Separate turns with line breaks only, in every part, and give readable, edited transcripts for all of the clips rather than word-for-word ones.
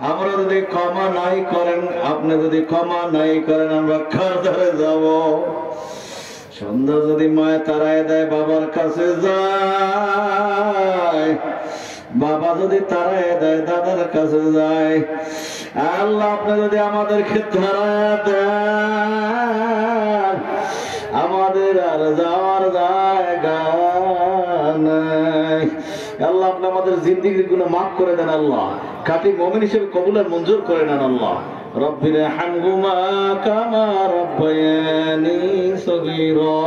আমরা যদি ক্ষমা নাই করেন, আপনি যদি ক্ষমা নাই করেন, আমরা কার ধারে যাব? সন্ধ্যা যদি মায় তারায় দেয়, বাবার কাছে যায়। বাবা যদি তারায় দেয়, দাদার কাছে যায়। আল্লাহ আপনি যদি আমাদেরকে তারায় দেন, আমাদের আর যাওয়ার জায়গা নাই। আল্লাহ আপনি আমাদের জিন্দেগির গুনাহ মাফ করে দেন। আল্লাহ খাঁটি মুমিন হিসেবে কবুল আর মঞ্জুর করে নেন। আল্লাহ রব্বির হামহুমা কামা রাব্বায়ানি সগীরা।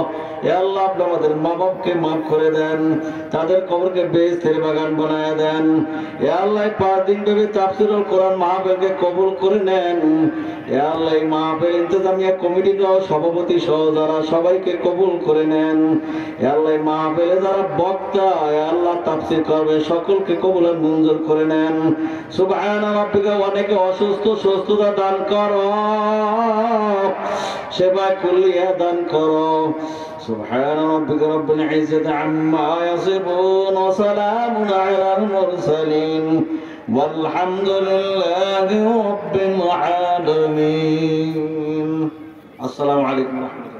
হে আল্লাহ আপনি আমাদের মা বাপকে মাফ করে দেন, তাদের কবরকে বেহেশতের বাগান বানায় দেন। হে আল্লাহ 5 দিন ব্যাপী তাফসীরুল কোরআন মাহফিলকে কবুল করে নেন। হে আল্লাহ এই মাহফিল ইন্তজামিয়া কমিটির সভাপতি সহ যারা সবাইকে কবুল করে নেন। হে আল্লাহ এই মাহফিলে যারা বক্তা, হে আল্লাহ তাফসীর করবে সকলকে কবুল আর মঞ্জুর করে নেন। সুবহান রাব্বিকা, অনেকে অসুস্থ, সুস্থতা দান করো, সেবা কুল্লিয়া দান করো। سبحان ربك رب العزة عما يصفون وسلام على المرسلين والحمد لله رب العالمين. السلام عليكم ورحمة الله.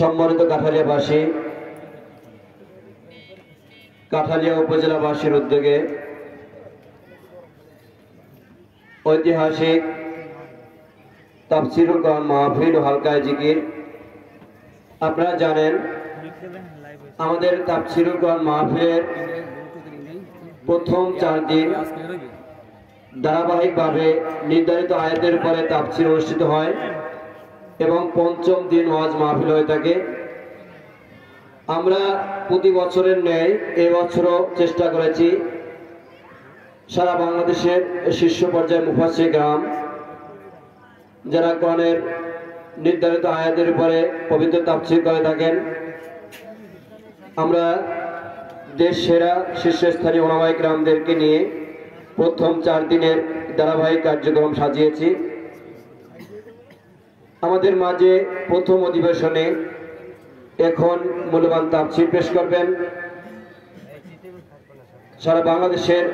সম্মানিত কাঠালিয়াবাসী, কাঠালিয়া উপজেলাবাসীর উদ্যোগে ঐতিহাসিক তাফসীরুল কোরআন মাহফিল ও হালকায়ে জিকির। আপনারা জানেন আমাদের তাফসীরুল কোরআন মাহফিলের প্রথম 4 দিন ধারাবাহিকভাবে নির্ধারিত আয়াতের উপরে তাফসীর অনুষ্ঠিত হয় এবং পঞ্চম দিন ওয়াজ মাহফিল হয়ে থাকে। আমরা প্রতি বছরের ন্যায় এবছরও চেষ্টা করেছি সারা বাংলাদেশের শীর্ষ পর্যায়ে মুফাসসির গ্রাম যারা কোরআনের নির্ধারিত আয়াতের উপরে পবিত্র তাফসীর করে থাকেন, আমরা দেশ সেরা শীর্ষস্থানীয় উলামায়ে কেরামদেরকে নিয়ে প্রথম 4 দিনের ধারাবাহিক কার্যক্রম সাজিয়েছি। আমাদের মাঝে প্রথম অধিবেশনে এখন মূল্যবান তাফসীর পেশ করবেন সারা বাংলাদেশের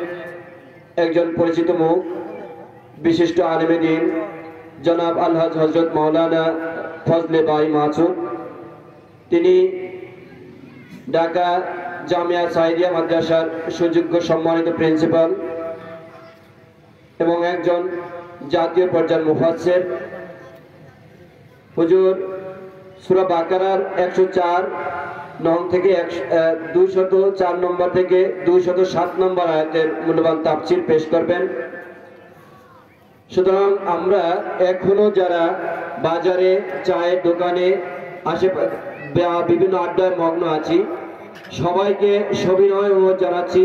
একজন পরিচিত মুখ, বিশিষ্ট আলেমে দ্বীন জনাব আলহাজ হযরত মাওলানা ফজলে বাই মাসুদ। তিনি ঢাকা জামিয়া সাইদিয়া মাদ্রাসার সুযোগ্য সম্মানিত প্রিন্সিপাল এবং একজন জাতীয় পর্যায়ের মুফাসসির। হুজুর সূরা বাকারার 104 নং থেকে 204 নম্বর থেকে 207 নম্বর আয়াতের মূল্যবান তাফসীর পেশ করবেন। সুতরাং আমরা এখনো যারা বাজারে, চায়ের দোকানে, আশেপাশে বিভিন্ন আড্ডায় মগ্ন আছি, সবাইকে সবিনয় অনুরোধ জানাচ্ছি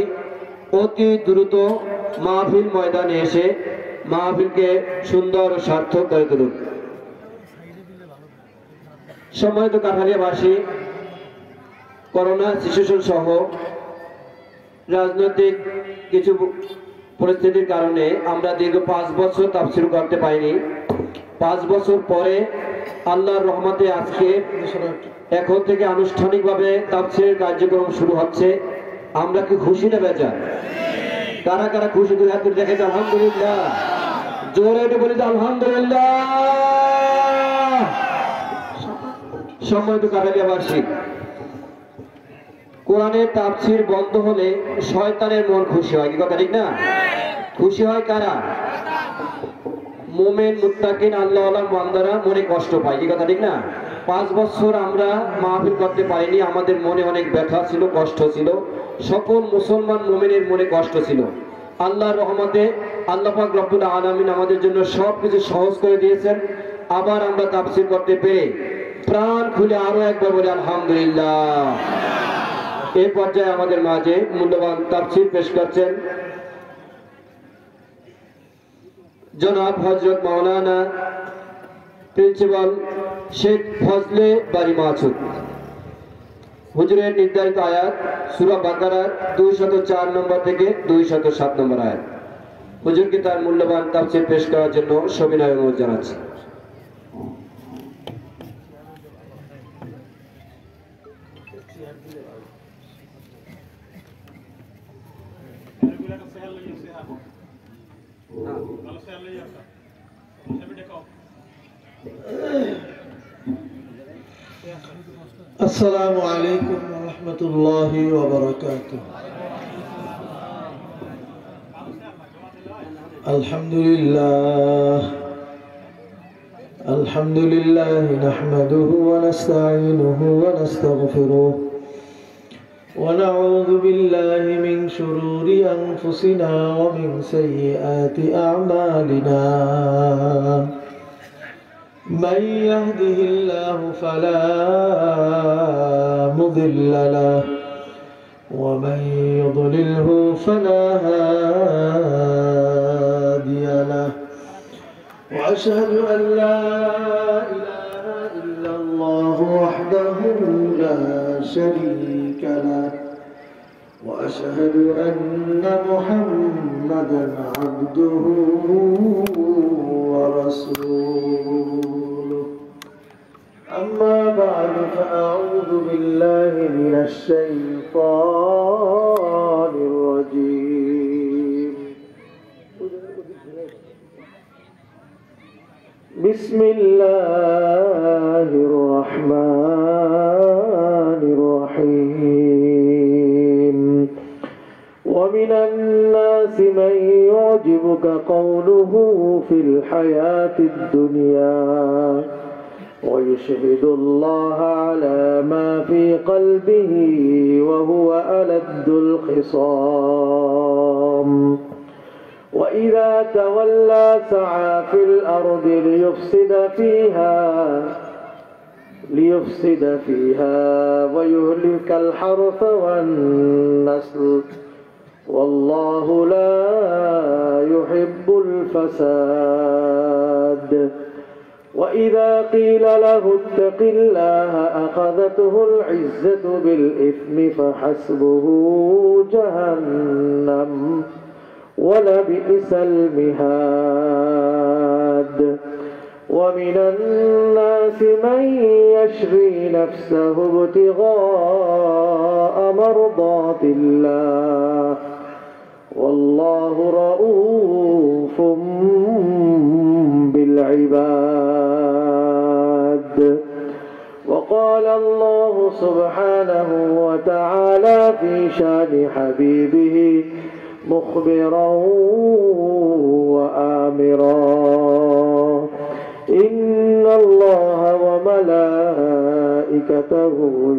অতি দ্রুত মাহফিল ময়দানে এসে মাহফিলকে সুন্দর ও সার্থক করে তুলুন। সম্মানিত কাঠালিয়াবাসী, করোনা সিচুয়েশন সহ রাজনৈতিক কিছু পরিস্থিতির কারণে আমরা দীর্ঘ 5 বছর তাফসীর করতে পারিনি। 5 বছর পরে আল্লাহর রহমতে আজকে এখন থেকে আনুষ্ঠানিকভাবে তাফসীরের কার্যক্রম শুরু হচ্ছে। আমরা কি খুশি না বেজার? কারা কারা খুশি? দুই হাত তুলে দেখেছে আলহামদুলিল্লাহ। জোরে একটু বলি আলহামদুলিল্লাহ। সম্মানিত কাঠালিয়াবাসী, কোরআনের তাফসীর বন্ধ হলে শয়তানের মন খুশি হয়, কি কথা ঠিক না? খুশি হয় কারা? মুমিন, মুত্তাকিন, আল্লাহওয়ালা বান্দারা মনে কষ্ট পায়, কি কথা ঠিক না? 5 বছর আমরা মাহফিল করতে পারিনি, আমাদের মনে অনেক ব্যথা ছিল, কষ্ট ছিল, সকল মুসলমান মুমিনের মনে কষ্ট ছিল। আল্লাহর রহমতে আল্লাহ পাক রব্বুল আলামিন আমাদের জন্য সবকিছু সহজ করে দিয়েছেন। আবার আমরা তাফসীর করতে পেরে প্রাণ খুলে আরো একবার বলি আলহামদুলিল্লাহ। এই পর্যায়ে আমাদের মাঝে মূল্যবান তাফসীর পেশ করছেন জনাব হযরত মাওলানা প্রিন্সিপাল শেখ ফজলে বারি মাসুদ। হুজুরের নির্ধারিত আয়াত সূরা বাকারার 204 নম্বর থেকে 207 নম্বর আয়াত। হুজুরকে তার মূল্যবান তাফসীর পেশ করার জন্য সবিনয় অনুরোধ জানাচ্ছি।
السلام عليكم ورحمة الله وبركاته. الحمد لله نحمده ونستعينه ونستغفره ونعوذ بالله من شرور أنفسنا ومن سيئات أعمالنا. من يهده الله فلا مضل له ومن يضلله فلا هادي له. وأشهد أن لا إله إلا الله وحده لا شريك له وأشهد أن محمدا عبده ورسوله. أما بعد فأعوذ بالله من الشيطان الرجيم. بسم الله الرحمن الرحيم. ومن الناس من يعجبك قوله في الحياة الدنيا ويشهد الله على ما في قلبه وهو ألد الخصام. وإذا تولى سعى في الأرض ليفسد فيها ويهلك الحرث والنسل والله لا يحب الفساد. وإذا قيل له اتق الله أخذته العزة بالإثم فحسبه جهنم ولبئس المهاد. ومن الناس من يشري نفسه ابتغاء مرضات الله والله رؤوف بالعباد. وقال الله سبحانه وتعالى في شان حبيبه مخبرا وآمرا إن الله وملائكته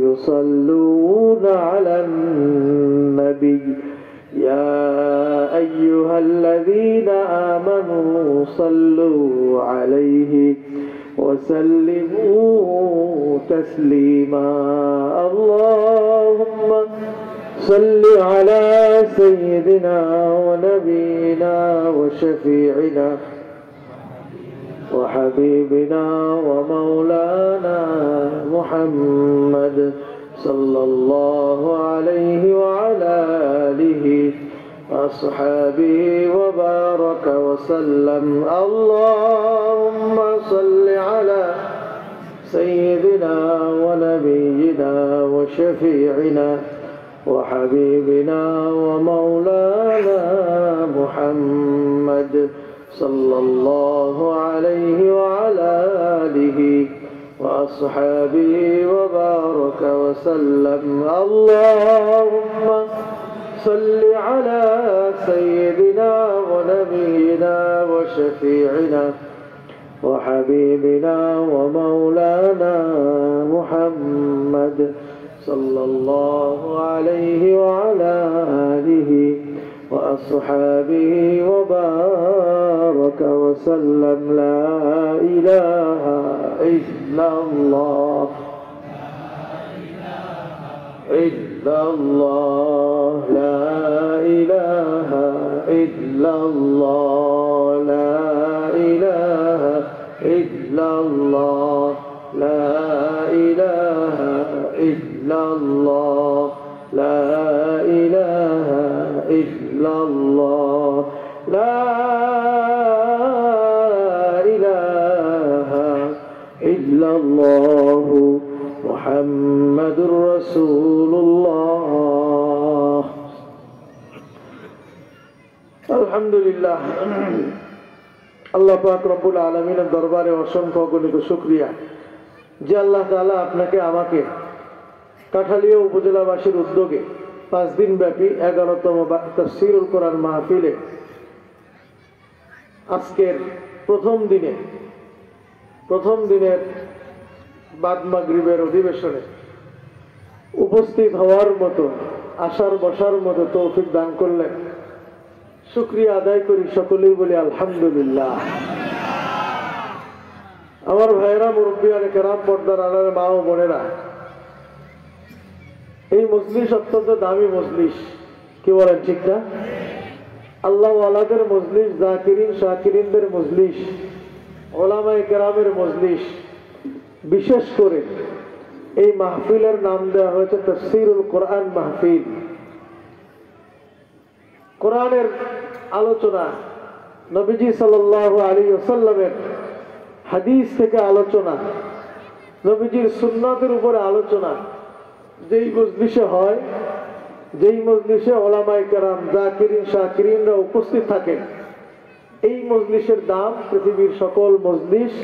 يصلون على النبي يا أيها الذين آمنوا صلوا عليه وسلموا تسليما. اللهم صل على سيدنا ونبينا وشفيعنا وحبيبنا ومولانا محمد صلى الله عليه وعلى آله وأصحابه وبارك وسلم. اللهم صل على سيدنا ونبينا وشفيعنا وحبيبنا ومولانا محمد صلى الله عليه وعلى آله وأصحابه وبارك وسلم. اللهم صل على سيدنا ونبينا وشفيعنا وحبيبنا ومولانا محمد صلى الله عليه وعلى آله وأصحابه وبارك وسلم. لا إله إلا الله إلا الله لا إله إلا الله لا إلا الله لا إله إلا الله لا إله إلا الله لا إله إلا الله محمد رسول الله الحمد لله আল্লাহ পাক রব্বুল আলামিনের দরবারে অসংখ্য অগণিত শুকরিয়া যে আল্লাহ তাআলা আপনাকে আমাকে কাঠালিয়া উপজেলাবাসীর উদ্যোগে 5 দিন ব্যাপী 11তম তাফসীরুল কোরআন মাহফিলে আজকের প্রথম দিনের বাদ মাগরিবের অধিবেশনে উপস্থিত হওয়ার মতো আসার বসার মতো তৌফিক দান করলেন। শুকরিয়া আদায় করি, সকলেই বলি আলহামদুলিল্লাহ। আমার ভাইয়েরা, মুরব্বিয়ানে কেরাম, পর্দার আড়ালে মা ও বোনেরা, এই মজলিস অত্যন্ত দামি মজলিস, কি বলেন ঠিক না? আল্লাহ ওয়ালাদের মজলিস, জাকিরিন শাকিরিনদের মজলিস, ওলামায়ে কেরামের মজলিস। বিশেষ করে এই মাহফিলের নাম দেওয়া হয়েছে তাফসীরুল কোরআন মাহফিল। কোরআনের আলোচনা, নবীজি সাল্লাল্লাহু আলাইহি ওয়াসাল্লামের হাদিস থেকে আলোচনা, নবীজির সুন্নাতের উপরে আলোচনা যেই মজলিসে হয়, যেই মজলিসে ওলামায়ে কেরাম, জাকিরিন শাকিরিনরা উপস্থিত থাকেন, এই মজলিসের দাম পৃথিবীর সকল মজলিস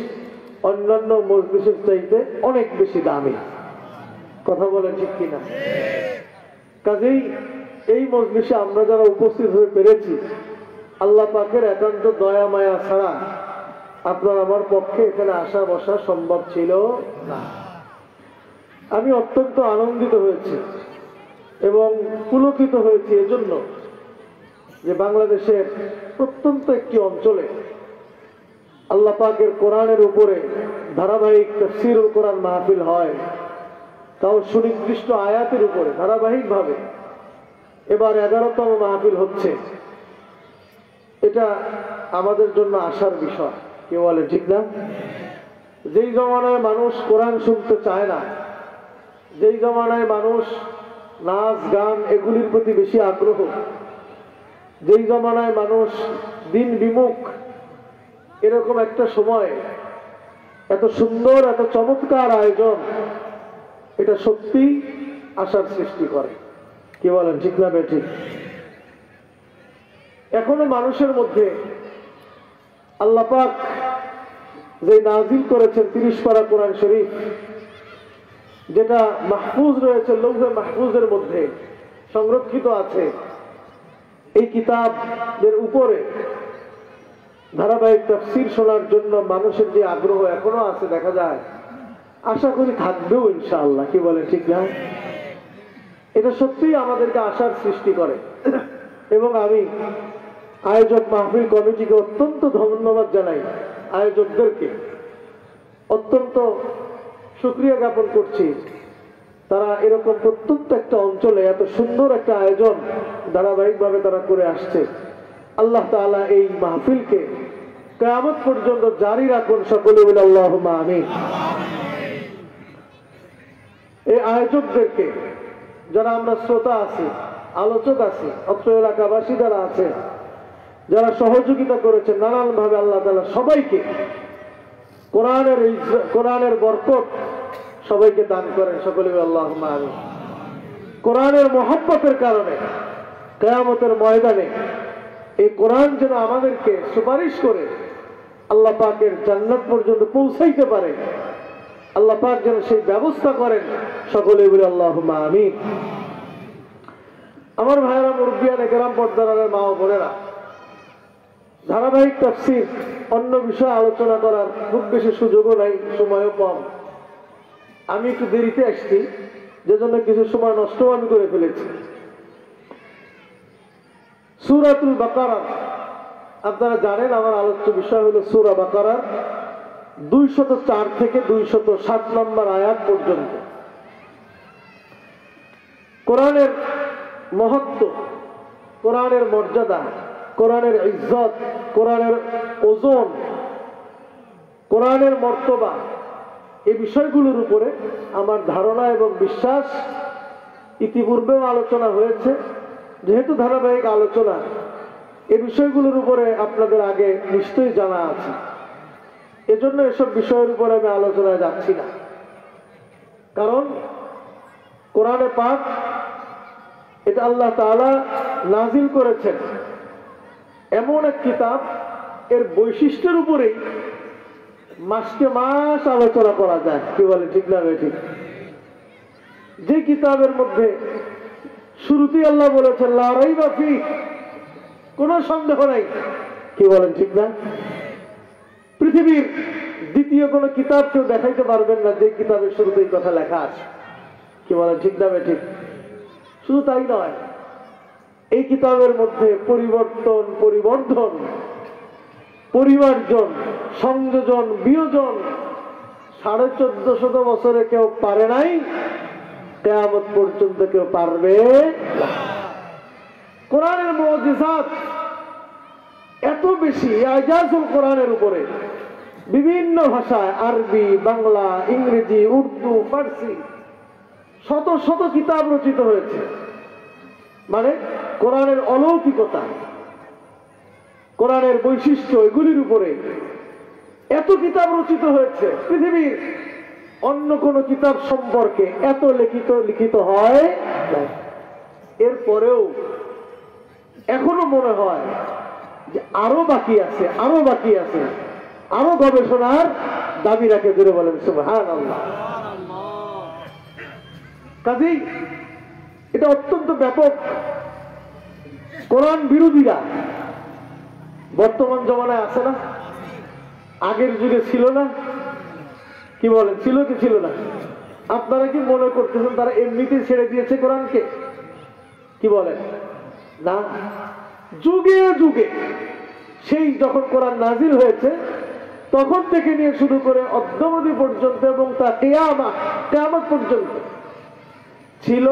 অন্যান্য মজলিসের চাইতে অনেক বেশি দামি। কথা বলেন ঠিক কিনা? কাজেই এই মজলিসে আমরা যারা উপস্থিত হয়ে পেরেছি, আল্লাহ পাকের একান্ত দয়া মায়া ছাড়া আপনার আমার পক্ষে এখানে আসা বসা সম্ভব ছিল না। আমি অত্যন্ত আনন্দিত হয়েছি এবং পুলকিত হয়েছি এজন্য যে বাংলাদেশের প্রত্যন্ত একটি অঞ্চলে আল্লাহ পাকের কোরআনের উপরে ধারাবাহিক তাফসীরুল কোরআন মাহফিল হয়, তাও সুনির্দিষ্ট আয়াতের উপরে ধারাবাহিকভাবে। এবার 11তম মাহফিল হচ্ছে। এটা আমাদের জন্য আশার বিষয়, কে বলে ঠিক না? যেই জমানায় মানুষ কোরআন শুনতে চায় না, যেই জমানায় মানুষ নাচ গান এগুলির প্রতি বেশি আগ্রহ, যেই জমানায় মানুষ দিন বিমুখ, এরকম একটা সময় এত সুন্দর, এত চমৎকার আয়োজন, এটা সত্যি আশার সৃষ্টি করে। কি বলেন ঠিক না বেঠিক? এখনো মানুষের মধ্যে আল্লাহ পাক যে নাজিল করেছেন 30 পারা কোরআন শরীফ, যেটা মাহফুজ রয়েছে লৌহে মাহফুজের মধ্যে সংরক্ষিত আছে, এই কিতাবের উপরে ধারাবাহিক তাফসীর শোনার জন্য মানুষের যে আগ্রহ এখনো আছে দেখা যায়, আশা করি থাকবেও ইনশাআল্লাহ। কি বলেন ঠিক না? এটা সত্যিই আমাদেরকে আশার সৃষ্টি করে এবং আমি আয়োজক মাহফিল কমিটিকে অত্যন্ত ধন্যবাদ জানাই, আয়োজকদেরকে অত্যন্ত শুকরিয়া জ্ঞাপন করছি। তারা এরকম প্রত্যন্ত একটা অঞ্চলে এত সুন্দর একটা আয়োজন ধারাবাহিকভাবে তারা করে আসছে। আল্লাহ তাআলা এই মাহফিলকে কিয়ামত পর্যন্ত জারি রাখুন, সকলে বলে আল্লাহুম্মা আমিন। এই আয়োজকদেরকে, যারা আমরা শ্রোতা আছি, আলোচক আছি, অত্র এলাকাবাসী যারা আছে, যারা সহযোগিতা করেছে নানানভাবে, আল্লাহ তাআলা সবাইকে কোরআনের বরকত সবাইকে দান করেন, সকলে বলে আল্লাহুম্মা আমিন। কোরআনের মহব্বতের কারণে কিয়ামতের ময়দানে এই কোরআন যেন আমাদেরকে সুপারিশ করে আল্লাহ পাকের জান্নাত পর্যন্ত পৌঁছাইতে পারে, আল্লাহ পাক যেন সেই ব্যবস্থা করেন, সকলে বলে আল্লাহুম্মা আমিন। আমার ভাইয়েরা, মুরব্বিয়ানে কেরাম, পর্দার আড়ালে মা ও বোনেরা, ধারাবাহিক তাফসীর অন্য বিষয়ে আলোচনা করার খুব বেশি সুযোগও নাই, সময়ও কম। আমি একটু দেরিতে আসছি, যেজন্য কিছু সময় নষ্ট আমি করে ফেলেছি। সূরাতুল বাকারা, আপনারা জানেন আমার আলোচ্য বিষয় হলো সূরা বাকারার 204 থেকে 207 নম্বর আয়াত পর্যন্ত। কোরআনের মহত্ব, কোরআনের মর্যাদা, কোরআনের ইজ্জত, কোরআনের ওজন, কোরআনের মর্তবা, এই বিষয়গুলোর উপরে আমার ধারণা এবং বিশ্বাস ইতিপূর্বেও আলোচনা হয়েছে। যেহেতু ধারাবাহিক আলোচনা, এই বিষয়গুলোর উপরে আপনাদের আগে নিশ্চয়ই জানা আছে, এজন্য এসব বিষয়ের উপরে আমি আলোচনায় যাচ্ছি না। কারণ কোরআনে পাক এটা আল্লাহ তাআলা নাজিল করেছেন এমন এক কিতাব, এর বৈশিষ্ট্যের উপরেই মাসকে মাস আলোচনা করা যায়। কি বলে, ঠিক না ঠিক? যে কিতাবের মধ্যে শুরুতেই আল্লাহ বলেছেন লা রাইবা ফীহ, কোনো সন্দেহ নাই। কি বলেন, ঠিক না? পৃথিবীর দ্বিতীয় কোনো কিতাব কেউ দেখাইতে পারবেন না যে কিতাবের শুরুতেই কথা লেখা আছে। কি বলেন, ঠিক না ঠিক? শুধু তাই নয়, এই কিতাবের মধ্যে পরিবর্তন, পরিবর্ধন, পরিমার্জন, সংযোজন, বিয়োজন 1450 বছরে কেউ পারে নাই, কিয়ামত পর্যন্ত কেউ পারবে না। কোরআনের মুজিজাত এত বেশি, ইজাজুল কোরআনের উপরে বিভিন্ন ভাষায়, আরবি, বাংলা, ইংরেজি, উর্দু, ফার্সি শত শত কিতাব রচিত হয়েছে। মানে কোরআনের অলৌকিকতা, কোরআনের বৈশিষ্ট্য, এগুলির উপরে এত কিতাব রচিত হয়েছে। পৃথিবীর অন্য কোন কিতাব সম্পর্কে এত লিখিত হয় না। এরপরেও এখনো মনে হয় যে আরো বাকি আছে, আরো বাকি আছে, আরো গবেষণার দাবি রাখে। জোরে বলেন সুবহানাল্লাহ। কাজেই এটা অত্যন্ত ব্যাপক। কোরআন বিরোধীরা বর্তমান জমানায় আছে না? আগের যুগে ছিল না? কি বলেন, ছিল কি ছিল না? আপনারা কি মনে করতেছেন তারা এমনিতেই ছেড়ে দিয়েছে কোরআনকে? কি বলেন? না, যুগে যুগে, সেই যখন কোরআন নাজিল হয়েছে তখন থেকে নিয়ে শুরু করে অদ্যাবধি পর্যন্ত এবং তা কিয়ামত পর্যন্ত ছিল,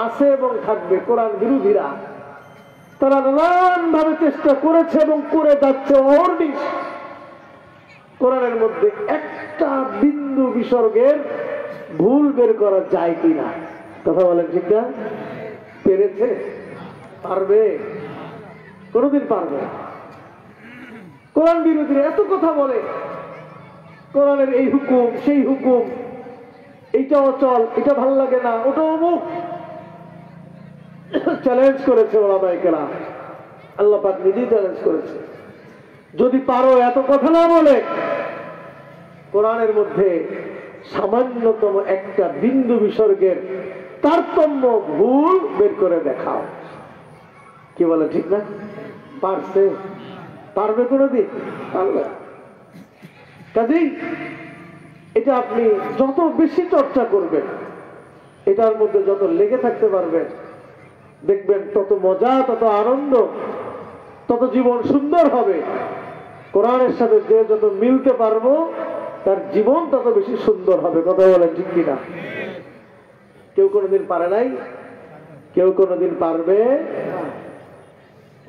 আছে এবং থাকবে কোরআন বিরোধীরা। তারা নানান ভাবে চেষ্টা করেছে এবং করে যাচ্ছে অহর্নিশ কোরআনের মধ্যে একটা বিন্দু বিসর্গের ভুল বের করা যায় কিনা। কথা বলেন, ঠিক না? পেরেছে? পারবে? কোনদিন পারবে? কোরআন বিরোধীরা এত কথা বলে, কোরআনের এই হুকুম, সেই হুকুম, এইটা অচল, এটা ভাল লাগে না, ওটা অমুক। চ্যালেঞ্জ করেছে ওলামায়ে কেরাম, আল্লাহ পাক নিজেই চ্যালেঞ্জ করেছে, যদি পারো এত কথা না বলে কোরআনের মধ্যে সামান্যতম একটা বিন্দু বিসর্গের তারতম্য ভুল বের করে দেখাও। কি বলে, ঠিক না? পারছে? পারবে কোনদিন? পারবে। কাজেই এটা আপনি যত বেশি চর্চা করবেন, এটার মধ্যে যত লেগে থাকতে পারবেন, দেখবেন তত মজা, তত আনন্দ, তত জীবন সুন্দর হবে। কোরআনের সাথে যে যত মিলতে পারবো তার জীবন তত বেশি সুন্দর হবে। কথা বলেন, ঠিক কিনা? কেউ কোনোদিন পারে নাই, কেউ কোনোদিন পারবে।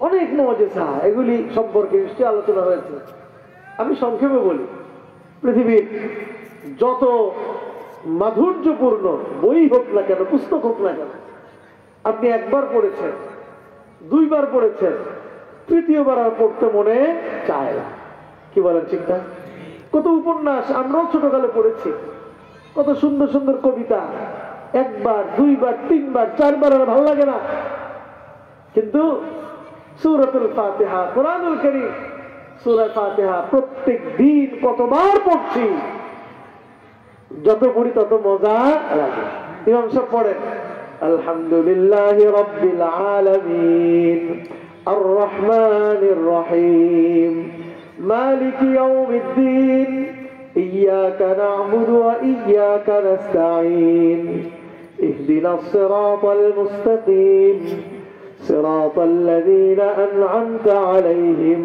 অনেক মুজিজা, এগুলি সম্পর্কে নিশ্চয়ই আলোচনা হয়েছে। আমি সংক্ষেপে বলি, পৃথিবীর যত মাধুর্যপূর্ণ বই হোক না কেন, পুস্তক হোক না কেন, আপনি একবার পড়েছেন, দুইবার পড়েছেন, তৃতীয়বার আর পড়তে মনে চায় না। কি বলেন, ঠিক না? কত উপন্যাস আমরাও ছোটকালে পড়েছি, কত সুন্দর সুন্দর কবিতা, একবার, দুইবার, তিনবার, চারবার আর ভালো লাগে না। কিন্তু সূরাতুল ফাতিহা, কোরআনুল কারীম, সূরা ফাতিহা প্রত্যেক দিন কতবার পড়ছি, যত পড়ি তত মজা লাগে। ইমাম সাহেব পড়েন আলহামদুলিল্লাহি রাব্বিল আলামিন আর রহমানির রহিম মালিকি ইয়াউমিদ্দিন ইয়্যাকা না'বুদু ওয়া ইয়্যাকা নাস্তাঈন ইহদিনাস সিরাতাল মুস্তাকিম সিরাতাল লাযীনা আন'আমতা আলাইহিম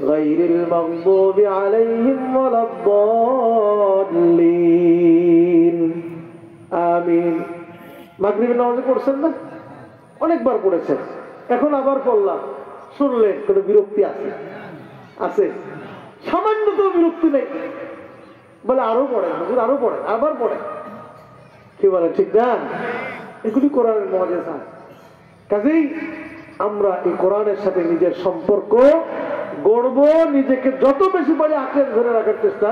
গায়রিল মাগদুবি আলাইহিম ওয়ালাদ-দাল্লিন। আমিন। মাগরিবের নামাজে পড়ছেন না? অনেকবার পড়েছেন, এখন আবার পড়লাম, শুনলেন কোনো বিরক্তি আছে? আছে? সামান্যতম বিরক্তি যুক্তি নেই, বলে আরো পড়েন হুজুর, আরো পড়েন, আবার পড়েন। কি বলে ঠিক না? এগুলি কোরআনের মুআজিজা। কাজেই আমরা এই কোরআনের সাথে নিজের সম্পর্ক গড়ব, নিজেকে যত বেশি পারি আঁকড়ে ধরে রাখার চেষ্টা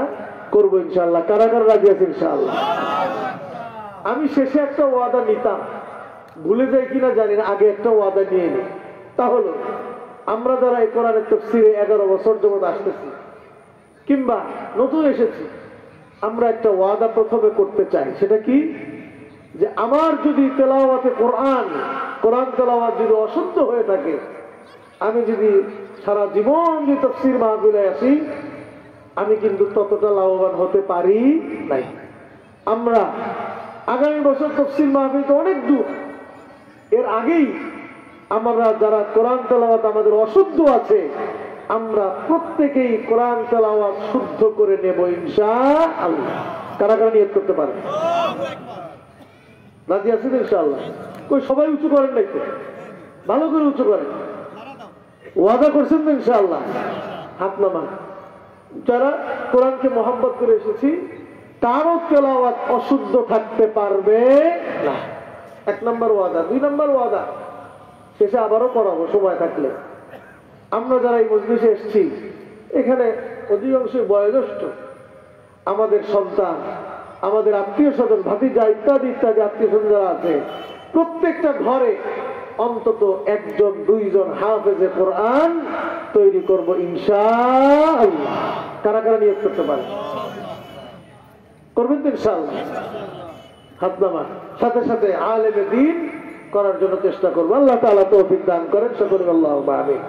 করবো ইনশাআল্লাহ। কারা কারা রাজি আছে ইনশাআল্লাহ? আমি শেষে একটা ওয়াদা নিতাম, ভুলে যাই কিনা জানি না, আগে একটা ওয়াদা নিয়ে নিই। তা হলো আমরা যারা এই কোরআনের তাফসীরে 11 বছর যাবত আসতেছি কিংবা নতুন এসেছি, আমরা একটা ওয়াদা প্রথমে করতে চাই। সেটা কি? যে আমার যদি তেলাওয়াতে কোরআন তেলাওয়াত যদি অশুদ্ধ হয়ে থাকে, আমি যদি সারা জীবন যদি তাফসীর মাহফিলে আসি, আমি কিন্তু ততটা লাভবান হতে পারি নাই। আমরা আগামী বছর তাফসীর মাহফিল তো অনেক দূর, এর আগেই আমরা যারা কোরআন তেলাওয়াত আমাদের অশুদ্ধ আছে, আমরা প্রত্যেকেই কোরআন তেলাওয়াত শুদ্ধ করে নেব ইনশাআল্লাহ। কারা কারা নিয়ত করতে পারে? রাজি আছেন ইনশাআল্লাহ? কই সবাই উঁচু করেন নাই তো? ভালো করে উঁচু করেন। ওয়াদা করছেন তো ইনশাআল্লাহ? হাত নামান। যারা কোরআনকে মহব্বত করে এসেছি, কারো তেলাওয়াত অশুদ্ধ থাকতে পারবে না। 1 নম্বর ওয়াদা। 2 নম্বর ওয়াদা শেষে আবারও করাবো সময় থাকলে। আমরা যারা এই মজলিসে এসেছি, এখানে অধিকাংশই বয়োজ্যেষ্ঠ, আমাদের সন্তান, আমাদের আত্মীয় স্বজন, ভাতিজা ইত্যাদি ইত্যাদি আত্মীয় স্বজন যারা আছে, প্রত্যেকটা ঘরে অন্তত 1জন 2জন হাফেজে কোরআন তৈরি করব ইনশাআল্লাহ। কারা কারা নিয়ত করতে পারে? করবেন তো ইনশাআল্লাহ? হাত নামান। সাথে সাথে আলেমে দ্বীন করার জন্য চেষ্টা করবো। আল্লাহ তাআলা তৌফিক দান করেন, সকলে আল্লাহুম্মা আমিন।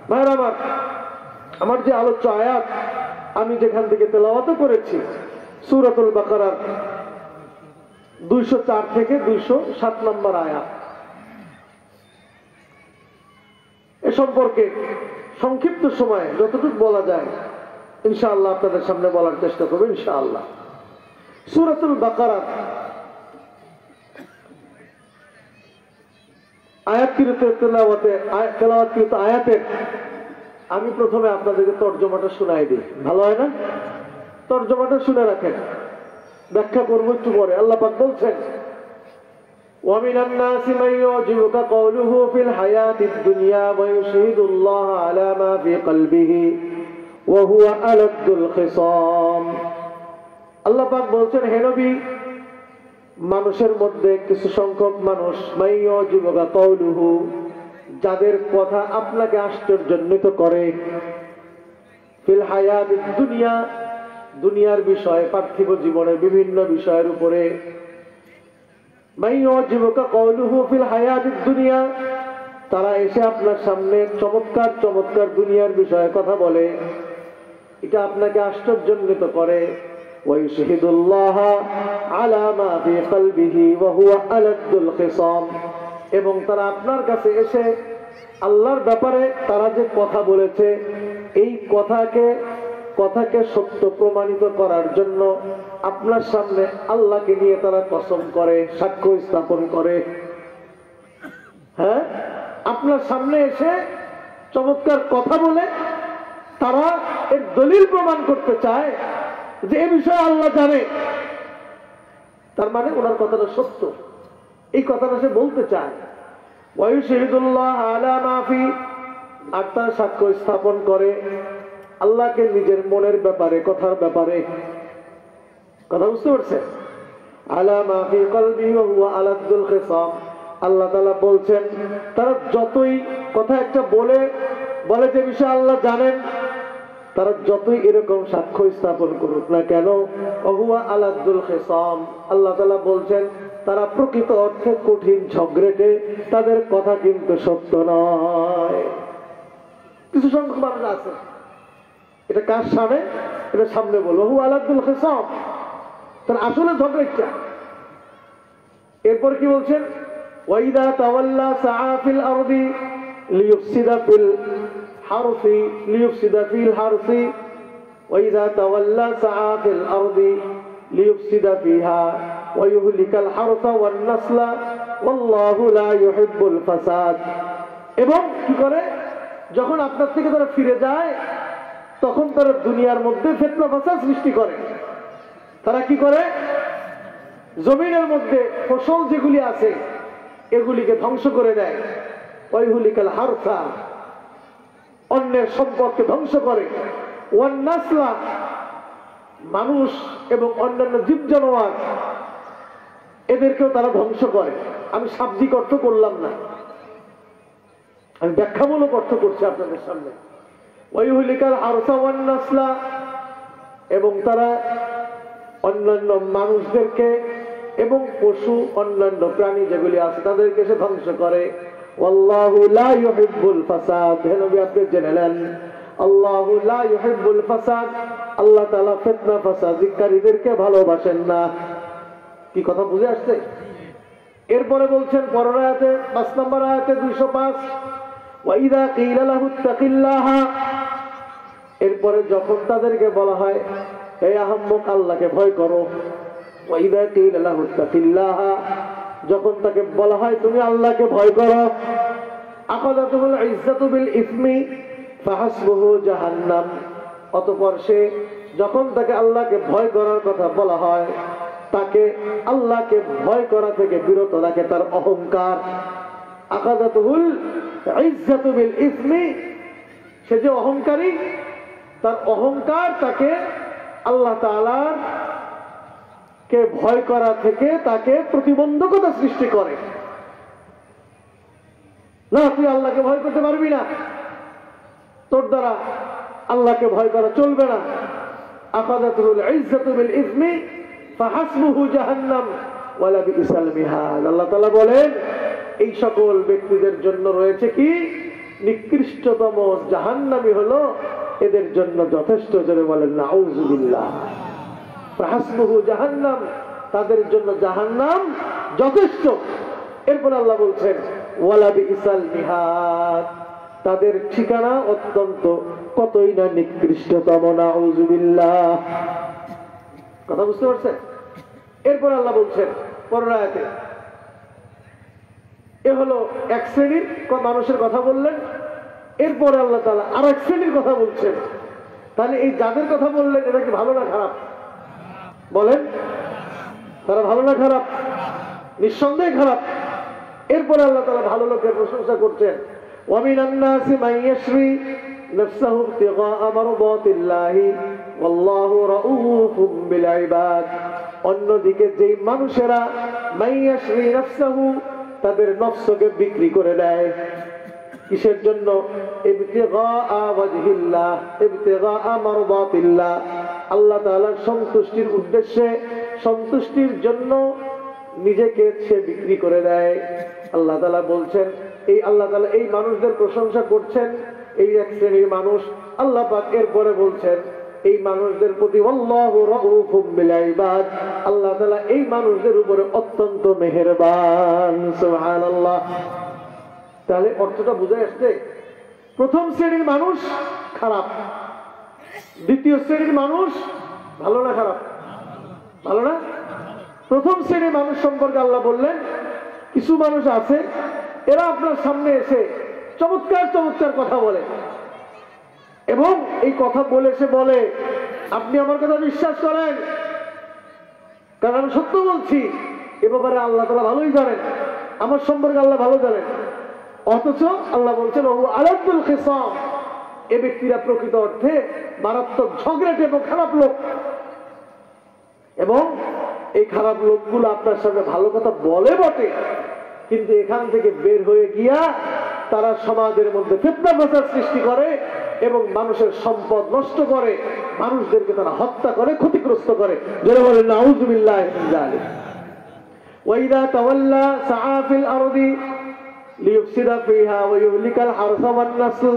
ভাইরা আমার যে আলোচ্য আয়াত আমি যেখান থেকে তেলাওয়াত করেছি, সূরাতুল বাকারার 204 থেকে 207 নম্বর আয়াত। এ সম্পর্কে সংক্ষিপ্ত সময়ে যতটুকু বলা যায় ইনশাআল্লাহ আপনাদের সামনে বলার চেষ্টা করবো ইনশাআল্লাহ। সূরাতুল বাকারার তেলাওয়াতকৃত আয়াতের আমি প্রথমে আপনাদেরকে তর্জমাটা শোনাই দিই, ভালো হয় না? তর্জমাটা শুনে রাখেন, ব্যাখ্যা করবো একটু পরে। আল্লাহ পাক বলছেন, وَمِنَ النَّاسِ مَن يُعْجِبُكَ قَوْلُهُ فِي الْحَيَاةِ الدُّنْيَا وَيُشْهِدُ اللَّهَ عَلَى مَا فِي قَلْبِهِ وَهُوَ أَلَدُّ الْخِصَامِ। আল্লাহ পাক বলছেন, হে নবী, মানুষের মধ্যে কিছু সংখ্যক মানুষ, মান ইউ'জিবুকা কওলুহু, যাদের কথা আপনাকে আশ্চর্যান্বিত করে, ফিল হায়াতিদ দুনিয়া, দুনিয়ার বিষয়ে, পার্থিব জীবনের বিভিন্ন বিষয়ের উপরে, মান ইউ'জিবুকা কওলুহু ফিল হায়াতিদ দুনিয়া, তারা এসে আপনার সামনে চমৎকার চমৎকার দুনিয়ার বিষয়ে কথা বলে, এটা আপনাকে আশ্চর্যান্বিত করে। وَيُشْهِدُ اللَّهَ عَلَى مَا فِي قَلْبِهِ وَهُوَ أَلَدُّ الْخِصَامِ, এবং তারা আপনার কাছে এসে আল্লাহর ব্যাপারে তারা যে কথা বলেছে, এই কথাকে সত্য প্রমাণিত করার জন্য আপনার সামনে আল্লাহকে নিয়ে তারা কসম করে, সাক্ষ্য স্থাপন করে। হ্যাঁ, আপনার সামনে এসে চমৎকার কথা বলে তারা এর দলিল প্রমাণ করতে চায় যে এ বিষয়ে আল্লাহ জানে, তার মানে ওনার কথাটা সত্য, এই কথাটা সে বলতে চায়। ওয়ায়ুশহিদুল্লাহ আলা মা ফি, আর তার সাক্ষ্য স্থাপন করে আল্লাহকে নিজের মনের ব্যাপারে, কথার ব্যাপারে। কথা বুঝতে পারছেন? আলা মা ফি কলবি ওয়া হুয়া আলাদ্দুল খিসাম। আল্লাহ তাআলা বলছেন, তারা যতই কথা একটা বলে যে বিষয়ে আল্লাহ জানেন, তারা যতই এরকম সাক্ষ্য স্থাপন করুক না কেন, ওহুয়া আলাদ্দুল খিসাম, আল্লাহ তাআলা বলছেন তারা প্রকৃত অর্থে কঠিন ঝগড়েটে, তাদের কথা কিন্তু সত্য নয়। কিছু সংখ্যক মানুষ আছে, এটা কার সামনে? এটা সামনে বলো ওহুয়া আলাদ্দুল খিসাম, তারা আসলে ঝগড়েটা। এরপর কি বলছেন? ওয়াইদা তাওয়াল্লা সাআ ফিল আরদি লিইফসিদা ফিল হারসি লিইফসিদা ফিল হারসি ওয়াইদা তাওয়াল্লা সাআ ফিল আরদি লিইফসিদা ফিহা ওয়া ইউহলিকাল হারসা ওয়ান নাসলা ওয়াল্লাহু লা ইউহিব্বুল ফাসাদ। এবং কি করে? যখন আপনার থেকে তারা ফিরে যায়, তখন তারা দুনিয়ার মধ্যে ফিতনা ফাসাদ সৃষ্টি করে। তারা কি করে? জমিনের মধ্যে ফসল যেগুলি আছে এগুলিকে ধ্বংস করে দেয়। ওয়াইহুলিকাল হারসা, অন্যের সম্পদকে ধ্বংস করে। ওয়ান নাসলা, মানুষ এবং অন্যান্য জীব জানোয়ার এদেরকেও তারা ধ্বংস করে। আমি শাব্দিক অর্থ করলাম না, আমি ব্যাখ্যামূলক অর্থ করছি আপনাদের সামনে। ওয়াইহুলিকাল হারসা ওয়ান নাসলা, এবং তারা অন্যান্য মানুষদেরকে এবং পশু অন্যান্য প্রাণী যেগুলি আছে তাদেরকে সে ধ্বংস করে। আল্লাহু লা ইউহিব্বুল ফাসাদ, হে নবী আপনি জেনে নেন আল্লাহু লা ইউহিব্বুল ফাসাদ, আল্লাহ তাআলা ফিতনা ফাসাদকারীদেরকে ভালোবাসেন না। কি কথা বুঝে আসছে? এরপরে বলছেন পরের আয়াতে, 5 নম্বর আয়াতে 205, ওয়া ইযা কিলা লাহু তাকিল্লাহা, এরপরে যখন তাদেরকে বলা হয় হে আহাম্মক আল্লাহকে ভয় করো, ওয়া ইযা কিলা লাহু তাকিল্লাহা, যখন তাকে বলা হয় তুমি আল্লাহকে ভয় করো, আখাযাতুল ইজ্জাতু বিল ইসমি ফাহাসবুহু জাহান্নাম, অতঃপর সে যখন তাকে আল্লাহকে ভয় করার কথা বলা হয় তাকে আল্লাহকে ভয় করা থেকে বিরত রাখে তার অহংকার। আখাযাতুল ইজ্জাতু বিল ইসমি, সে যে অহংকারী, তার অহংকার তাকে আল্লাহ তাআলার কে ভয় করা থেকে তাকে প্রতিবন্ধকতা সৃষ্টি করে। না, তুই আল্লাহকে ভয় করতে পারবি না, তোর দ্বারা আল্লাহকে ভয় করা চলবে না। আখাযাতুল ইজ্জাতু বিল ইসমি ফাহাসবুহু জাহান্নাম ওয়ালা বিসাল মিহাদ, আল্লাহ তাআলা বলেন এই সকল ব্যক্তিদের জন্য রয়েছে কি? নিকৃষ্টতম জাহান্নামই হলো এদের জন্য যথেষ্ট। জোরে বলেন নাউযুবিল্লাহ। ফাহাসবুহু জাহান্নাম, তাদের জন্য জাহান্নাম যথেষ্ট। এরপর আল্লাহ বলছেন ওয়ালা বিসাল মিহাদ, তাদের ঠিকানা অত্যন্ত কতই না নিকৃষ্টতম। নাউযুবিল্লাহ। কথা বুঝতে পারছেন? এরপর আল্লাহ বলছেন পরের আয়াতে, এ হলো এক শ্রেণীর মানুষের কথা বললেন, এরপরে আল্লাহ তাআলা আর এক শ্রেণীর কথা বলছেন। তাহলে এই যাদের কথা বললেন এরা কি ভালো না খারাপ? বলেন, তারা ভালো না খারাপ? নিঃসন্দেহে খারাপ। এরপরে আল্লাহ তাআলা ভালো লোকের প্রশংসা করছেন, ওয়া মিনান নাসি মান ইয়াশরি নাফসাহু ইবতিগাআ মারদাতিল্লাহি ওয়াল্লাহু রাউফুম বিল ইবাদ, অন্যদিকে যেই মানুষেরা মান ইয়াশরি নাফসাহু, তাদের নফসকে বিক্রি করে দেয় কিসের জন্য? ইবতিগাআ ওয়াজহিল্লাহ, ইবতিগাআ মারদাতিল্লাহ, আল্লাহ তাআলার সন্তুষ্টির উদ্দেশ্যে, সন্তুষ্টির জন্য নিজেকে সে বিক্রি করে দেয়। আল্লাহ তাআলা বলছেন, এই আল্লাহ তাআলা এই মানুষদের প্রশংসা করছেন, এই এক শ্রেণীর মানুষ। আল্লাহ পাক এরপরে বলছেন এই মানুষদের প্রতি আল্লাহু রাউফুম বিল ইবাদ, আল্লাহ তাআলা এই মানুষদের উপরে অত্যন্ত মেহেরবান। সুবহানাল্লাহ। তাহলে অর্থটা বুঝে আসছে? প্রথম শ্রেণীর মানুষ খারাপ, দ্বিতীয় শ্রেণীর মানুষ ভালো না খারাপ? ভালো না? প্রথম শ্রেণীর মানুষ সম্পর্কে আল্লাহ বললেন কিছু মানুষ আছে এরা আপনার সামনে এসে চমৎকার চমৎকার কথা বলে, এবং এই কথা বলে সে বলে আপনি আমার কথা বিশ্বাস করেন কারণ আমি সত্য বলছি। এ ব্যাপারে আল্লাহ তাআলা ভালোই জানেন, আমার সম্পর্কে আল্লাহ ভালো জানেন। অথচ আল্লাহ বলছেন ওহু আলাদুল খিসাম, এ ব্যক্তিরা প্রকৃত অর্থে মারাত্মক ঝগড়াটে এবং খারাপ লোক। এবং এই খারাপ লোকগুলো আপনার সাথে ভালো কথা বলে বটে, কিন্তু এখান থেকে বের হয়ে গিয়া তারা সমাজের মধ্যে ফিতনা ফাসাদ সৃষ্টি করে এবং মানুষের সম্পদ নষ্ট করে, মানুষদেরকে তারা হত্যা করে, ক্ষতিগ্রস্ত করে। যারা বলেন নাউযুবিল্লাহ মিন যালিক। ওয়া ইযা তাওয়াল্লা সাআ ফিল আরদি লিইফসিদা ফিহা ওয়া ইউহলিকাল হারসা ওয়ান নাসল,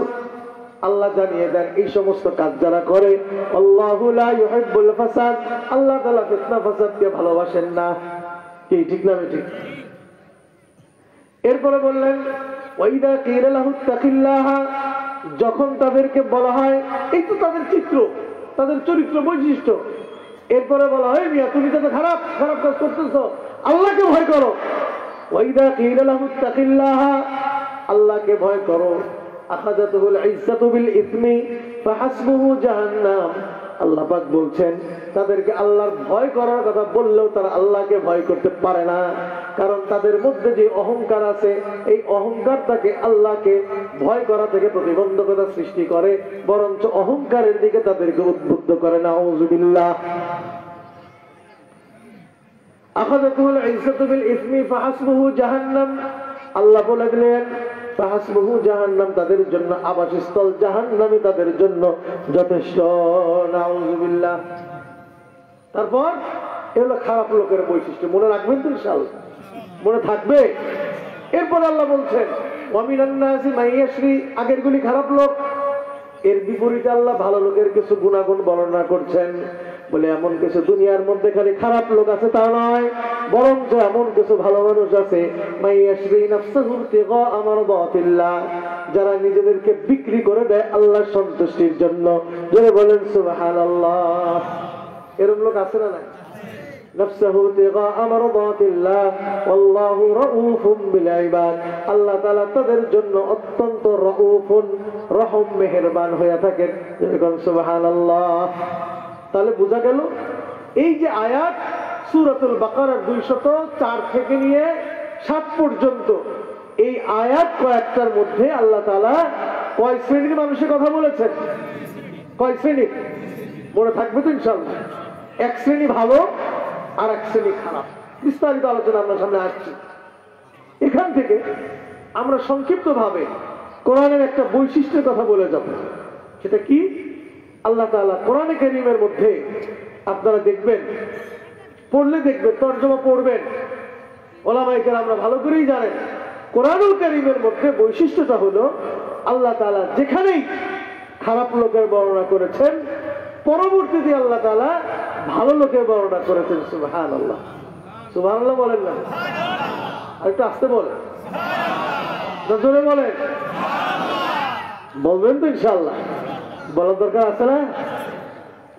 আল্লাহ জানিয়ে দেন এই সমস্ত কাজ যারা করে আল্লাহু লা ইউহিব্বুল ফাসাদ, আল্লাহ তাআলা ফিতনা ফাসাদকে ভালোবাসেন না। কি ঠিক না ঠিক? এরপরে বললেন ওয়া ইযা কিলা লাহু তাকিল্লাহা, যখন তাদেরকে বলা হয়, এই তো তাদের চিত্র, তাদের চরিত্র বৈশিষ্ট্য, এরপরে বলা হয় মিয়া তুমি তো খারাপ খারাপ কাজ করতেছো, আল্লাহকে ভয় করো। ওয়া ইযা কিলা লাহু তাকিল্লাহা, আল্লাহকে ভয় করো, আখাযাতুহুল ইজ্জাতু বিল ইসমি ফাহাসবুহু জাহান্নাম। আল্লাহ পাক বলছেন তাদেরকে আল্লাহর ভয় করার কথা বললেও তারা আল্লাহকে ভয় করতে পারে না, কারণ তাদের মধ্যে যে অহংকার আছে এই অহংকারটাকে আল্লাহকে ভয় করা থেকে প্রতিবন্ধকতা সৃষ্টি করে, বরঞ্চ অহংকারের দিকে তাদেরকে উদ্বুদ্ধ করে। নাউযুবিল্লাহ। আখাযাতুহুল ইজ্জাতু বিল ইসমি ফাহাসবুহু জাহান্নাম। আল্লাহ বলে দিলেন ফাহাসবুহু জাহান্নাম, তাদের জন্য আবাসস্থল জাহান্নামই তাদের জন্য যথেষ্ট। নাউযুবিল্লাহ। তারপর এগুলো খারাপ লোকের বৈশিষ্ট্য, মনে রাখবেন তো ইনশাআল্লাহ, মনে থাকবে। এরপর আল্লাহ বলছেন ওয়া মিনান নাসি মান ইয়াশরি, আগেরগুলি খারাপ লোক, এর বিপরীতে আল্লাহ ভালো লোকের কিছু গুণাগুণ বর্ণনা করছেন। বলে এমন কিছু দুনিয়ার মধ্যে খালি খারাপ লোক আছে তা নয়, বরঞ্চ এমন কিছু ভালো মানুষ আছে মাইয়াশরি নাফসাহু ইবতিগা মারদাতিল্লাহ, যারা নিজেদেরকে বিক্রি করে দেয় আল্লাহর সন্তুষ্টির জন্য। যারা বলেন সুবহানাল্লাহ। এরকম লোক আছে না? নাফসাহু ইবতিগা মারদাতিল্লাহ ওয়াল্লাহু রাউফুম বিল ইবাদ। আল্লাহ তাআলা তাদের জন্য অত্যন্ত রাউফুন, রহম, মেহেরবান হয়ে থাকেন। যেরকম সুবহানাল্লাহ। তাহলে বোঝা গেল এই যে আয়াত সূরাতুল বাকারার 204 থেকে নিয়ে 7 পর্যন্ত, এই আয়াত কয়েকটার মধ্যে আল্লাহ তাআলা কয় শ্রেণীর মানুষের কথা বলেছেন? কয় শ্রেণী মনে থাকবে তো ইনশাআল্লাহ? এক শ্রেণী ভালো আর এক শ্রেণী খারাপ। বিস্তারিত আলোচনা আমরা সামনে আসছি। এখান থেকে আমরা সংক্ষিপ্ত ভাবে কোরআনের একটা বৈশিষ্ট্যের কথা বলে যাব। সেটা কি? আল্লাহ তাআলা কোরআনে কারীমের মধ্যে আপনারা দেখবেন, পড়লে দেখবেন, তরজমা পড়বেন, ওলামায়ে কেরামরা ভালো করেই জানেন কোরআনুল কারীমের মধ্যে বৈশিষ্ট্যটা হলো আল্লাহ তাআলা যেখানেই খারাপ লোকের বর্ণনা করেছেন, পরবর্তীতে আল্লাহ তাআলা ভালো লোকের বর্ণনা করেছেন। সুবহানাল্লাহ। সুবহানাল্লাহ বলেন না? আর একটু আস্তে বলেন, জোরে বলেন। বলবেন তো ইনশাআল্লাহ? বলার দরকার আছে না?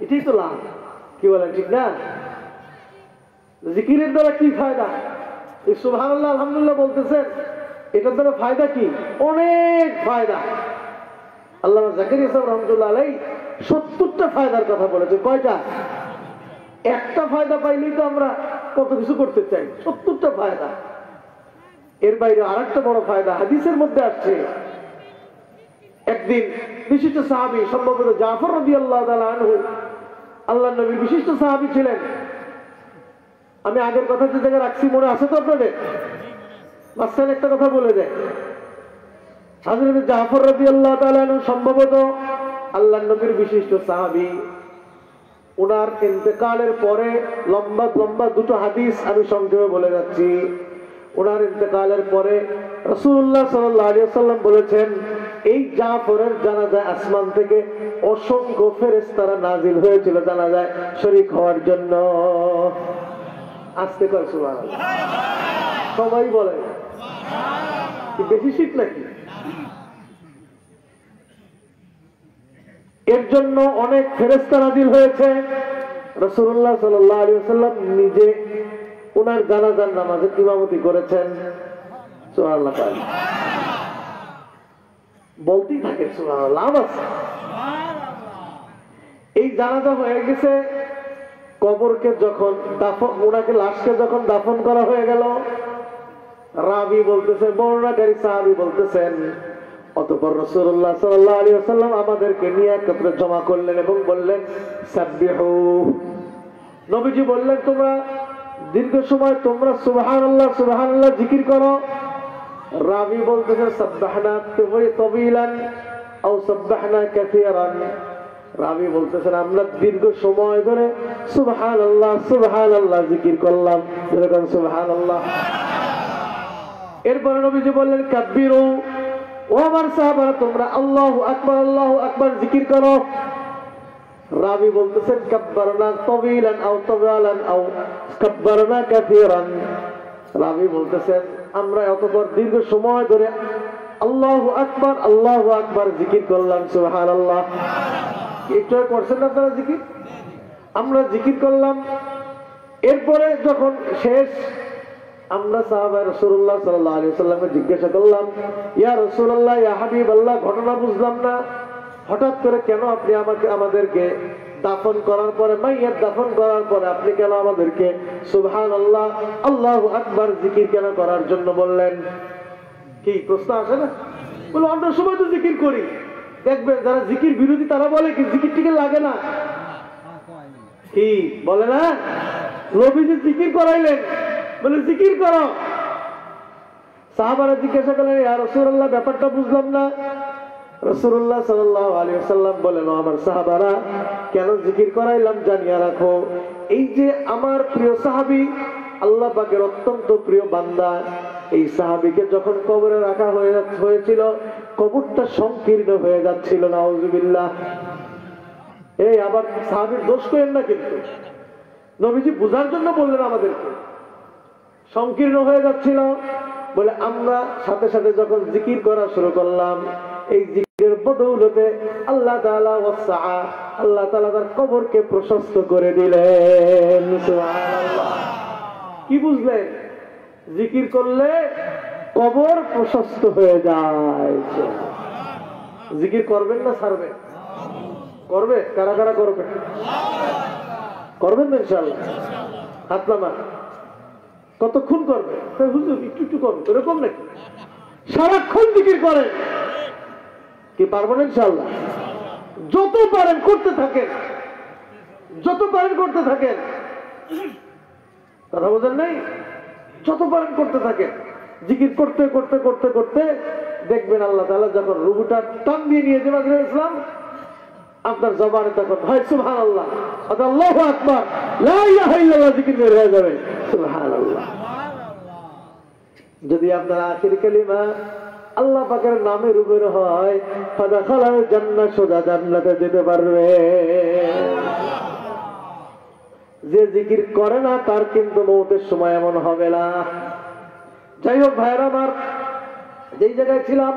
এটাই তো লাভ। কি বলেন, ঠিক না? জিকিরের দ্বারা কি ফায়দা? এই সুবহানাল্লাহ আলহামদুলিল্লাহ বলতেছেন, এটার দ্বারা ফায়দা কি? অনেক ফায়দা। আল্লামা জাকারিয়া সাহেব রাহমাতুল্লাহ আলাইহি 70টা ফায়দার কথা বলেছে। কয়টা? একটা ফায়দা পাইলেই তো আমরা কত কিছু করতে চাই। 70টা ফায়দা। এর বাইরে আরেকটা বড় ফায়দা হাদিসের মধ্যে আসছে। একদিন বিশিষ্ট সাহাবী, সম্ভবত জাফর রাদিয়াল্লাহু তাআলা আনহু, আল্লাহর নবীর বিশিষ্ট সাহাবী ছিলেন। আমি আগের কথা যে জায়গায় রাখছি মনে আছে তো আপনাদের? মাঝখানে একটা কথা বলে দেয়। হযরত জাফর রাদিয়াল্লাহু তাআলা আনহু সম্ভবত আল্লাহর নবীর বিশিষ্ট সাহাবী। ওনার ইন্তেকালের পরে লম্বা লম্বা দুটো হাদিস আমি সংক্ষেপে বলে যাচ্ছি। ওনার ইন্তেকালের পরে রাসূলুল্লাহ সাল্লাল্লাহু আলাইহি ওয়াসাল্লাম বলেছেন, এই জাফরের জানাজা আসমান থেকে অসংখ্য ফেরেশতারা নাজিল হয়েছিল জানাজায় শরীক হওয়ার জন্য। আস্তে করে সুবহানাল্লাহ সবাই বলে। কি বেশি শীত নাকি? এর জন্য অনেক ফেরেশতা নাজিল হয়েছে। রাসূলুল্লাহ সাল্লাল্লাহু আলাইহি ওয়াসাল্লাম নিজে ওনার জানাজার নামাজে ইমামতি করেছেন। সুবহানাল্লাহ বলতেই থাকে সুবহানাল্লাহ। এই জানাজা হয়ে গেছে, কবরকে যখন দাফন, ওনাকে লাশকে যখন দাফন করা হয়ে গেল, রাবি বলতেছে, বর্ণনাকারী সাহাবী বলতেছেন, অতঃপর রাসূলুল্লাহ সাল্লাল্লাহু আলাইহি ওয়াসাল্লাম আমাদেরকে নিয়ে একত্রে জমা করলেন এবং বললেন সাব্বিহু। নবীজি বললেন তোমরা দীর্ঘ সময় তোমরা সুবহানাল্লাহ সুবহানাল্লাহ জিকির করো। রাবি বলতেছে সাব্বাহনা তাওয়িলান আও সাব্বাহনা কাসীরান। রাবি বলতেছেন আমরা দীর্ঘ সময় ধরে সুবহানাল্লাহ সুবহানাল্লাহ জিকির করলাম। যেরকম সুবহানাল্লাহ। এরপর নবীজি বললেন কাব্বিরু, ও আমার সাহাবারা তোমরা আল্লাহু আকবার জিকির করো। রাবি বলতেছেন কাব্বারনা তাওয়িলান আও তাওয়ালান আও কাব্বারনা কাসীরান। রাবি বলতেছেন আমরা অতঃপর দীর্ঘ সময় ধরে আল্লাহু আকবার জিকির করলাম। সুবহানাল্লাহ। একটু করছেন না আপনারা জিকির? আমরা জিকির করলাম। এরপরে যখন শেষ, আমরা সাহাবা রাসূলুল্লাহ সাল্লাল্লাহু আলাইহি ওয়াসাল্লামকে জিজ্ঞাসা করলাম, ইয়া রাসূলুল্লাহ, ইয়া হাবিবাল্লাহ, ঘটনা বুঝলাম না, হঠাৎ করে কেন আপনি আমাদেরকে দাফন করার পরে, মাইয়াত দাফন করার পরে আপনি কেন আমাদেরকে সুবহানাল্লাহ, আল্লাহু আকবার জিকির কেন করার জন্য বললেন? কি প্রশ্ন আসে না? বলে অন্য সময় তো জিকির করি। দেখবেন যারা জিকির বিরোধী তারা বলে কি জিকির টিকে লাগে না, কি বলে না? নবীজি জিকির করাইলেন, বলে জিকির করো। সাহাবারা জিজ্ঞাসা করলেন, ইয়া রাসূলুল্লাহ, ব্যাপারটা বুঝলাম না। রাসূলুল্লাহ সাল্লাল্লাহু আলাইহি ওয়াসাল্লাম বলেন, আমার সাহাবারা, কেন জিকির করাইলাম জানিয়া রাখো। এই যে আমার প্রিয় সাহাবী, আল্লাহ পাকের অত্যন্ত প্রিয় বান্দা, এই সাহাবীকে যখন কবরে রাখা হয়েছিল, কবরটা সংকীর্ণ হয়ে যাচ্ছিল। নাউজুবিল্লাহ। এই আবার সাহাবীর দোষ করেন না, কিন্তু নবীজি বুঝার জন্য বললেন আমাদেরকে, সংকীর্ণ হয়ে যাচ্ছিল বলে আমরা সাথে সাথে যখন জিকির করা শুরু করলাম, এই জিকিরের বদৌলতে আল্লাহ তাআলা ওয়াসআ, আল্লাহ তাআলা তার কবরকে প্রশস্ত করে দিলেন। সুবহানাল্লাহ। কি বুঝলেন? জিকির করলে কবর প্রশস্ত হয়ে যায়। জিকির করবেন না ছাড়বেন? করবে? কারা কারা করবে? করবেন না ইনশাআল্লাহ? হাত নামান। কতক্ষণ করবে? হুজুর একটু একটু করবে, এরকম নাকি? সারাক্ষণ জিকির করেন। কি পারবেন ইনশাআল্লাহ? যত পারেন করতে থাকেন, যত পারেন করতে থাকেন। কথা বোঝেন নাই? যত পারেন করতে থাকেন। জিকির করতে করতে করতে করতে দেখবেন আল্লাহ তাআলা যখন রুহুটা টান দিয়ে নিয়ে যাবে নজরুল ইসলাম, আপনার জবানে তখন হয় সুবহানাল্লাহ, আল্লাহু আকবার, লা ইলাহা ইল্লাল্লাহ জিকির বের হয়ে যাবে। সুবহানাল্লাহ। যদি আপনার আখির কালিমা আল্লাহ পাকের নামের উপর হয়, ফাদাখালাল জান্নাহ, সোজা জান্নাতে যেতে পারবে। যে জিকির করে না তার কিন্তু মওতের সময় এমন হবে না। যাই হোক ভাইরা আমার, যেই জায়গায় ছিলাম,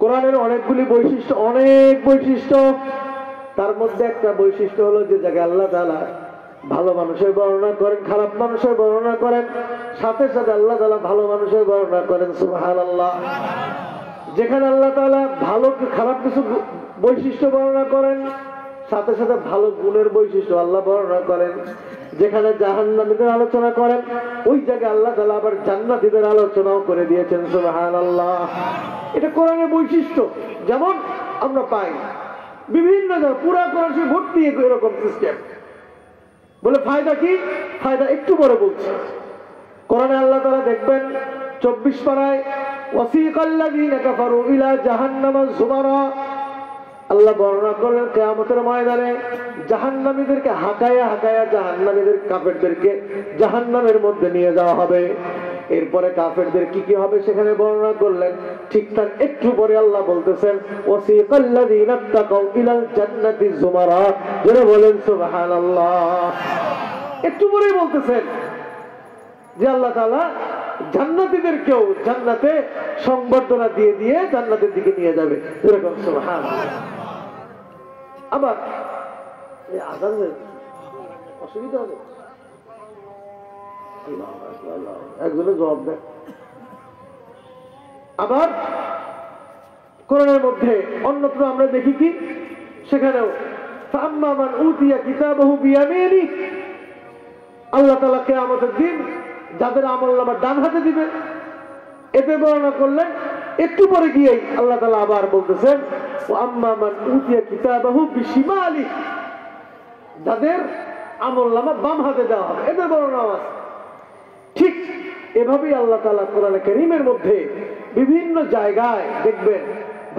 কোরআনের অনেকগুলি বৈশিষ্ট্য, অনেক বৈশিষ্ট্য, তার মধ্যে একটা বৈশিষ্ট্য হলো যে জায়গায় আল্লাহ তাআলা ভালো মানুষের বর্ণনা করেন, খারাপ মানুষের বর্ণনা করেন, সাথে সাথে আল্লাহ তাআলা ভালো মানুষের বর্ণনা করেন। সুবহানাল্লাহ। যেখানে আল্লাহ তাআলা ভালো খারাপ কিছু বৈশিষ্ট্য বর্ণনা করেন, সাথে সাথে ভালো গুণের বৈশিষ্ট্য আল্লাহ বর্ণনা করেন। যেখানে জাহান্নামীদের আলোচনা করেন, ওই জায়গায় আল্লাহ তাআলা আবার জান্নাতীদের আলোচনাও করে দিয়েছেন। সুবহানাল্লাহ। এটা কোরআনের বৈশিষ্ট্য। যেমন আমরা পাই বিভিন্ন জায়গায়, পুরা কোরআন শরীফ ভর্তি এরকম সিস্টেম। বলে ফায়দা কি? ফায়দা একটু পরে বলছি। কোরআনে আল্লাহ তাআলা দেখবেন 24 পারায়, ওয়াসিকাল্লাযীনা কাফারু ইলা জাহান্নামা যুমারা, আল্লাহ বর্ণনা করলেন কিয়ামতের ময়দানে জাহান্নামীদেরকে হাঁকায়া হাঁকায়া জাহান্নামীদের কাফেরদেরকে জাহান্নামের মধ্যে নিয়ে যাওয়া হবে। এরপরে কাফেরদের কি কি হবে সেখানে বর্ণনা করলেন। ঠিক তার একটু পরে আল্লাহ বলতেছেন, ওয়াসিকাল্লাযীনা তাকাউ ইলাল জান্নাতি যুমারা, যারা বলেন সুবহানাল্লাহ। একটু পরেই বলতেছেন যে আল্লাহ তাআলা জান্নাতীদেরকেও জান্নাতে সংবর্ধনা দিয়ে দিয়ে জান্নাতের দিকে নিয়ে যাবে। এরকম সুবহানাল্লাহ। আবার এই আযানের অসুবিধা হবে, একজনে জবাব দেয়। আবার কোরআনের মধ্যে অন্যত্র আমরা দেখি কি, সেখানেও ফাম্মা মান উতিয়া কিতাবাহু বিয়ামিনি, আল্লাহ তাআলা কিয়ামতের দিন যাদের আমলনামা ডান হাতে দিবে, এতে বর্ণনা করলেন। একটু পরে গিয়েই আল্লাহ তাআলা আবার বলতেছেন, ওয়া আম্মা মান উতিয়া কিতাবাহু বিশিমালি, যাদের আমলনামা বাম হাতে দেওয়া হবে, এদের বর্ণনা আছে। ঠিক এভাবেই আল্লাহ তাআলা কোরআনে কারীমের মধ্যে বিভিন্ন জায়গায় দেখবেন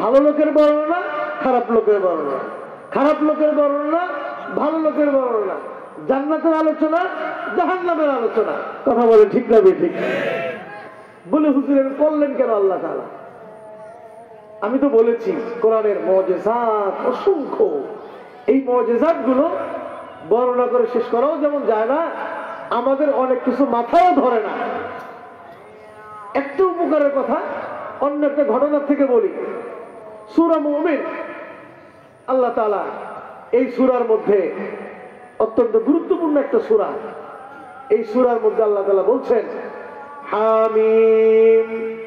ভালো লোকের বর্ণনা, খারাপ লোকের বর্ণনা, খারাপ লোকের বর্ণনা, ভালো লোকের বর্ণনা, জান্নাতের আলোচনা, জাহান্নামের আলোচনা। কথা বলে ঠিক না ঠিক? বলে হুজুর করলেন কেন আল্লাহ তাআলা? আমি তো বলেছি কোরআনের মুজিজাত অসংখ্য। এই মুজিজাত গুলো বর্ণনা করে শেষ করাও যেমন যায় না, আমাদের অনেক কিছু মাথায়ও ধরে না। একটা উপকারের কথা অন্য একটা ঘটনার থেকে বলি। সূরা মুমিন, আল্লাহ তাআলা এই সূরার মধ্যে অত্যন্ত গুরুত্বপূর্ণ একটা সূরা। এই সূরার মধ্যে আল্লাহ তাআলা বলছেন, حاميم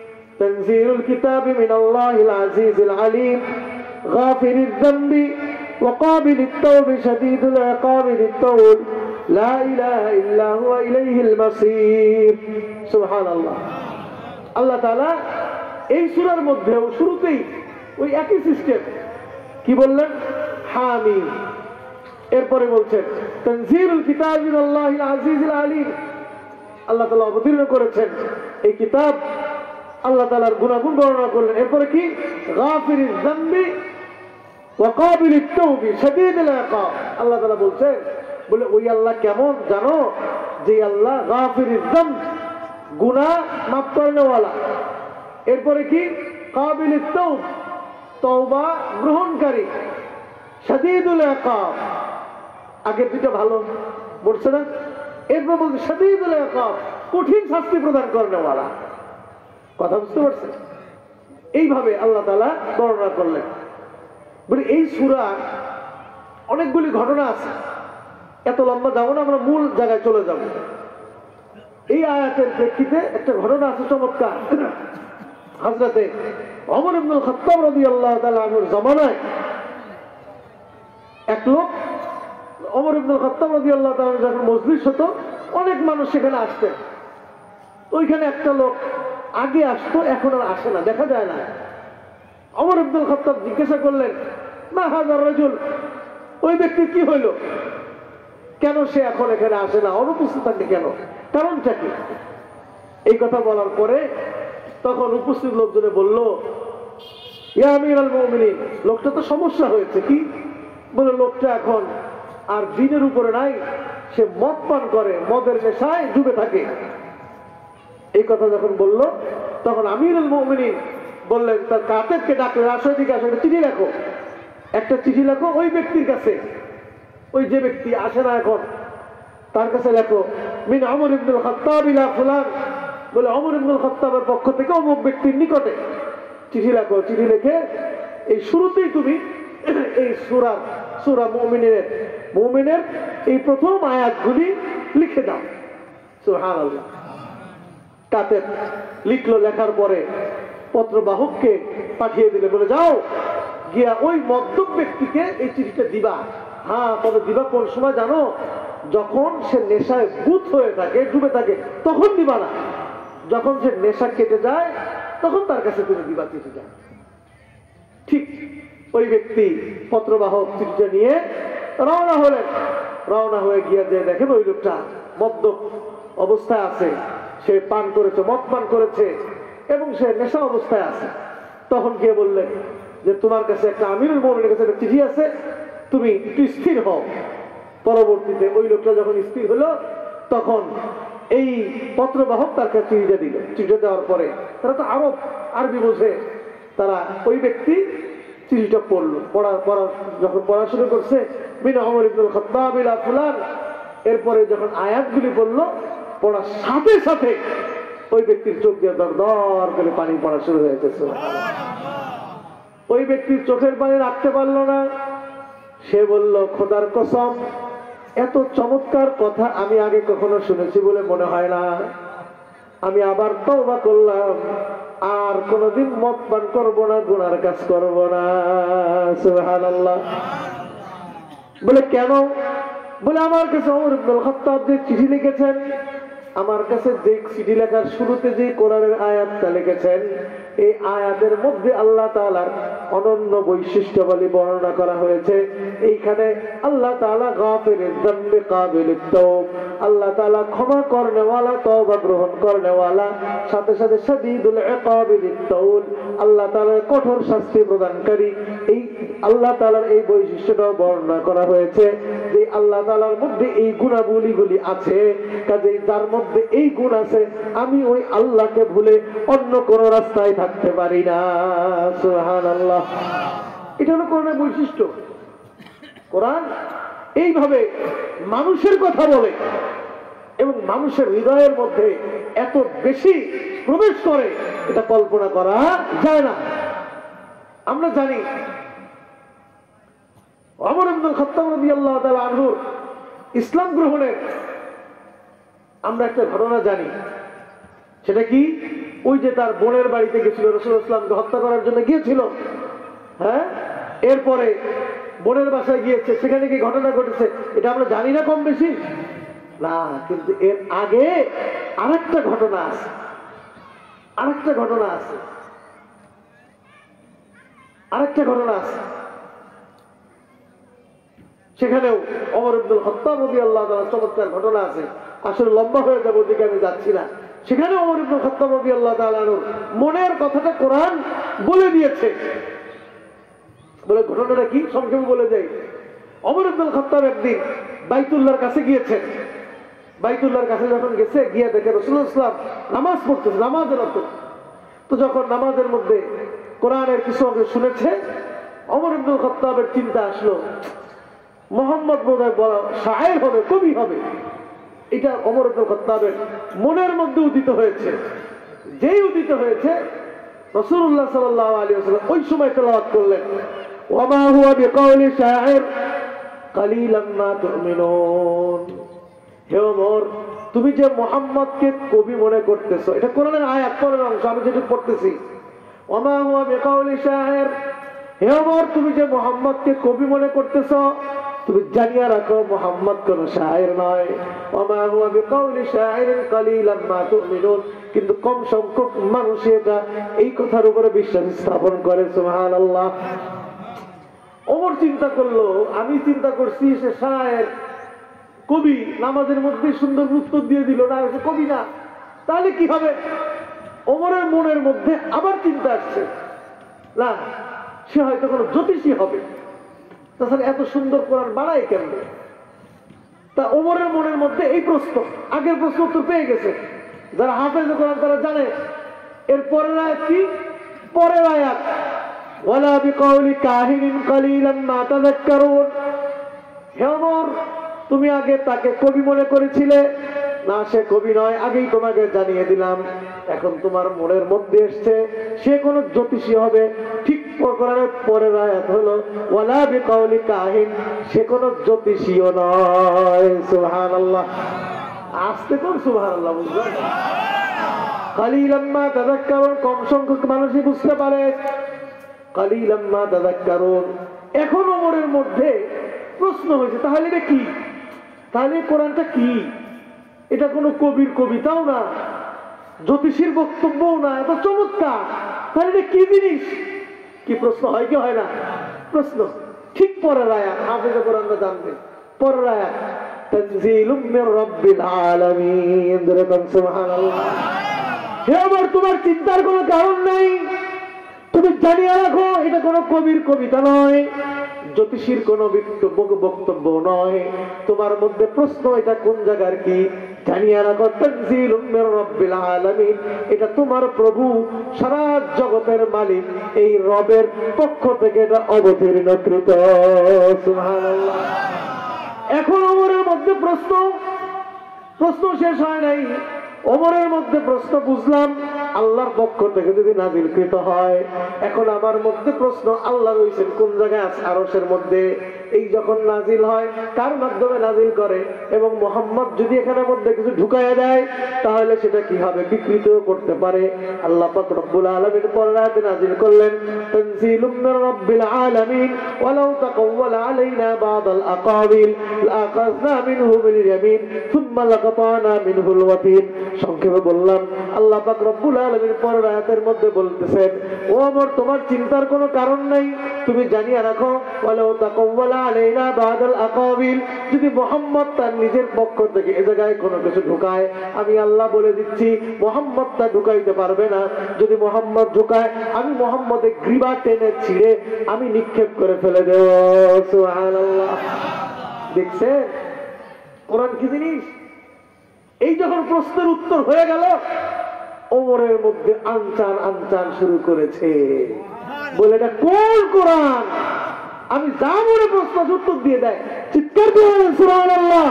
تنزيل الكتاب من الله العزيز العليم غافر الذنب وقابل التوب شديد العقاب للطول لا إله إلا هو إليه المصير سبحان الله আল্লাহ তাআলা এই সূরার মধ্যেও শুরুতেই ওই একই সিস্টেম কি বললেন হামিম এরপরে বলছেন তানজিলুল কিতাব মিনাল্লাহিল আজিজিল আলিম আল্লাহ তাআলা অবতীর্ণ করেছেন এই কিতাব আল্লাহ তাআলার গুণাগুণ বর্ণনা করলেন এরপরে কি গাফিরিজ যামবি ওয়া কাবিলিত তাওবি শাদীদুল ইকাব আল্লাহ তাআলা বলছেন বলে ওই আল্লাহ কেমন জানো যে আল্লাহ গাফিরিজ যামব গুনাহ মাফ করনেওয়ালা এরপরে কি কাবিলিত তাওব তওবা গ্রহণকারী শাদীদুল ইকাব আগে দুটো ভালো বলছে না এরপর বলছে শাদীদুল ইকাব কঠিন শাস্তি প্রদান করনেওয়ালা কথা বুঝতে পারছেন এইভাবে আল্লাহ তাআলা বর্ণনা করলেন বলে এই সূরা অনেকগুলি ঘটনা আছে এত লম্বা যাব না আমরা মূল জায়গায় চলে যাব এই আয়াতের প্রেক্ষিতে একটা ঘটনা আছে চমৎকার হযরতে ওমর ইবনুল খাত্তাব রাদিয়াল্লাহু তাআলা আনহুর জামানায় এক লোক ওমর ইবনুল খাত্তাব রাদিয়াল্লাহু তাআলা যখন মজলিস হতো অনেক মানুষ সেখানে আসতেন ওইখানে একটা লোক আগে আসতো এখন আর আসে না দেখা যায় না ওমর ইবনুল খাত্তাব জিজ্ঞাসা করলেন মা হাযার রাজুল ওই ব্যক্তি কি হইল কেন সে এখন এখানে আসে না অনুপস্থিত থাকে কেন কারণটা কি এই কথা বলার পরে তখন উপস্থিত লোকজনে বলল ইয়া আমিরুল মুমিনিন লোকটা তো সমস্যা হয়েছে কি বলে লোকটা এখন আর দিনের উপরে নাই সে মদ পান করে মদের নেশায় ডুবে থাকে এই কথা যখন বলল তখন আমিরুল মুমিনিন বললেন তার কাতেবকে ডাকলেন আসো দিকে আসো একটা চিঠি লেখো একটা চিঠি লেখো ওই ব্যক্তির কাছে ওই যে ব্যক্তি আসে না এখন তার কাছে লেখো মিন ওমর ইবনুল খাত্তাব ইলা ফুলান বলে ওমর ইবনুল খাত্তাবের পক্ষ থেকে অমুক ব্যক্তির নিকটে চিঠি লেখো চিঠি লিখে এই শুরুতেই তুমি এই সূরা মুমিনের এই প্রথম আয়াতগুলি লিখে দাও সুবহানাল্লাহ কাতেব লিখলো লেখার পরে পত্রবাহককে পাঠিয়ে দিলে বলে যাও গিয়া ওই মদ্যপ ব্যক্তিকে এই চিঠিটা দিবা হ্যাঁ তবে দিবা কোন সময় জানো যখন সে নেশায় বুত হয়ে থাকে ডুবে থাকে তখন দিবা না যখন সে নেশা কেটে যায় তখন তার কাছে তুমি দিবা চিঠিটা ঠিক ওই ব্যক্তি পত্রবাহক চিঠিটা নিয়ে রওনা হলেন রওনা হয়ে গিয়ে যে দেখেন ওই লোকটা মদ্যপ অবস্থায় আছে সে পান করেছে মদ পান করেছে এবং সে নেশা অবস্থায় আছে তখন গিয়ে বললেন যে তোমার কাছে একটা আমিরুল মুমিনের কাছে একটা চিঠি আছে তুমি একটু স্থির হও পরবর্তীতে ওই লোকটা যখন স্থির হলো তখন এই পত্রবাহক তার কাছে চিঠিটা দিল চিঠিটা দেওয়ার পরে তারা তো আরবি বোঝে তারা ওই ব্যক্তি চিঠিটা পড়লো যখন পড়া শুরু করছে মিন ওমর ইবনুল খাত্তাব ইলা ফুলান এরপরে যখন আয়াতগুলি বললো পড়ার সাথে সাথে ওই ব্যক্তির চোখ দিয়ে দর দর করে পানি পড়া শুরু হয়ে গেছে ওই ব্যক্তির চোখের পানি রাখতে পারলো না সে বলল খোদার কসম এত চমৎকার কথা আমি আগে কখনো শুনেছি বলে মনে হয় না আমি আবার তওবা করলাম আর কোনদিন মদ পান করবো না গুনার কাজ করবো না সুবহানাল্লাহ বলে কেন বলে আমার কাছে ওমর ইবনুল খাত্তাব যে চিঠি লিখেছেন আমার কাছে যে চিঠি লেখার শুরুতে যে কোরআনের আয়াতটা লিখেছেন এই আয়াতের মধ্যে আল্লাহ তাআলার অনন্য বৈশিষ্ট্যাবলী বর্ণনা করা হয়েছে এইখানে আল্লাহ তাআলা গাফিরুজ যামবি কাবিলুত তাওব আল্লাহ তাআলা ক্ষমা করনেওয়ালা তওবা গ্রহণ করনেওয়ালা সাথে সাথে শাদীদুল ইকাবি লিত-তাওল আল্লাহ তাআলা কঠোর শাস্তি প্রদানকারী এই আল্লাহ তাআলার এই বৈশিষ্ট্যটা বর্ণনা করা হয়েছে যে আল্লাহ তাআলার মধ্যে এই গুণাবলীগুলি আছে কাজেই যার মধ্যে এই গুণ আছে আমি ওই আল্লাহকে ভুলে অন্য কোন রাস্তায় থাকতে পারি না সুবহানাল্লাহ এটা হলো কোরআনের বৈশিষ্ট্য কোরআন এইভাবে মানুষের কথা বলে এবং মানুষের হৃদয়ের মধ্যে এত বেশি প্রবেশ করে এটা কল্পনা করা যায় না আমরা জানি ওমর ইবনুল খাত্তাব রাদিয়াল্লাহু তাআলা আনহু ইসলাম গ্রহণের আমরা একটা ঘটনা জানি সেটা কি? ওই যে তার বোনের বাড়িতে গেছিল, রাসূলুল্লাহ সাল্লাল্লাহু আলাইহি ওয়াসাল্লামকে হত্যা করার জন্য গিয়েছিল, হ্যাঁ, এরপরে বোনের বাসায় গিয়েছে, সেখানে কি ঘটনা ঘটেছে এটা আমরা জানি না কম বেশি না, কিন্তু এর আগে আরেকটা ঘটনা আছে, আরেকটা ঘটনা আছে, আরেকটা ঘটনা আছে। সেখানেও ওমর ইবনুল খাত্তাব রাদিয়াল্লাহু তাআলা চমৎকার ঘটনা আছে। আসলে লম্বা হয়ে যাবে, ওদিকে আমি যাচ্ছি না। সেখানে ওমর ইবনুল খাত্তাব রাদিয়াল্লাহু তাআলা মনের কথাটা কোরআন বলে দিয়েছে। বলে ঘটনাটা কি সংক্ষেপে বলে যাই। ওমর ইবনুল খাত্তাব একদিন বাইতুল্লাহর কাছে গিয়েছেন। বাইতুল্লাহর কাছে যখন গেছে, গিয়ে দেখে রাসূলুল্লাহ সাল্লাল্লাহু আলাইহি ওয়াসাল্লাম নামাজ পড়তেছে, নামাজের অর্থ। তো যখন নামাজের মধ্যে কোরআনের কিছু অংশ শুনেছে, ওমর ইবনুল খাত্তাবের চিন্তা আসলো, মুহাম্মদ বোধহয় বড় শায়ের হবে, কবি হবে। এটা ওমর ইবনুল খাত্তাবের মনের মধ্যে উদিত হয়েছে। যেই উদিত হয়েছে, রাসূলুল্লাহ সাল্লাল্লাহু আলাইহি ওয়াসাল্লাম ওই সময় তেলাওয়াত করলেন, ওয়ামা হুয়া বিকাউলি শায়ের কালিলাম মা তুমিনুন। হে ওমর, তুমি যে মুহাম্মদকে কবি মনে করতেছো, এটা কোরআনের আয়াত, পরের অংশ, আমি যেটা পড়তেছি। ওয়ামা হুয়া বিকাউলি শায়ের, হে ওমর, তুমি যে মুহাম্মদকে কবি মনে করতেছো, তুমি জানিয়ে রাখো মুহাম্মদ কোন শায়ের নয়। ওমা হুয়া বিকাউলি শায়েরিন কালিলাম মা তুমিনুন। কিন্তু কম সংখ্যক মানুষ এটা এই কথার উপরে বিশ্বাস স্থাপন করে। সুবহানাল্লাহ। ওমর চিন্তা করলো, আমি চিন্তা করছি সে শায়ের, কবি, নামাজের মধ্যে সুন্দর উত্তর দিয়ে দিল, না সে কবি না, তাহলে কি হবে? ওমরের মনের মধ্যে আবার চিন্তা আসছে, না সে হয়তো কোনো জ্যোতিষী হবে, তাছাড়া এত সুন্দর কোরআন বাড়ায় কেমনে? তা ওমরের মনের মধ্যে এই প্রশ্ন, আগের প্রশ্ন উত্তর পেয়ে গেছে যারা হাফেজ কোরআন তারা জানে। এর পরের আয়াত কি? পরের আয়াত, ওয়ালা বিকাউলি কাহিনিন কালিলাম মা তাযাক্কারুন। হে ওমর, তুমি আগে তাকে কবি মনে করেছিলে, না সে কবি নয়, আগেই তোমাকে জানিয়ে দিলাম। এখন তোমার মনের মধ্যে এসছে সে কোন জ্যোতিষী হবে। ঠিক কোরআনের পরের আয়াত হলো ওয়ালা বিকাউলি কাহিন, সে কোন জ্যোতিষীও নয়। সুবহানাল্লাহ। আস্তে কোন সুবহানাল্লাহ বুঝলেন? কালিলাম মা তাযাক্কারুন, কম সংখ্যক মানুষই বুঝতে পারে। কালিলাম মা তাযাক্কারুন। এখন ওমরের মধ্যে প্রশ্ন হয়েছে, তাহলে এটা কি? তাহলে কোরআনটা কি? এটা কোনো কবির কবিতাও না, জ্যোতিষীর বক্তব্যও না, এত চমৎকার, তাহলে এটা কি জিনিস? কি প্রশ্ন হয় কি হয় না? প্রশ্ন। ঠিক পরের আয়াত, হাফেজে কোরআনরা জানবে, পরের আয়াত, তানজিলুম মির রাব্বিল আলামিন। সুবহানাল্লাহ। হে ওমর, তোমার চিন্তার কোনো কারণ নেই, তুমি জানিয়ে রাখো এটা কোনো কবির কবিতা নয়, জ্যোতিষীর কোন বক্তব্য নয়। তোমার মধ্যে প্রশ্ন, এটা কোন জায়গার কি? জানিয়ে রাখো তানজিলুম মির রাব্বিল আলামিন, এটা তোমার প্রভু সারা জগতের মালিক এই রবের পক্ষ থেকে এটা অবতীর্ণকৃত। সুবহানাল্লাহ। এখন ওমরের মধ্যে প্রশ্ন, প্রশ্ন শেষ হয় নাই। ওমরের মধ্যে প্রশ্ন বুঝলাম আল্লাহর পক্ষ থেকে যদি নাজিলকৃত হয়। এখন আমার মধ্যে প্রশ্ন, আল্লাহ রয়েছেন কোন জায়গায়? আরশের মধ্যে। এই যখন নাজিল হয় কার মাধ্যমে নাজিল করে? এবং মুহাম্মদ যদি এখানের মধ্যে কিছু ঢুকাইয়া দেয় তাহলে সেটা কি হবে? বিকৃত করতে পারে। আল্লাহ পাক রব্বুল আলামিন পরের আয়াতে নাজিল করলেন তানজিলুম মির রাব্বিল আলামিন ওয়ালাউ তাকাওয়ালা আলাইনা বা'দাল আকাবিল লাআখাযনা মিনহু বিল ইয়ামিন সুম্মা লাকাতানা মিনহুল ওয়াতিন। সংক্ষেপে বললাম, আল্লাহ পাক রব্বুল আলামিন পরের আয়াতের মধ্যে বলতেছেন, ও ওমর, তোমার চিন্তার কোনো কারণ নাই, তুমি জানিয়ে রাখো ওয়ালাউ তাকাওয়ালা আলাইনা বা'দাল আকাবিল, যদি মুহাম্মদ তার নিজের পক্ষ থেকে এ জায়গায় কোনো কিছু ঢুকায়, আমি আল্লাহ বলে দিচ্ছি মুহাম্মদ তা ঢুকাইতে পারবে না। যদি মুহাম্মদ ঢুকায়, আমি মুহাম্মদের গ্রীবা টেনে ছিঁড়ে আমি নিক্ষেপ করে ফেলে দেব। সুবহানাল্লাহ। দেখছেন কোরআন কি জিনিস? এই যখন প্রশ্নের উত্তর হয়ে গেল, ওমরের মধ্যে আনচান আনচান শুরু করেছে, বলে এটা কোন কোরআন? আমি যা মনে প্রশ্ন উত্তর দিয়ে দেয়, চিৎকার দিয়ে সুবহানাল্লাহ।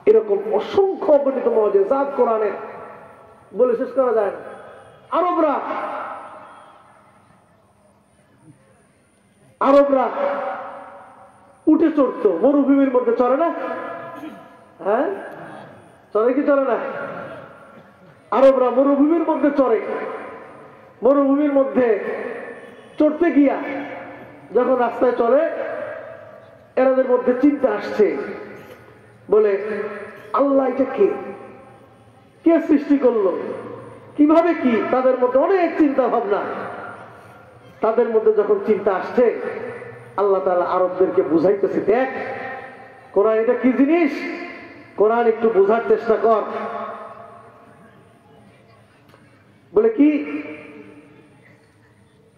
এরকম অসংখ্য অগণিত মুআজিজাত কোরআনের বলে শেষ করা যায় না। আরবরা উঠে চড়তো, মরুভূমির মধ্যে চড়ে না? হ্যাঁ, চড়ে কি চড়ে না? আরবরা মরুভূমির মধ্যে চড়ে, মরুভূমির মধ্যে চড়তে গিয়া যখন রাস্তায় চলে এরাদের মধ্যে চিন্তা আসছে, বলে আল্লাহ এটা কে, কে সৃষ্টি করলো, কিভাবে কি, তাদের মধ্যে অনেক চিন্তা ভাবনা। তাদের মধ্যে যখন চিন্তা আসছে আল্লাহ তাআলা আরবদেরকে বুঝাইতেছে, দেখ কোরআন এটা কি জিনিস, কোরআন একটু বোঝার চেষ্টা কর। বলে কি,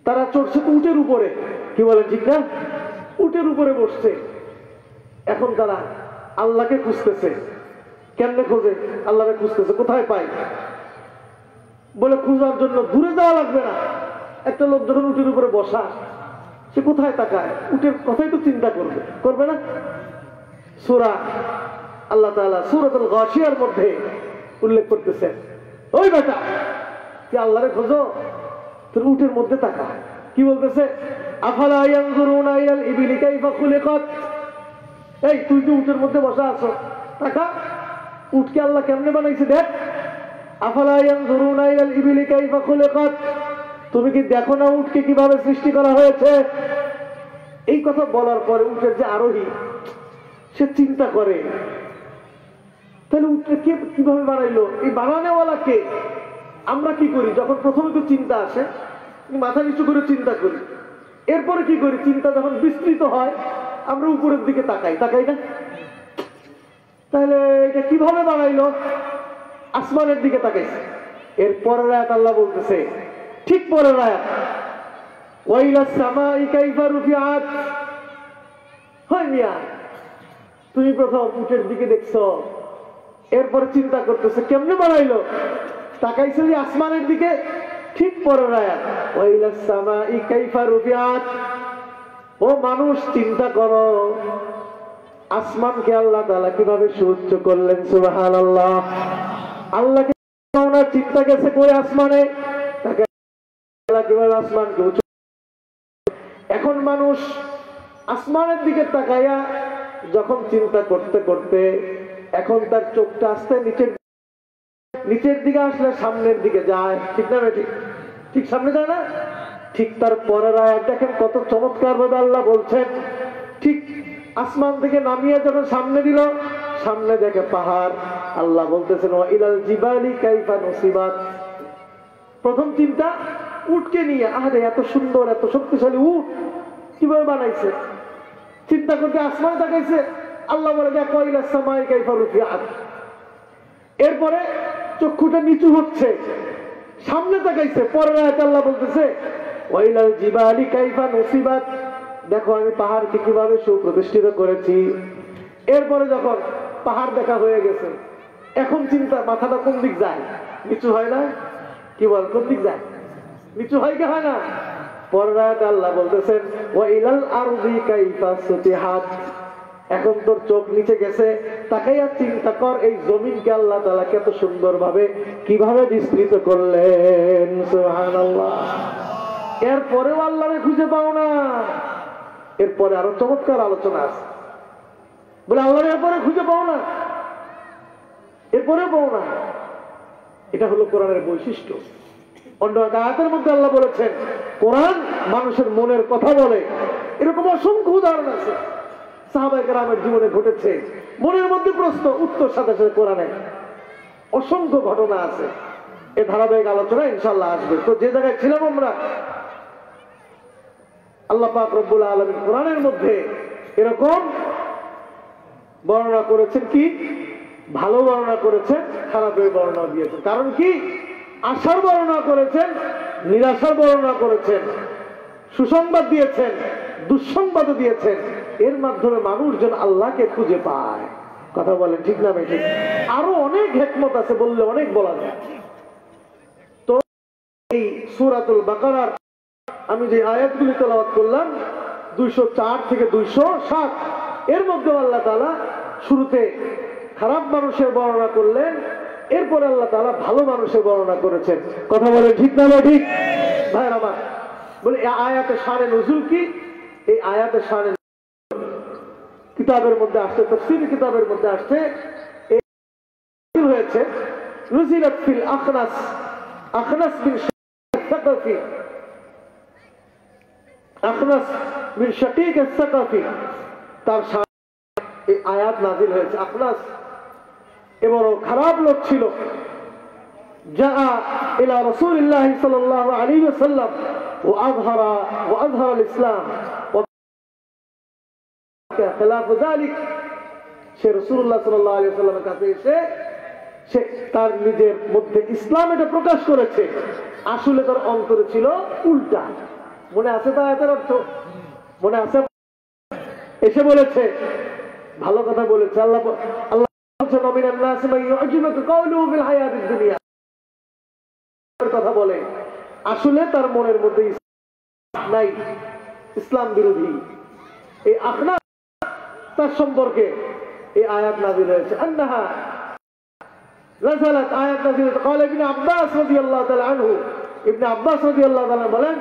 তারা চড়ছে তো উটের উপরে, কি বলেন ঠিক না, উটের উপরে বসছে। এখন তারা আল্লাহকে খুঁজতেছে। কেমনে খোঁজে, আল্লাহকে খুঁজতেছে, কোথায় পায়? বলে খোঁজার জন্য দূরে যাওয়া লাগবে না, একটা লোক যখন উটের উপরে বসা সে কোথায় তাকায়, উটের কথাই তো চিন্তা করবে, করবে না? সূরা আল্লাহ তাআলা সূরাতুল গাশিয়ার মধ্যে উল্লেখ করতেছেন, ওই বেটা কি আল্লাহরে খোঁজো, তোর উটের মধ্যে তাকা। কি বলতেছে, আফালা ইয়ানজুরুনা ইলাল ইবিলি কাইফা খুলিকাত, এই তুই তো উটের মধ্যে বসা আছো, তাকা উটকে আল্লাহ কেমনে বানাইছে দেখ। আফালা ইয়ানজুরুনা ইলাল ইবিলি কাইফা খুলিকাত, তুমি কি দেখো না উটকে কিভাবে সৃষ্টি করা হয়েছে? এই কথা বলার পরে উটের যে আরোহী সে চিন্তা করে, তাহলে উটকে কে কিভাবে বানাইলো, এই বানানোওয়ালা কে? আমরা কি করি, যখন প্রথমে তো চিন্তা আসে মাথা নিচু করে চিন্তা করি, এরপরে কি করি, চিন্তা যখন বিস্তৃত হয় আমরা উপরের দিকে তাকাই, তাকাই না? তাহলে এটা কিভাবে বানাইলো, আসমানের দিকে তাকাইছে। এর পরের আয়াত আল্লাহ বলতেছে, ঠিক পরের আয়াত, ওয়াইলাস সামাই কাইফা রুফিআত, হয় মিয়া তুমি প্রথম উটের দিকে দেখছো, এরপরে চিন্তা করতেছে কেমনে বানাইলো, তাকাইছে যে আসমানের দিকে। ঠিক পরের আয়াত, ওয়াইলাস সামাই কাইফা রুফিআত, ও মানুষ চিন্তা করো আসমানকে আল্লাহ তাআলা কিভাবে সুউচ্চ করলেন, সুবহানাল্লাহ। আল্লাহকে চিন্তা গেছে করে আসমানে, তাকে কিভাবে আসমানকে উঁচু। এখন মানুষ আসমানের দিকে তাকাইয়া যখন চিন্তা করতে করতে এখন তার চোখটা আসতে নিচের দিকে আসলে সামনের দিকে যায়, ঠিক না বেটি? ঠিক সামনে যায় না? ঠিক তার পরের আয়াত দেখেন কত চমৎকার ভাবে আল্লাহ বলছেন, ঠিক আসমান থেকে নামিয়ে যখন সামনে দিল, সামনে দেখে পাহাড়, আল্লাহ বলতেছেন ওয়া ইলাল জিবালি কাইফা নুসিবাত। প্রথম চিন্তা উটকে নিয়ে, আরে এত সুন্দর এত শক্তিশালী উট কিভাবে বানাইছে, চিন্তা করতে আসমানে তাকাইছে, আল্লাহ বলে দেখো ইলাস সামাই কাইফা রুফিআত। এরপরে চক্ষুটা নিচু হচ্ছে, সামনে তাকাইছে, পরের আয়াতে আল্লাহ বলতেছে ওয়া ইলাল জিবালি কাইফা নুসিবাত, দেখো আমি পাহাড়কে কিভাবে সুপ্রতিষ্ঠিত করেছি। এরপরে যখন পাহাড় দেখা হয়ে গেছে, এখন চিন্তা মাথাটা কোন দিক যায়, নিচু হয় না? কি বল, কোন দিক যায়, নিচু হয় কি হয় না? পরের আয়াতে আল্লাহ বলতেছেন ওয়া ইলাল আরদি কাইফা সুতিহাত, এখন তোর চোখ নিচে গেছে, তাকাইয়া চিন্তা কর এই জমিনকে আল্লাহ তাআলা কত সুন্দর ভাবে কিভাবে বিস্তৃত করলেন, সুবহানাল্লাহ। এরপরেও আল্লাহরে খুঁজে পাও না, এরপরে আরো চমৎকার আলোচনা আছে, বলে আল্লাহর এরপরে খুঁজে পাও না, এরপরে পাও না। এটা হলো কোরআনের বৈশিষ্ট্য। অন্য এক আয়াতের মধ্যে আল্লাহ বলেছেন কোরআন মানুষের মনের কথা বলে। এরকম অসংখ্য উদাহরণ আছে সাহাবায়ে কেরামের জীবনে ঘটেছে, মনের মধ্যে প্রশ্ন উত্তর সাথে সাথে কোরআনে অসংখ্য ঘটনা আছে। এই ধারাবাহিক আলোচনা ইনশাআল্লাহ আসবে। তো যে জায়গায় ছিলাম আমরা, আল্লাহ পাক রব্বুল আলামিন কোরআনের মধ্যে এরকম বর্ণনা করেছেন, কি ভালো বর্ণনা করেছেন, খারাপের বর্ণনা দিয়েছেন। কারণ কি, আশার বর্ণনা করেছেন, নিরাশার বর্ণনা করেছেন, সুসংবাদ দিয়েছেন, দুঃসংবাদও দিয়েছেন। এর মাধ্যমে মানুষজন আল্লাহকে খুঁজে পায়। কথা বলেন ঠিক না বেঠিক? আরো অনেক হিকমত আছে, বললে অনেক বলা যায়। তো এই সূরাতুল বাকারার আমি যে আয়াতগুলি তেলাওয়াত করলাম 204 থেকে 207, এর মধ্যে আল্লাহ তাআলা শুরুতে খারাপ মানুষের বর্ণনা করলেন, এরপরে আল্লাহ তাআলা ভালো মানুষের বর্ণনা করেছেন। কথা বলেন ঠিক না ঠিক? ভাইরা আমার, বলে এই আয়াতের শানে নুজুল কি? এই আয়াতের শানে কিতাবের মধ্যে আসছে, তাফসীর কিতাবের মধ্যে আসছে হয়েছে নুজিলাত ফিল আখনাস, আখনাস বিন সাকাফি, আখনাস বিন শাকিক আস-সাকাফি, তার এই আয়াত নাযিল হয়েছে। আখনাস এবার খারাপ লোক ছিল। জা ইলা রাসূলিল্লাহ সাল্লাল্লাহু আলাইহি ওয়াসাল্লাম ওয়া আযহারা আল-ইসলাম ওয়া খিলাফ যালিক। সে রাসূলুল্লাহ সাল্লাল্লাহু আলাইহি ওয়াসাল্লামের কাছে এসে সে তার নিজের মধ্যে ইসলাম এটা প্রকাশ করেছে, আসলে তার অন্তরে ছিল উল্টা। মনে আছে তো আয়াতের অর্থ? মনে আছে? এসে বলেছে, ভালো কথা বলেছে। আল্লাহ বলছেন মিনান নাস মান ইউজিবুকা কাওলুহু ফিল হায়াতিদ দুনিয়া, কথা বলে আসলে তার মনের মধ্যে ইসলাম নাই, ইসলাম বিরোধী। এই আখনাস তার সম্পর্কে এই আয়াত নাযিল হয়েছে। আন্নাহা নাযালাত, আয়াত নাযিল হয়েছে। قال ابن عباس رضي الله تعالى عنه, ইবনে আব্বাস রাদিয়াল্লাহু তাআলা বলেন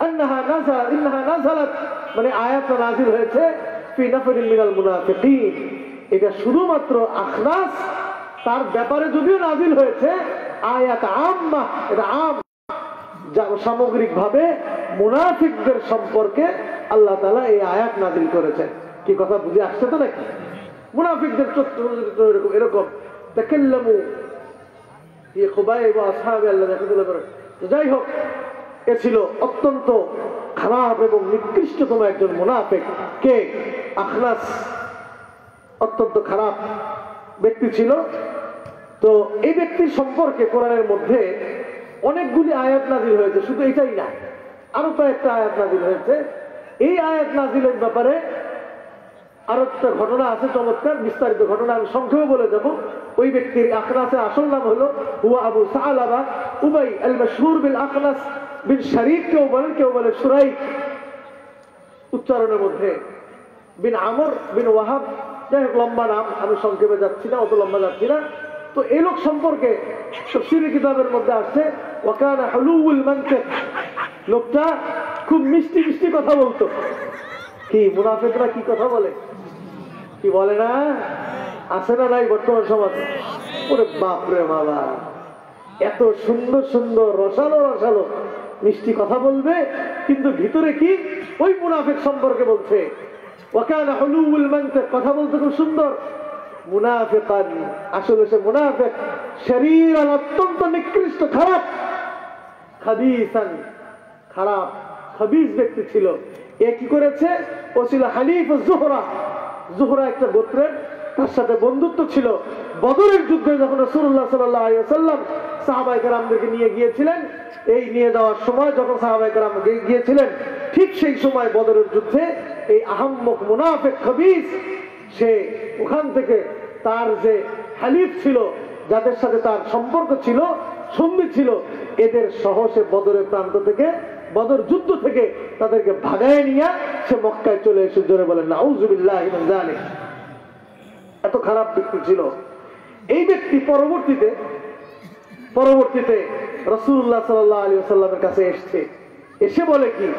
আন্নাহা নাযালাত, মানে আয়াতটা নাযিল হয়েছে ফি নাফরিন মিনাল মুনাফিকিন। এটা শুধুমাত্র আখনাস তার ব্যাপারে যদিও নাযিল হয়েছে, আয়াত আম্মা, এটা আম, যা সামগ্রিকভাবে মুনাফিকদের সম্পর্কে আল্লাহ তাআলা এই আয়াত নাযিল করেছেন। কি কথা বুঝে আসছে তো নাকি? মুনাফিকদের চরিত্র এরকম তাকাল্লামু ফি খুবাইব ওয়া আসহাবি আল্লাযিনা কাফারু করে। যাই হোক, এ ছিল অত্যন্ত খারাপ এবং নিকৃষ্টতম একজন মুনাফিক। কে? আখনাস। অত্যন্ত খারাপ ব্যক্তি ছিল। তো এই ব্যক্তির সম্পর্কে কোরআনের মধ্যে অনেকগুলি আয়াত নাযিল হয়েছে, শুধু এটাই না, আরো কয়েকটা আয়াত নাযিল হয়েছে। এই আয়াত নাযিলের ব্যাপারে আরো একটা ঘটনা আছে, চমৎকার বিস্তারিত ঘটনা, আমি সংক্ষেপে বলে যাব। ওই ব্যক্তির আখনাসের আসল নাম হলো হুয়া আবু সালাবা উবাই আল মাশহুর বিল আখনাস বিন শারিক, কেউ বলেন কেউ বলে শুরাইক উচ্চারণের মধ্যে, বিন আমর বিন ওয়াহাব। যাই হোক, লম্বা নাম, আমি সংক্ষেপে যাচ্ছি না, অত লম্বা যাচ্ছি না। তো এই লোক সম্পর্কে তাফসীর কিতাবের মধ্যে আসছে ওয়াকানা হুলুউল মানতিক, লোকটা খুব মিষ্টি মিষ্টি কথা বলতো। কি মুনাফিকরা কি কথা বলে, কি বলে না? আছে না নাই বর্তমান সমাজে? ওরে বাপরে বাবা, এত সুন্দর সুন্দর রসালো রসালো মিষ্টি কথা বলবে, কিন্তু ভিতরে কি ওই মুনাফিক সম্পর্কে বলছে ওয়াকানা হুলুউল মানতিক, কথা বলতে খুব সুন্দর। মুনাফিকান, আসলে সে মুনাফিক, শরীরান, অত্যন্ত নিকৃষ্ট, খারাপ, খাবিসান, খারাপ খাবিস ব্যক্তি ছিল। এ কি করেছে? ও ছিল হালিফ জোহরা, জোহরা একটা গোত্রের, তার সাথে বন্ধুত্ব ছিল। বদরের যুদ্ধে যখন রাসূলুল্লাহ সাল্লাল্লাহু আলাইহি ওয়াসাল্লাম সাহাবায়ে কেরামদেরকে নিয়ে গিয়েছিলেন, এই নিয়ে যাওয়ার সময় যখন সাহাবায়ে কেরাম গিয়েছিলেন, ঠিক সেই সময় বদরের যুদ্ধে এই আহাম্মক মুনাফিক খাবিস, সে ওখান থেকে তার যে হালিফ ছিল, যাদের সাথে তার সম্পর্ক ছিল, সঙ্গী ছিল, এদের সহ সে বদরের প্রান্ত থেকে, বদর যুদ্ধ থেকে তাদেরকে ভাগায় নিয়ে সে মক্কায় চলে এসে, জোরে বলেন নাউযুবিল্লাহি মিন যালিক। এত খারাপ ব্যক্তি ছিল এই ব্যক্তি। পরবর্তীতে রাসূলুল্লাহ সাল্লাল্লাহু আলাইহি ওয়াসাল্লামের কাছে এসে বলে কি,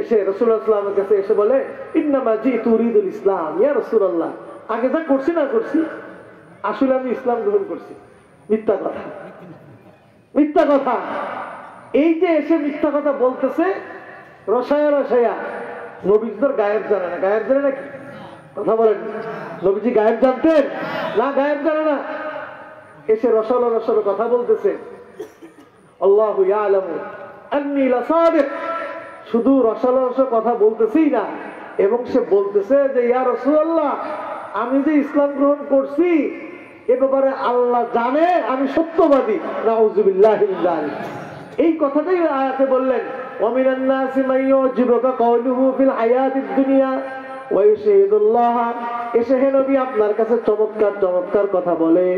এসে রাসূলুল্লাহ সাল্লাল্লাহু আলাইহি ওয়াসাল্লামের কাছে এসে বলে ইন্নামা জিতু উরিদুল ইসলাম ইয়া রাসূলুল্লাহ, আগে যা করছি না করছি, আসলে আমি ইসলাম গ্রহণ করছি। মিথ্যা কথা, মিথ্যা কথা। এই যে এসে মিথ্যা কথা বলতেছে রসায়া রসায়া, নবীজির গায়েব জানে না। গায়েব জানে নাকি? কথা বলেন, নবীজি গায়েব জানতেন না? গায়েব জানে না। এসে রসালো রসালো কথা বলতেছে। আল্লাহু ইয়ালামু আন্নী লাসাদিক, শুধু রসালো রসালো কথা বলতেছেই না, এবং সে বলতেছে যে ইয়া রাসূলুল্লাহ, আমি যে ইসলাম গ্রহণ করছি এ ব্যাপারে আল্লাহ জানে আমি সত্যবাদী। নাউযুবিল্লাহি মিন যালিক। এই কথাটাই আয়াতে বললেন ওয়ামিনান নাসি মান ইউজিবুকা কাওলুহু ফিল হায়াতিদ দুনিয়া ওয়া ইউশহিদুল্লাহ। এসে হে নবী আপনার কাছে চমৎকার চমৎকার কথা বলে,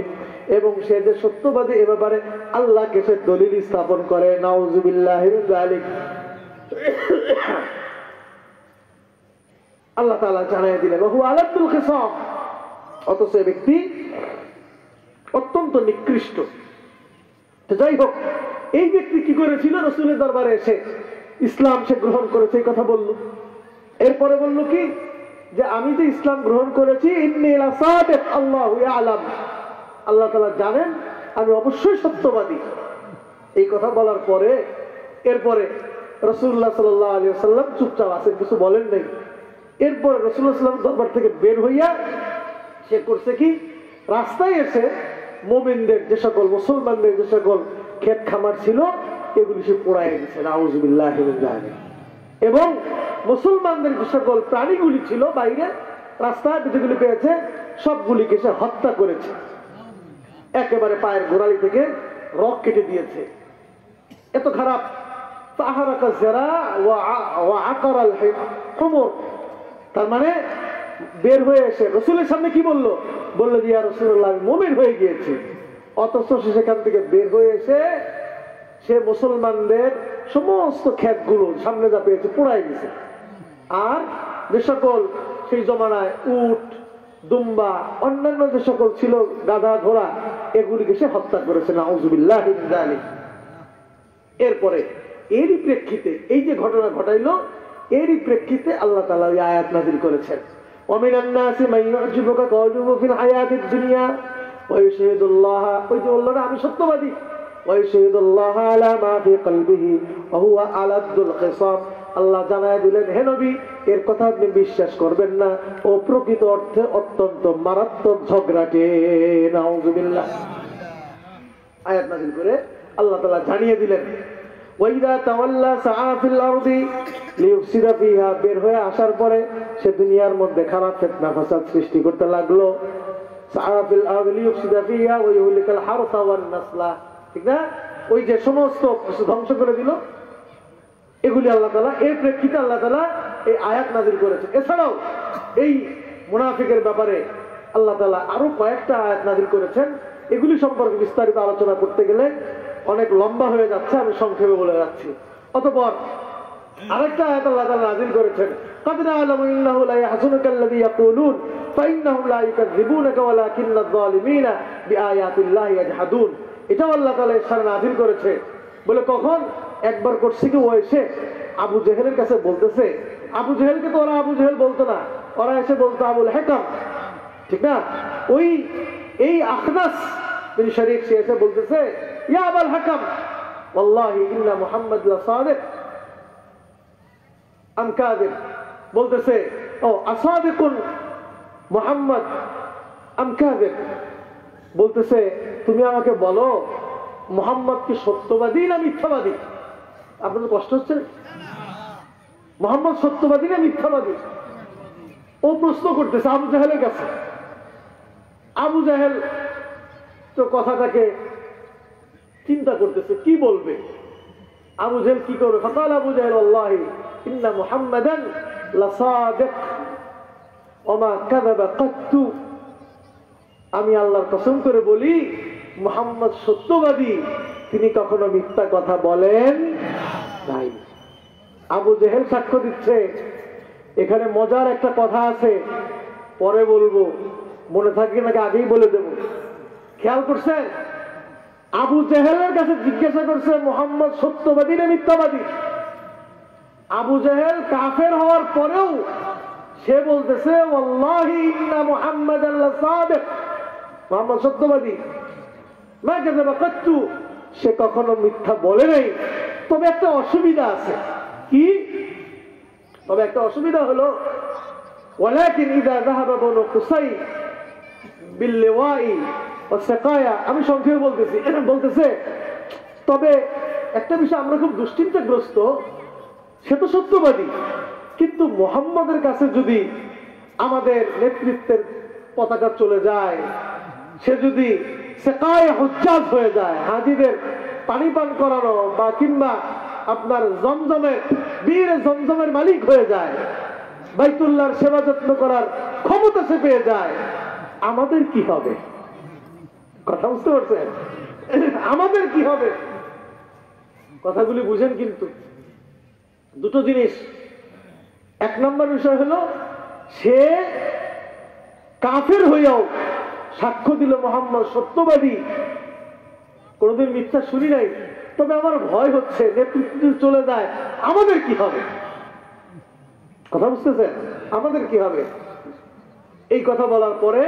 এবং সে যে সত্যবাদী এ ব্যাপারে আল্লাহকে সে দলিল স্থাপন করে। নাউযুবিল্লাহি মিন যালিক। আল্লাহ তাআলা জানিয়ে দিলেন ওহু আলাদুল খিসাম, অথচ এই ব্যক্তি অত্যন্ত নিকৃষ্ট। তো যাই হোক, এই ব্যক্তি কি করেছিল? রাসূলের দরবারে এসে ইসলাম সে গ্রহণ করেছে, এই কথা বলল। এরপরে বলল কি, যে আমি যে ইসলাম গ্রহণ করেছি ইন্নী লাসাদিক আল্লাহু ইয়ালাম, আল্লাহ তাআলা জানেন আমি অবশ্যই সত্যবাদী। এই কথা বলার পরে এরপরে রাসূলুল্লাহ সাল্লাল্লাহু আলাইহি ওয়াসাল্লাম চুপচাপ আছেন, কিছু বলেন নাই। এরপরে রাসূলুল্লাহ সাল্লাল্লাহু আলাইহি ওয়াসাল্লাম দরবার থেকে বের হইয়া সে করছে কি, রাস্তায় এসে মুমিনদের যে সকল, মুসলমানদের যে সকল ক্ষেত খামার ছিল এগুলি সে পোড়ায় গেছে, নাউযুবিল্লাহি মিন যালিক। এবং মুসলমানদের যে সকল প্রাণীগুলি ছিল বাইরে রাস্তায় যেগুলি পেয়েছে সবগুলিকে সে হত্যা করেছে, একেবারে পায়ের গোড়ালি থেকে রক কেটে দিয়েছে। এত খারাপ। তার মানে বের হয়ে এসে রসুলের সামনে কি বললো, বললো যে ইয়া রাসূলুল্লাহ আমি মুমিন হয়ে গিয়েছি। অথচ সে সেখান থেকে বের হয়ে এসে সে মুসলমানদের সমস্ত ক্ষেতগুলো সামনে যা পেয়েছে পোড়াই দিয়েছে। আর যে সকল সেই জমানায় উট, দুম্বা, অন্যান্য যে সকল ছিল গাধা, ঘোড়া, এগুলিকে সে হত্যা করেছে, নাউযুবিল্লাহি মিন যালিক। এরপরে এরই প্রেক্ষিতে এই যে ঘটনা ঘটাইলো, এরই প্রেক্ষিতে আল্লাহ তাআলা এই আয়াত নাযিল করেছেন, ওয়ামিনান নাসি মান ইউজিবুকা কাওলুহু ফিল হায়াতিদ দুনিয়া ওয়া ইউশহিদুল্লাহ, ওই যে বলল না আমি সত্যবাদী, ওয়া ইউশহিদুল্লাহ আলা মা ফি কলবিহি ওয়া হুয়া আলাদুল খিসাম। আল্লাহ জানায় দিলেন, হে নবী এর কথা আপনি বিশ্বাস করবেন না, ও প্রকৃত অর্থে অত্যন্ত মারাত্মক ঝগড়াটে, নাউযুবিল্লাহ। আয়াত নাযিল করে আল্লাহ তাআলা জানিয়ে দিলেন, ওয়াইদা তাওয়াল্লা সাআ ফিল আরদি লিইফসিদা ফিহা, বের হয়ে আসার পরে সে দুনিয়ার মধ্যে খারাপ ফিতনা ফাসাদ সৃষ্টি করতে লাগলো। সাআ ফিল আরদি লিইফসিদা ফিহা ওয়া ইউহলিকাল হারসা ওয়ান নাসলা, ঠিক না? ওই যে সমস্ত কিছু ধ্বংস করে দিল, এগুলি আল্লাহ তাআলা এর প্রেক্ষিতে আল্লাহ তাআলা এই আয়াত নাযিল করেছেন। এছাড়াও এই মুনাফিকের ব্যাপারে আল্লাহ তাআলা আরো কয়েকটা আয়াত নাযিল করেছেন। এগুলি সম্পর্কে বিস্তারিত আলোচনা করতে গেলে অনেক লম্বা হয়ে যাচ্ছে, আমি সংক্ষেপে বলে যাচ্ছি। অতঃপর আরেকটা আয়াত আল্লাহ তাআলা নাযিল করেছেন, قد نعلم إنه لا يحزنك الذي يقولون فإنهم لا يكذبونك ولكن الظالمين بآيات الله يجحدون। এটাও আল্লাহ তাআলা এর সাথে নাযিল করেছে। বলে কখন? একবার করছে কি, ও এসে আবু জেহেলের কাছে বলতেছে, আবু জেহেলকে তো ওরা আবু জেহেল বলতো না, ওরা এসে বলতো আবুল হেকাম, ঠিক না? ওই এই আখনাস বিন শরীক সে এসে বলতেছে, ইয়া আবুল হেকাম ওয়াল্লাহি ইন্না মুহাম্মাদ লাসাদিক আম কাযিব, বলতেছে ও আসাদিকুন মুহাম্মদ আম কাযিব, বলতেছে তুমি আমাকে বলো মুহাম্মদ কি সত্যবাদী না মিথ্যাবাদী? আপনাদের কষ্ট হচ্ছে? মুহাম্মদ সত্যবাদী না মিথ্যাবাদী ও প্রশ্ন করতেছে আবু জাহেলের কাছে। আবু জাহেল তো কথাটাকে চিন্তা করতেছে কি বলবে। আবু জাহেল কি করবে? ফাকাল আবু জাহেল আল্লাহি ইন্না মুহাম্মাদান লাসাদিক ওয়া মা কাযাবা কাত্তু, আমি আল্লাহর কসম করে বলি মুহাম্মদ সত্যবাদী, তিনি কখনো মিথ্যা কথা বলেন নাই। আবু জেহেল সাক্ষ্য দিচ্ছে। এখানে মজার একটা কথা আছে, পরে বলবো, মনে থাকবে নাকি আগেই বলে দেব। খেয়াল করছেন? আবু জেহেলের কাছে জিজ্ঞাসা করছে মুহাম্মদ সত্যবাদী না মিথ্যাবাদী। আবু জেহেল কাফের হওয়ার পরেও সে বলতেছে ওয়াল্লাহি ইন্না মুহাম্মাদান লাসাদিক, মুহাম্মদ সত্যবাদী, মা কাযাবা কাত্তু, সে কখনো মিথ্যা বলে নাই। তবে একটা অসুবিধা আছে। কি? তবে একটা অসুবিধা হলো ওয়ালাকিন ইযা যাহাবা বনু কুসাই বিল লিওয়াই ওয়া সাকায়া, আমি সংক্ষেপে বলতেছি, বলতেছে তবে একটা বিষয় আমরা খুব দুশ্চিন্তাগ্রস্ত, সে তো সত্যবাদী, কিন্তু মুহাম্মদের কাছে যদি আমাদের নেতৃত্বের পতাকা চলে যায়, সে যদি সেকায়ে হুজ্জাজ হয়ে যায়, হাজিদের পানি পান করানো বা কিংবা আপনার জমজমের বীর জমজমের মালিক হয়ে যায়, বাইতুল্লাহর সেবা যত্ন করার ক্ষমতা সে পেয়ে যায়, আমাদের কি হবে? কথা বুঝতে পারছেন? আমাদের কি হবে? কথাগুলি বুঝেন কিন্তু। দুটো জিনিস। এক নম্বর বিষয় হলো সে কাফের হইয়াও সাক্ষ্য দিল মুহাম্মদ সত্যবাদী, কোনদিন মিথ্যা শুনি নাই। তবে আমার ভয় হচ্ছে নেতৃত্ব চলে যায়, আমাদের কি হবে? কথা বুঝতেছেন? আমাদের কি হবে? এই কথা বলার পরে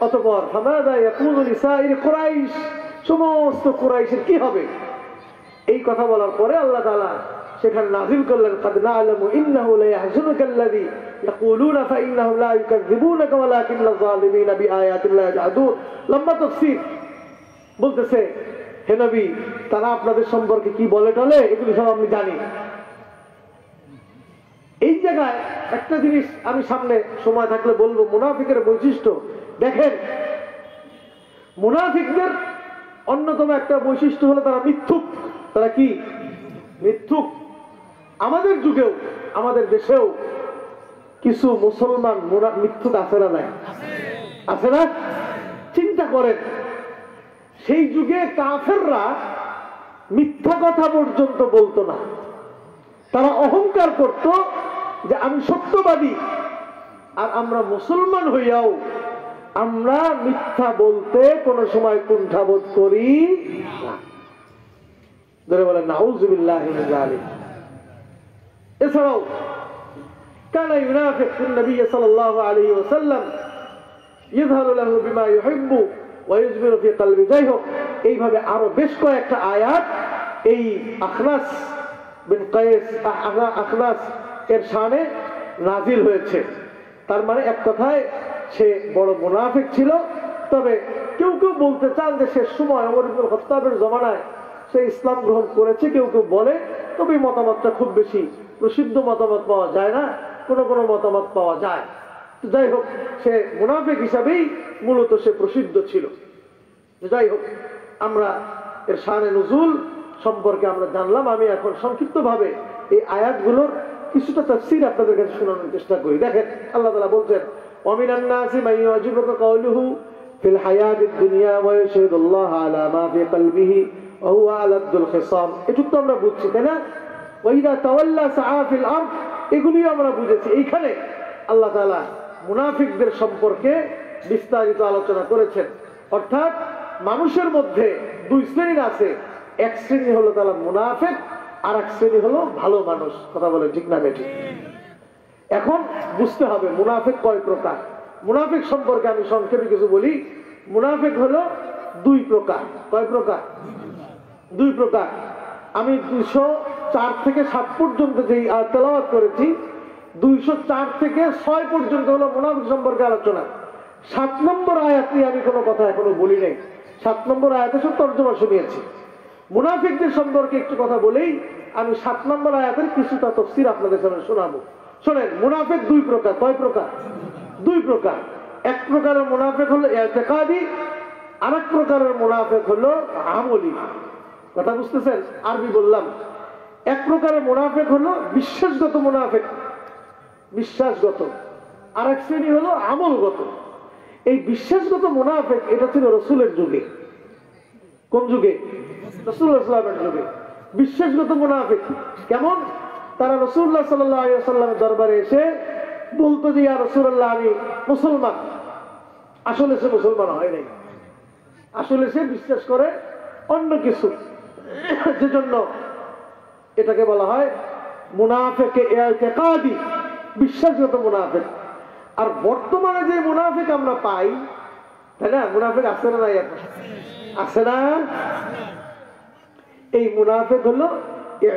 অতঃপর ফামাযা ইয়াকুলু লিসাইরি কুরাইশ, সমস্ত কুরাইশের কি হবে? এই কথা বলার পরে আল্লাহ তাআলা সেখানে নাযিল করলেন, قد نعلم انه لا يحزنك الذي يقولون فانهم لا يكذبونك ولكن الظالمين بآيات الله يجحدون। লম্বা তাফসীর বলতেছে, হে নবী, তারা আপনাদের সম্পর্কে কি বলে টলে এগুলো সব আমি জানি। এই জায়গায় একটা জিনিস আমি সামনে সময় থাকলে বলবো, মুনাফিকের বৈশিষ্ট্য দেখেন। মুনাফিকদের অন্যতম একটা বৈশিষ্ট্য হলো তারা মিথ্যুক। তারা কি? মিথ্যুক। আমাদের যুগেও আমাদের দেশেও কিছু মুসলমান মিথ্যুক আছে না? নাই? আছে না? চিন্তা করেন, সেই যুগে কাফেররা মিথ্যা কথা পর্যন্ত বলতো না। তারা অহংকার করত যে আমি সত্যবাদী। আর আমরা মুসলমান হইয়াও আমরা মিথ্যা বলতে কোন সময় কুণ্ঠাবোধ করি না। ধরে বলেন নাউযুবিল্লাহি মিন যালিক। এছাড়াও কানা ইউনাফিকুন নবী সাল্লাল্লাহু আলাইহি ওয়াসাল্লাম ইযহারু লাহু বিমা ইউহিব্বু ওয়া ইউযবিরু ফি কলবি। যাই হোক, এইভাবে আরো বেশ কয়েকটা আয়াত এই আখনাস বিন কায়েস আখনাস এর শানে নাজিল হয়েছে। তার মানে এক কথায় সে বড় মুনাফিক ছিল। তবে কেউ কেউ বলতে চান যে শেষ সময় ওমর ইবনে খাত্তাবের জমানায় সে ইসলাম গ্রহণ করেছে, কেউ কেউ বলে। তবে মতামতটা খুব বেশি প্রসিদ্ধ মতামত পাওয়া যায় না, কোনো কোনো মতামত পাওয়া যায়। যাই হোক, সে মুনাফিক হিসাবেই মূলত সে প্রসিদ্ধ ছিল। যাই হোক, আমরা এর শানে নুজুল সম্পর্কে আমরা জানলাম। আমি এখন সংক্ষিপ্তভাবে এই আয়াতগুলোর কিছুটা তাফসীর আপনাদের কাছে শোনানোর চেষ্টা করি। দেখেন, আল্লাহ তাআলা বলছেন, ওয়ামিনান নাসি মান ইউজিবুকা কাওলুহু ফিল হায়াতিদ দুনিয়া ওয়া ইয়াশহাদুল্লাহা আলা মা ফি কলবিহি ওয়া হুয়া আলাদ্দুল খিসাম। এটুকু তো আমরা বুঝছি, তাই না? ওয়া ইযা তাওয়াল্লা সাআ ফিল আরদ, এগুলিও আমরা বুঝেছি। এইখানে আল্লাহ তাআলা মুনাফিকদের সম্পর্কে বিস্তারিত আলোচনা করেছেন। অর্থাৎ মানুষের মধ্যে দুই শ্রেণীর আছে। এক শ্রেণী হলো তারা মুনাফিক, আর এক শ্রেণী হলো ভালো মানুষ। কথা বলে ঠিক না বেঠিক? এখন বুঝতে হবে মুনাফিক কয় প্রকার। মুনাফিক সম্পর্কে আমি সংক্ষেপে কিছু বলি। মুনাফিক হলো দুই প্রকার। কয় প্রকার? দুই প্রকার। আমি 204 থেকে 7 পর্যন্ত যে তেলাওয়াত করেছি, 204 থেকে 6 পর্যন্ত হলো মুনাফিক সম্পর্কে আলোচনা। 7 নম্বর আয়াত নিয়ে আমি কোনো কথা এখনো বলি নাই। 7 নম্বর আয়াতে সব তর্জমা শুনিয়েছি। মুনাফিকদের সম্পর্কে একটু কথা বলেই আমি 7 নম্বর আয়াতের কিছুটা তাফসীর আপনাদের সামনে শোনাবো। শোনেন, মুনাফিক দুই প্রকার। কয় প্রকার? দুই প্রকার। এক প্রকারের মুনাফিক হলো ইতিকাদি, আর এক প্রকারের মুনাফিক হলো আমলি। কথা বুঝতেছেন? আরবি বললাম। এক প্রকারের মুনাফিক হলো বিশ্বাসগত মুনাফিক, বিশ্বাসগত। আর এক শ্রেণী হলো আমলগত। এই বিশ্বাসগত মুনাফিক এটা ছিল রাসূলের যুগে। কোন যুগে? রাসূলুল্লাহ সাল্লাল্লাহু আলাইহি ওয়াসাল্লামের যুগে। বিশ্বাসগত মুনাফিক কেমন? তারা রাসূলুল্লাহ সাল্লাল্লাহু আলাইহি ওয়াসাল্লামের দরবারে এসে বলতো যে ইয়া রাসূলুল্লাহ, আমি মুসলমান। আসলে সে মুসলমান হয় নাই, আসলে সে বিশ্বাস করে অন্য কিছু। যেজন্য এটাকে বলা হয় মুনাফিক ইতিকাদি, বিশ্বাসগত মুনাফিক। আর বর্তমানে যে মুনাফিক আমরা পাই, তাই না? মুনাফিক আছে না নাই? এখন আছে না? এই মুনাফিক হলো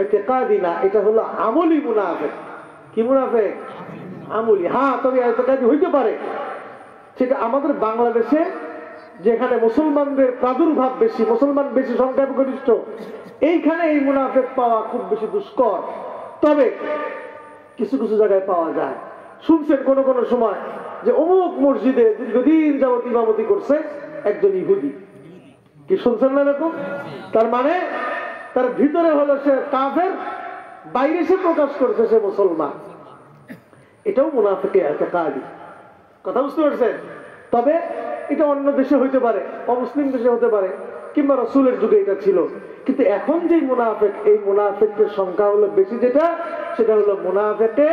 ইতিকাদি না, এটা হলো আমলি মুনাফিক। কি মুনাফিক? আমলি। হ্যাঁ, তবে ইতিকাদি হইতে পারে। সেটা আমাদের বাংলাদেশে যেখানে মুসলমানদের প্রাদুর্ভাব বেশি, মুসলমান বেশি সংখ্যাগরিষ্ঠ, এইখানে এই মুনাফিক পাওয়া খুব বেশি দুষ্কর। তবে কিছু কিছু জায়গায় পাওয়া যায়। শুনছেন কোন কোন সময় যে অমুক মসজিদে দীর্ঘদিন যাবত ইমামতি করছে একজন ইহুদি। কি শুনছেন না এরকম? তার মানে তার ভিতরে হলো সে কাফের, বাইরে সে প্রকাশ করছে সে মুসলমান। এটাও মুনাফিকে ইতিকাদি। কথা বুঝতে পারছেন? তবে এটা অন্য দেশে হইতে পারে, অমুসলিম দেশে হতে পারে, কিংবা রাসূলের যুগে এটা ছিল। কিন্তু এখন যে মুনাফিক, এই মুনাফিকের সংখ্যা হলো বেশি, যেটা সেটা হলো মুনাফিকে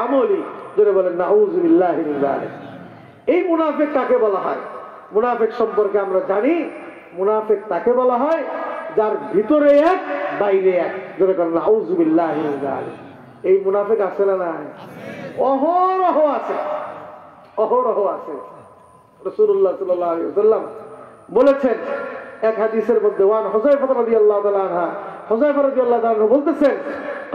আমলি। যেটা বলেন নাউযুবিল্লাহি মিন যালিক। এই মুনাফিক কাকে বলা হয়? মুনাফিক সম্পর্কে আমরা জানি, মুনাফিক তাকে বলা হয় যার ভিতরে এক বাইরে এক। যেটা বলেন নাউযুবিল্লাহি মিন যালিক। এই মুনাফিক আছে না নাই? অহরহ আছে, অহরহ আছে। রাসূলুল্লাহ সাল্লাল্লাহু আলাইহি ওয়াসাল্লাম বলেছেন, এক হাদিসের মধ্যে ওয়ান হুযায়ফা রাদিয়াল্লাহু তাআলা আনহা, হুযায়ফা রাদিয়াল্লাহু তাআলা বলতেছেন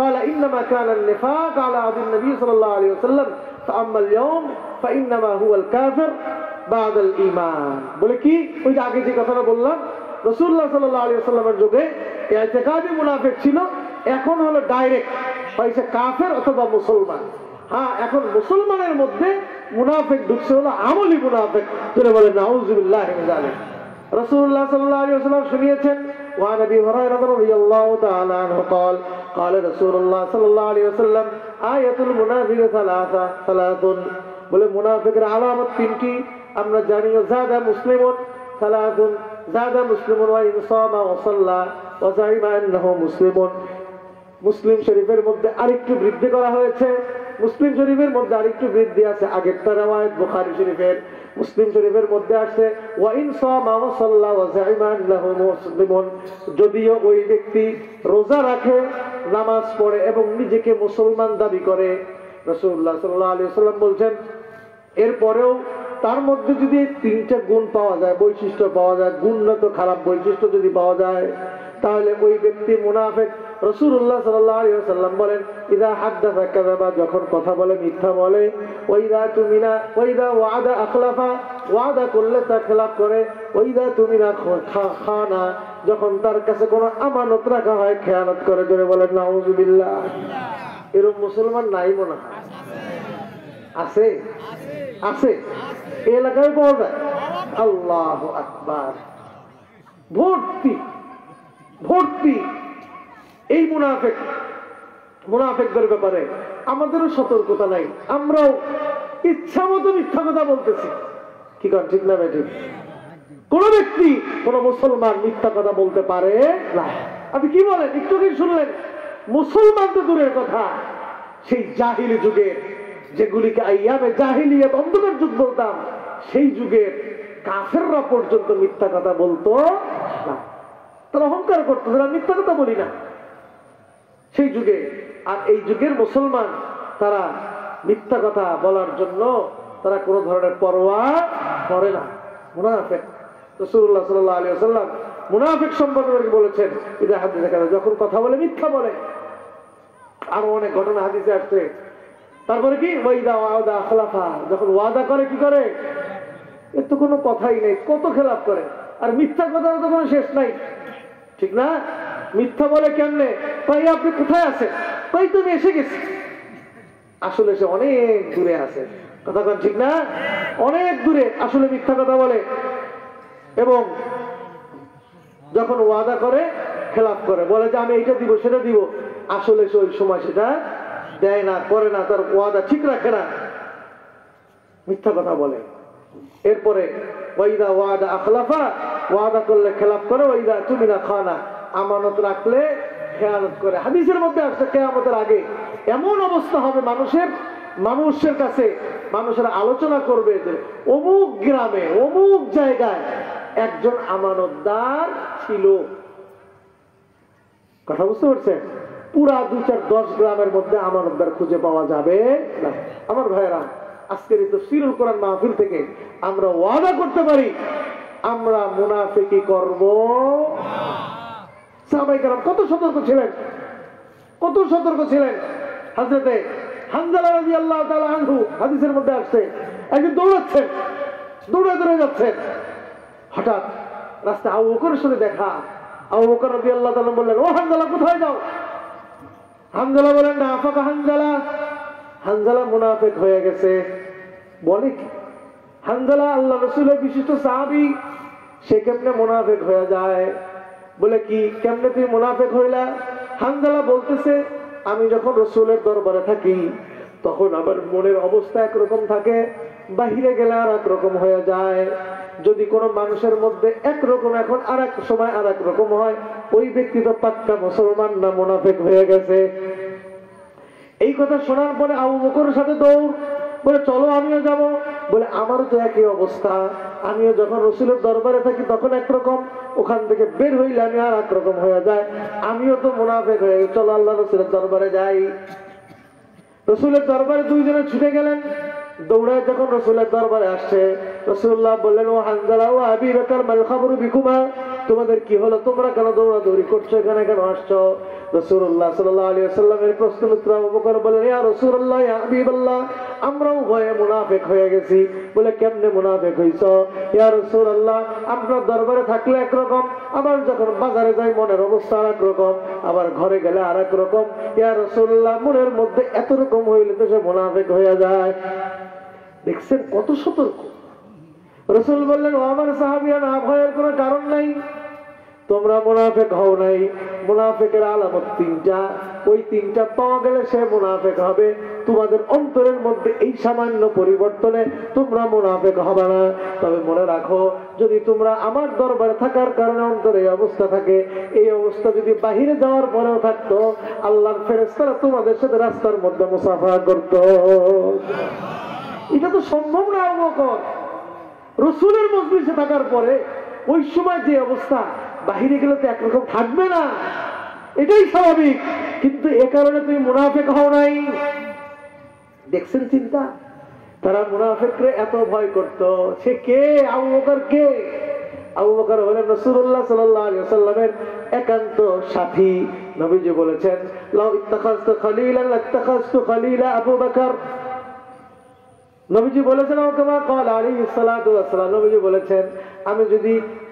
قال انما كان النفاق على عهد النبي صلى الله عليه وسلم فاما اليوم فانما هو الكافر بعد الايمان। বলে কি ওই যে আগে যে কথাটা বললাম রাসূলুল্লাহ সাল্লাল্লাহু আলাইহি ওয়াসাল্লামের যুগে ইতিকাদি মুনাফিক ছিল, এখন হলো ডাইরেক্ট হইছে কাফের অথবা মুসলমান। হ্যাঁ, এখন মুসলমানের মধ্যে মুনাফিক ঢুকছে হলো আমলি মুনাফিক, যেটা বলে নাউযুবিল্লাহি মিন যালিক। রাসূলুল্লাহ সাল্লাল্লাহু আলাইহি ওয়াসাল্লাম শুনিয়েছেন ওয়া নবী হুরায়রা রাদিয়াল্লাহু তাআলা আনহু قال قال رسول الله صلى الله عليه وسلم আয়াতুল মুনাফিক সালাতুন, বলে মুনাফিকের আলামত তিনটি আমরা জানি। জাদা মুসলিমুন সালাতুন, জাদা মুসলিমুন ওয়া ইনসামা ওয়া সাল্লা ওয়া যাইমা আন্নাহু মুসলিমুন। মুসলিম শরীফের মধ্যে আরেকটু বৃদ্ধি করা হয়েছে, মুসলিম শরীফের মধ্যে আরেকটু বৃদ্ধি আছে। আগেরটা রওয়ায়াত বুখারী শরীফের, মুসলিম শরীফের মধ্যে আছে ওয়া ইন সামা ওয়া সাল্লা ওয়া যাইমা আন্নাহু মুসলিমুন, যদিও ওই ব্যক্তি রোজা রাখে, নামাজ পড়ে এবং নিজেকে মুসলমান দাবি করে। রাসূলুল্লাহ সাল্লাল্লাহু আলাইহি ওয়াসাল্লাম বলছেন এরপরেও তার মধ্যে যদি তিনটা গুণ পাওয়া যায়, বৈশিষ্ট্য পাওয়া যায়, গুণ না তো খারাপ বৈশিষ্ট্য যদি পাওয়া যায়, তাহলে ওই ব্যক্তি মুনাফিক। রাসূলুল্লাহ সাল্লাল্লাহু আলাইহি ওয়াসাল্লাম বলেন ইযা হাদাসা কাযাবা, যখন কথা বলে মিথ্যা বলে, ওয়া ইযা তুমিনা ওয়া ইযা ওয়াদা আখলাফা, ওয়াদা করলে তা খেলাফ করে, ওয়া ইযা তুমিনা খানা, যখন তার কাছে কোনো আমানত রাখা হয় খেয়ানত করে। জোরে বলেন নাউযুবিল্লাহ। এরকম মুসলমান নাই মনে হয়? আছে আছে, এই এলাকায় পাওয়া যায়। আল্লাহু আকবার, ভর্তি ভর্তি এই মুনাফিক। মুনাফিকদের ব্যাপারে আমাদেরও সতর্কতা নাই, আমরাও ইচ্ছা মতো মিথ্যা কথা বলতেছি। কি করেন, ঠিক না বেঠিক? কোন ব্যক্তি কোন মুসলমান মিথ্যা কথা বলতে পারে না। আপনি কি বলেন? একটু কি শুনলেন? মুসলমান তো দূরের কথা, সেই জাহিলি যুগের, যেগুলিকে আইয়ামে জাহিলিয়াত অন্ধকার যুগ বলতাম, সেই যুগের কাফেররা পর্যন্ত মিথ্যা কথা বলতো না। তারা অহংকার করতো, তারা মিথ্যা কথা বলি না সেই যুগে। আর এই যুগের মুসলমান তারা মিথ্যা কথা বলার জন্য তারা কোনো ধরনের পরোয়া করে না। মুনাফিক, রাসূলুল্লাহ সাল্লাল্লাহু আলাইহি ওয়াসাল্লাম মুনাফিক সম্পর্কে বলেছেন ইদা হাদিসা কাযা, যখন কথা বলে মিথ্যা বলে। আরো অনেক ঘটনা হাদিসে আসছে। তারপরে কি ওয়াইদা ওয়াদা আখলাফা, যখন ওয়াদা করে কি করে? এর তো কোনো কথাই নেই, কত খেলাফ করে। আর মিথ্যা কথার তো কোনো শেষ নাই, ঠিক না? মিথ্যা বলে কেমনে? তাই আপনি কোথায় আছেন? তাই তুমি এসে গেছি, আসলে সে অনেক দূরে আছে। কথা কন, ঠিক না? অনেক দূরে, আসলে মিথ্যা কথা বলে। এবং যখন ওয়াদা করে খেলাফ করে, বলে যে আমি এইটা দিব সেটা দিব, আসলে সে ওই সময় সেটা দেয় না, করে না, তার ওয়াদা ঠিক রাখে না, মিথ্যা কথা বলে। এরপরে ওয়াইদা ওয়াদা আখলাফা, ওয়াদা করলে খেলাফ করে, ওয়াইদা তুমিনা খানা, আমানত রাখলে খেয়ানত করে। হাদিসের মধ্যে আসছে কিয়ামতের আগে এমন অবস্থা হবে মানুষের কাছে, মানুষের আলোচনা করবে যে অমুক গ্রামে অমুক জায়গায় একজন আমানতদার ছিল। কথা বুঝতে পারছেন? পুরা 2-4-10 গ্রামের মধ্যে আমানতদার খুঁজে পাওয়া যাবে না। আমার ভাইয়েরা, আজকের এই তাফসীরুল কোরআন মাহফিল থেকে আমরা ওয়াদা করতে পারি আমরা মুনাফিকি করব। সাহাবায়ে কেরাম কত সতর্ক ছিলেন, কত সতর্ক ছিলেন। হযরতে হানজালা রাদিয়াল্লাহু তাআলা আনহু, হাদিসের মধ্যে আসছে, একদিন দৌড়াচ্ছেন, দৌড়ে যাচ্ছেন, হঠাৎ রাস্তায় আবু বকরের সাথে দেখা। আবু বকর রাদিয়াল্লাহু তাআলা বললেন, ও হানজালা, কোথায় যাও? হানজালা বলেন, না আফাকা হানজালা, হানজালা মুনাফিক হয়ে গেছে। বলে কি? হানজালা আল্লাহ রাসূলের বিশিষ্ট সাহাবী, সে কেমনে মুনাফিক হয়ে যায়? বলে কি, কেমনে তুই মুনাফিক হইলা? হানজালা বলতেছে, আমি যখন রাসূলের দরবারে থাকি তখন আমার মনের অবস্থা একরকম থাকে, বাহিরে গেলে আর একরকম হয়ে যায়। যদি কোনো মানুষের মধ্যে একরকম এখন আর এক সময় আর এক রকম হয়, ওই ব্যক্তি তো পাক্কা মুসলমান না, মুনাফিক হয়ে গেছে। এই কথা শোনার পরে আবু বকরের সাথে দৌড়, বলে চলো আমিও যাব। বলে আমারও তো একই অবস্থা, আমিও যখন রাসূলের দরবারে থাকি তখন একরকম, ওখান থেকে বের হইলে আমি আর একরকম হয়ে যায়, আমিও তো মুনাফিক হয়ে গেছি, চলো আল্লাহ রাসূলের দরবারে যাই। রাসূলের দরবারে দুইজনে ছুটে গেলেন। দৌড়ায় যখন রাসূলের দরবারে আসছে, রাসূলুল্লাহ বললেন, ও হানজালা ও আবী বকর মাল খবরু বিকুমা, তোমাদের কি হলো, তোমরা কেন দৌড়াদৌড়ি করছো, এখানে কেন আসছো? রাসূলুল্লাহ সাল্লাল্লাহু আলাইহি ওয়াসাল্লামের প্রশ্নের উত্তরে আবু বকর বলেন, ইয়া রাসূলুল্লাহ, ইয়া হাবিবাল্লাহ, আমরাও ভয়ে মুনাফিক হয়ে গেছি। বলে, কেমনে মুনাফিক হইছো? ইয়া রাসূলুল্লাহ, আপনার দরবারে থাকলে একরকম, আবার যখন বাজারে যাই মনের অবস্থা আরেক রকম, আবার ঘরে গেলে আরেক রকম। ইয়া রাসূলুল্লাহ, মনের মধ্যে এত রকম হইলে তো সে মুনাফিক হয়ে যায়। দেখছেন কত সতর্ক। রাসূল বললেন, ও আমার সাহাবীরা, না ভয়ের কোনো কারণ নাই, তোমরা মুনাফিক হও নাই। মুনাফিকের আলামত তিনটা, ওই তিনটা পাওয়া গেলে সে মুনাফিক হবে। তোমাদের অন্তরের মধ্যে এই সামান্য পরিবর্তনে তোমরা মুনাফিক হবে না। তবে মনে রাখো, যদি তোমরা আমার দরবারে থাকার কারণে অন্তরে এই অবস্থা থাকে, এই অবস্থা যদি বাহিরে যাওয়ার পরেও থাকতো, আল্লাহর ফেরেশতারা তোমাদের সাথে রাস্তার মধ্যে মুসাফা করতো। এটা তো সম্ভব না। আবু বকর রাসূলের মজলিসে থাকার পরে ওই সময় যে অবস্থা, বাহিরে গেলে তো একরকম থাকবে না, এটাই স্বাভাবিক। কিন্তু এ কারণে তুমি মুনাফিক হও নাই। দেখছেন চিন্তা, তারা মুনাফিকরে এত ভয় করত। সে কে? আবু বকর কে? আবু বকর হলেন রাসূলুল্লাহ সাল্লাল্লাহু আলাইহি ওয়াসাল্লামের একান্ত সাথী। নবীজি বলেছেন, লাউ ইত্তাখাযতু খলিলান লাত্তাখাযতু খলিলা আবু বকর। নবীজি বলেছেন, ওকামা ক্বাল আলাইহিস সালাতু ওয়াস সালাম, নবীজি বলেছেন,